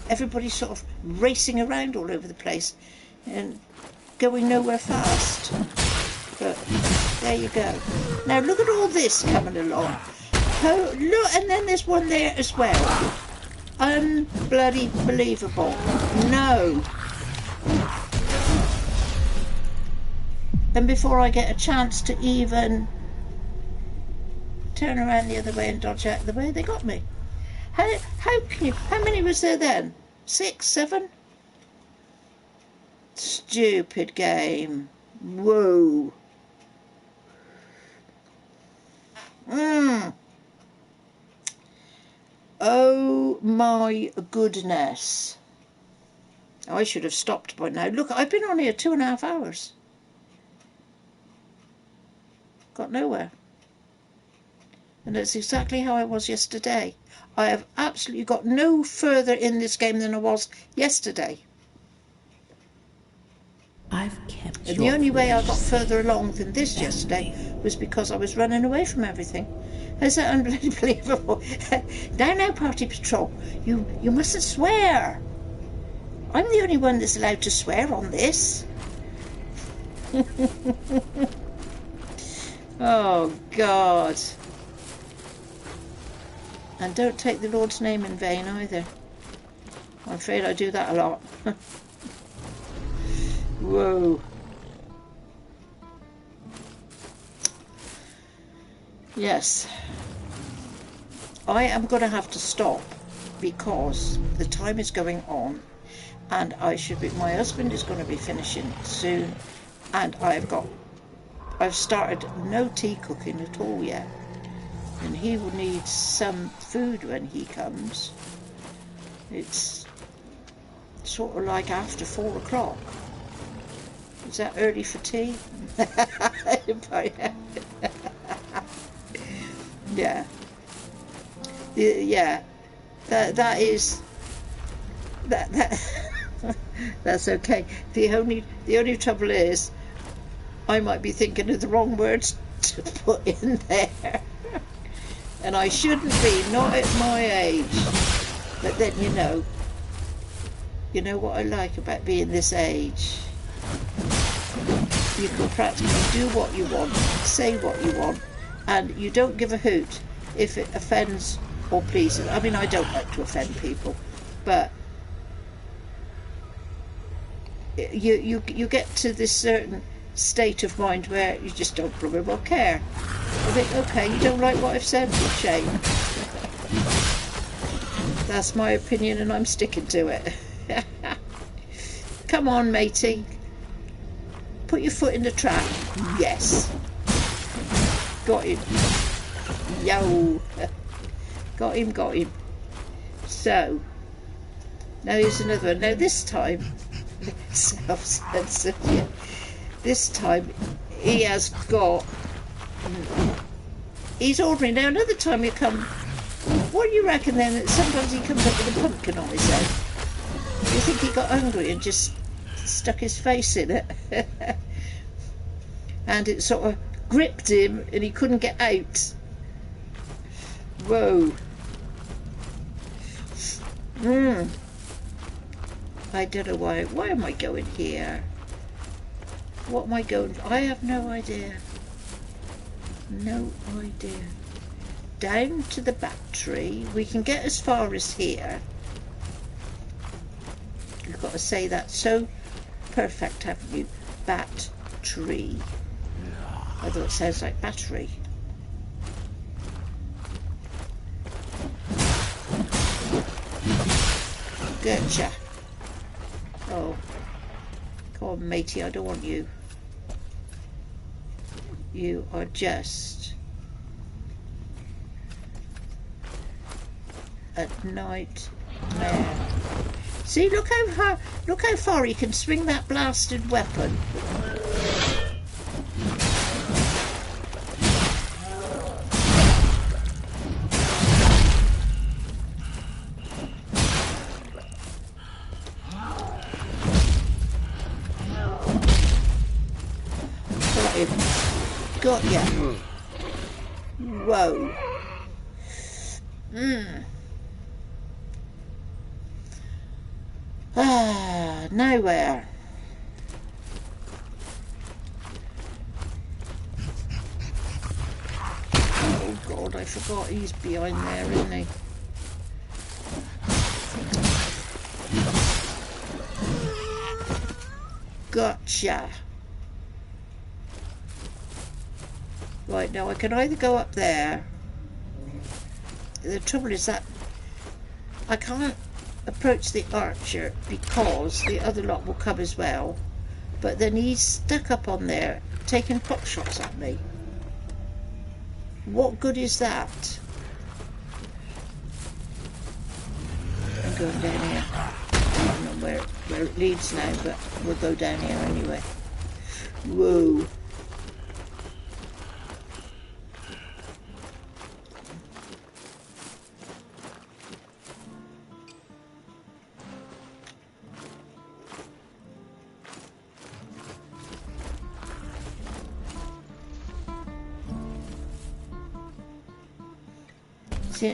everybody sort of racing around all over the place and going nowhere fast. But there you go. Now look at all this coming along. Oh, look, and then there's one there as well. Unbloody believable. No. And before I get a chance to even turn around the other way and dodge out of the way, they got me. How many was there then? 6, 7? Stupid game. Whoa. Oh my goodness. I should have stopped by now. Look, I've been on here 2.5 hours. Got nowhere. And that's exactly how I was yesterday. I have absolutely got no further in this game than I was yesterday. I've kept And the your only way I got flesh further along than this yesterday was because I was running away from everything. Is that unbelievable? Now, Party Patrol, you mustn't swear. I'm the only one that's allowed to swear on this. Oh, God. And don't take the Lord's name in vain either. I'm afraid I do that a lot. Whoa. Yes. I am going to have to stop because the time is going on, and my husband is going to be finishing soon, and I've started no tea cooking at all yet, and he will need some food when he comes. It's sort of like after 4 o'clock. Is that early for tea? Yeah. Yeah. That is that that's okay. The only trouble is I might be thinking of the wrong words to put in there. And I shouldn't be, not at my age. But then you know what I like about being this age. You can practically do what you want, say what you want, and you don't give a hoot if it offends or pleases. I mean, I don't like to offend people, but you get to this certain state of mind where you just don't probably well care. I think, okay, you don't like what I've said? Shame. That's my opinion and I'm sticking to it. Come on, matey. Put your foot in the trap. Yes. Got him. Yo. Got him. So, now here's another one. Now this time, self-censored, yeah. This time he has got, he's ordering. Now another time you come, what do you reckon then? That sometimes he comes up with a pumpkin on his head. You think he got hungry and just stuck his face in it? And it sort of gripped him and he couldn't get out. Whoa. I don't know why am I going here? What am I going for? I have no idea. No idea. down to the battery. We can get as far as here. You've got to say that so perfect, haven't you? Bat-tree. Although it sounds like battery. Gotcha. Oh. Come on, matey, I don't want you. You are just a nightmare. See, look how far he can swing that blasted weapon. Got ya. Whoa. Nowhere. Oh God, I forgot he's behind there, isn't he? Gotcha. Right, now I can either go up there. The trouble is that I can't approach the archer because the other lot will come as well. But then he's stuck up on there taking pot shots at me. What good is that? I'm going down here. I don't know where it leads now, but we'll go down here anyway. Whoa.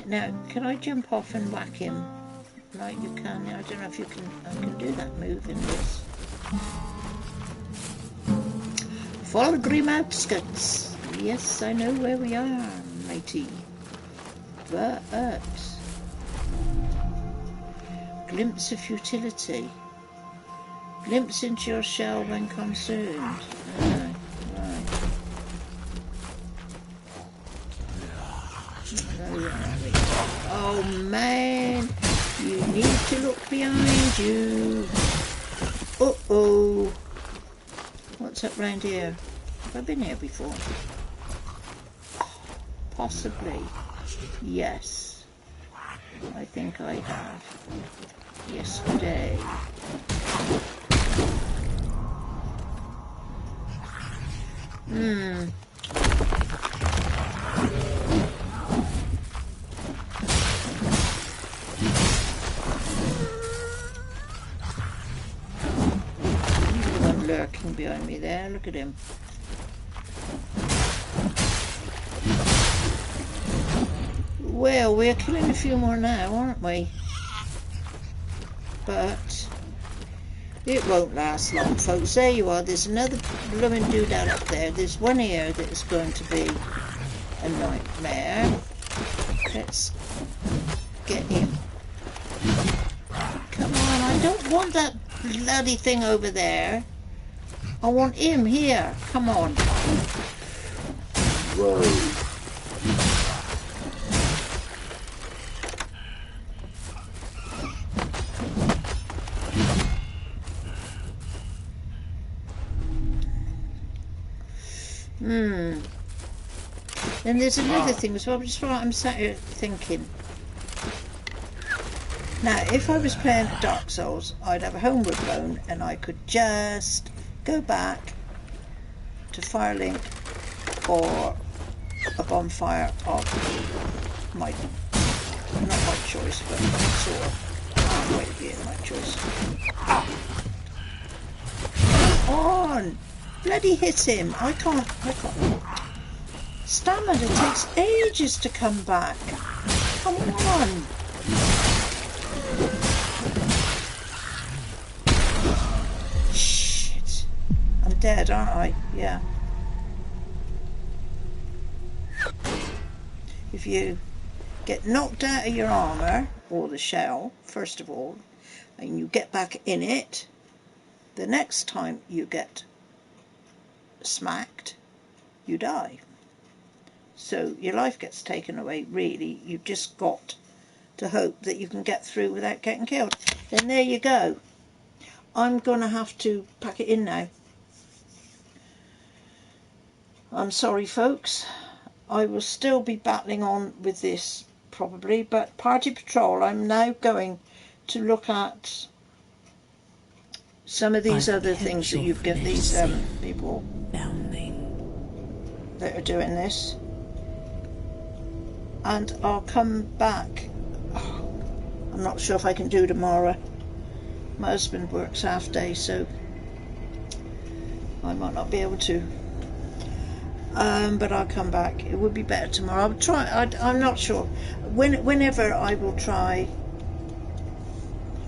Now, can I jump off and whack him like you can? I don't know if you can. I can do that move in this. Fallgrim outskirts. Yes, I know where we are, matey. But glimpse of futility. Glimpse into your shell when concerned. Right. Oh man, you need to look behind you. Uh-oh. What's up round here? Have I been here before? Possibly. Yes. I think I have. Yesterday. Lurking behind me there, look at him. Well, we're killing a few more now, aren't we? But it won't last long, folks. There you are. There's another blooming doodad up there. There's one here that is going to be a nightmare. Let's get him. Come on, I don't want that bloody thing over there. I want him here. Come on. Whoa. Then there's another thing as well, just what I'm sat here thinking. Now, if I was playing Dark Souls, I'd have a homeward phone and I could just go back to Firelink or a bonfire of my, not my choice, but sort of halfway being my choice. Come on! Bloody hit him! I can't. Stamina takes ages to come back. Come on! Shit. I'm dead, aren't I? Yeah. if you get knocked out of your armour, or the shell, first of all, and you get back in it, the next time you get smacked, you die. So your life gets taken away, really. You've just got to hope that you can get through without getting killed. Then there you go. I'm going to have to pack it in now. I'm sorry, folks. I will still be battling on with this, probably, but Party Patrol, I'm now going to look at some of these other things that you've got, these people that are doing this, and I'll come back. I'm not sure if I can do tomorrow. My husband works half day, so I might not be able to, but I'll come back. It would be better tomorrow. I'll try. I'm not sure. Whenever I will try.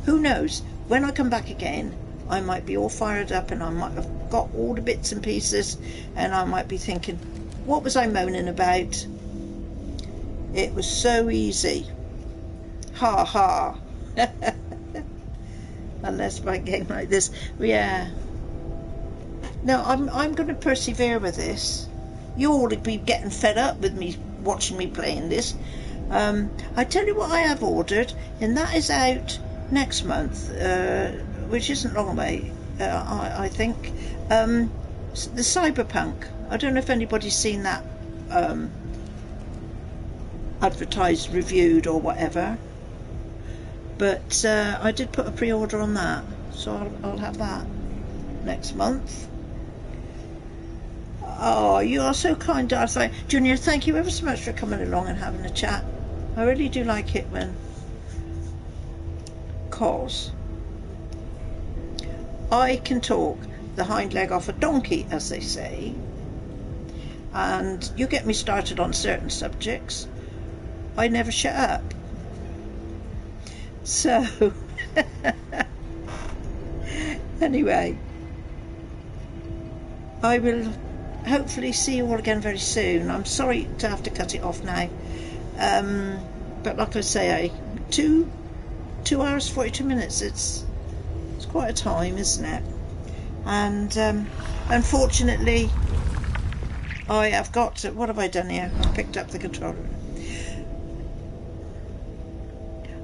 Who knows? When I come back again, I might be all fired up and I might have got all the bits and pieces, and I might be thinking, what was I moaning about? It was so easy. Ha ha. Unless by a game like this. Yeah. No, I'm going to persevere with this. You all would be getting fed up with me watching me playing this. I tell you what I have ordered, and that is out next month, which isn't long away, I think. The Cyberpunk. I don't know if anybody's seen that advertised, reviewed or whatever, but I did put a pre-order on that, so I'll have that next month. Oh, you are so kind, Darth. Junior, thank you ever so much for coming along and having a chat. I really do like it when, cause I can talk the hind leg off a donkey, as they say, and you get me started on certain subjects, I never shut up. So anyway, I will hopefully see you all again very soon. I'm sorry to have to cut it off now, but like I say, 2 hours 42 minutes, it's quite a time, isn't it? And unfortunately I have got to, what have I done here? I've picked up the controller.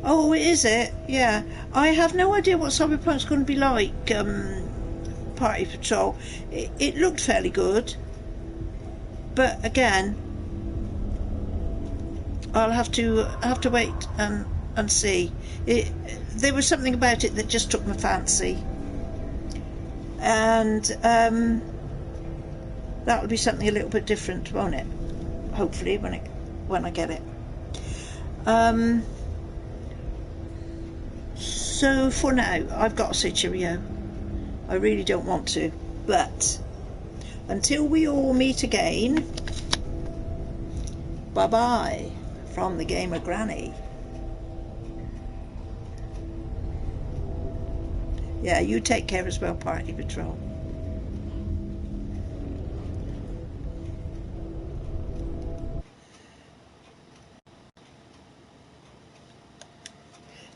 Oh, is it? Yeah. I have no idea what Cyberpunk's going to be like, Party Patrol. It looked fairly good, but again, I'll have to wait and see. There was something about it that just took my fancy, and that'll be something a little bit different, won't it? Hopefully, when I get it. So for now, I've got to say cheerio. I really don't want to, but until we all meet again, bye bye from the Gamer Granni. Yeah, you take care as well, Party Patrol.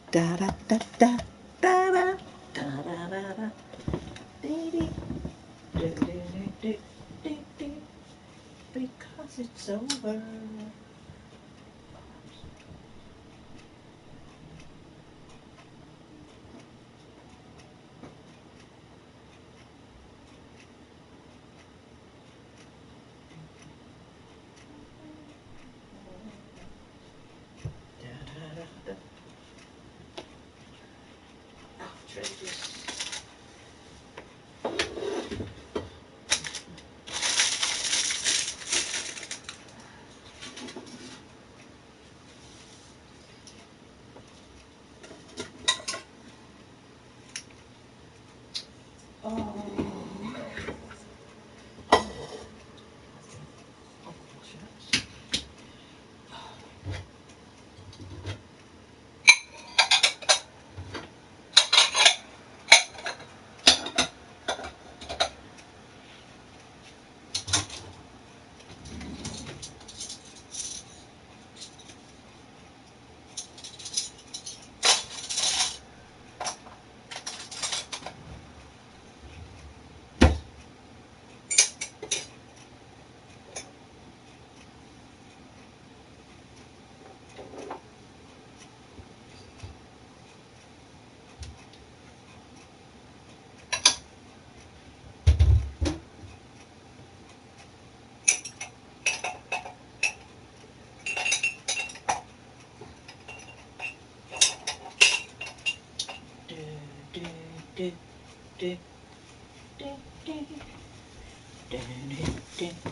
Da da da da da da da da da da dee dee do do do do do, because it's over. do, do, do, do, do, do.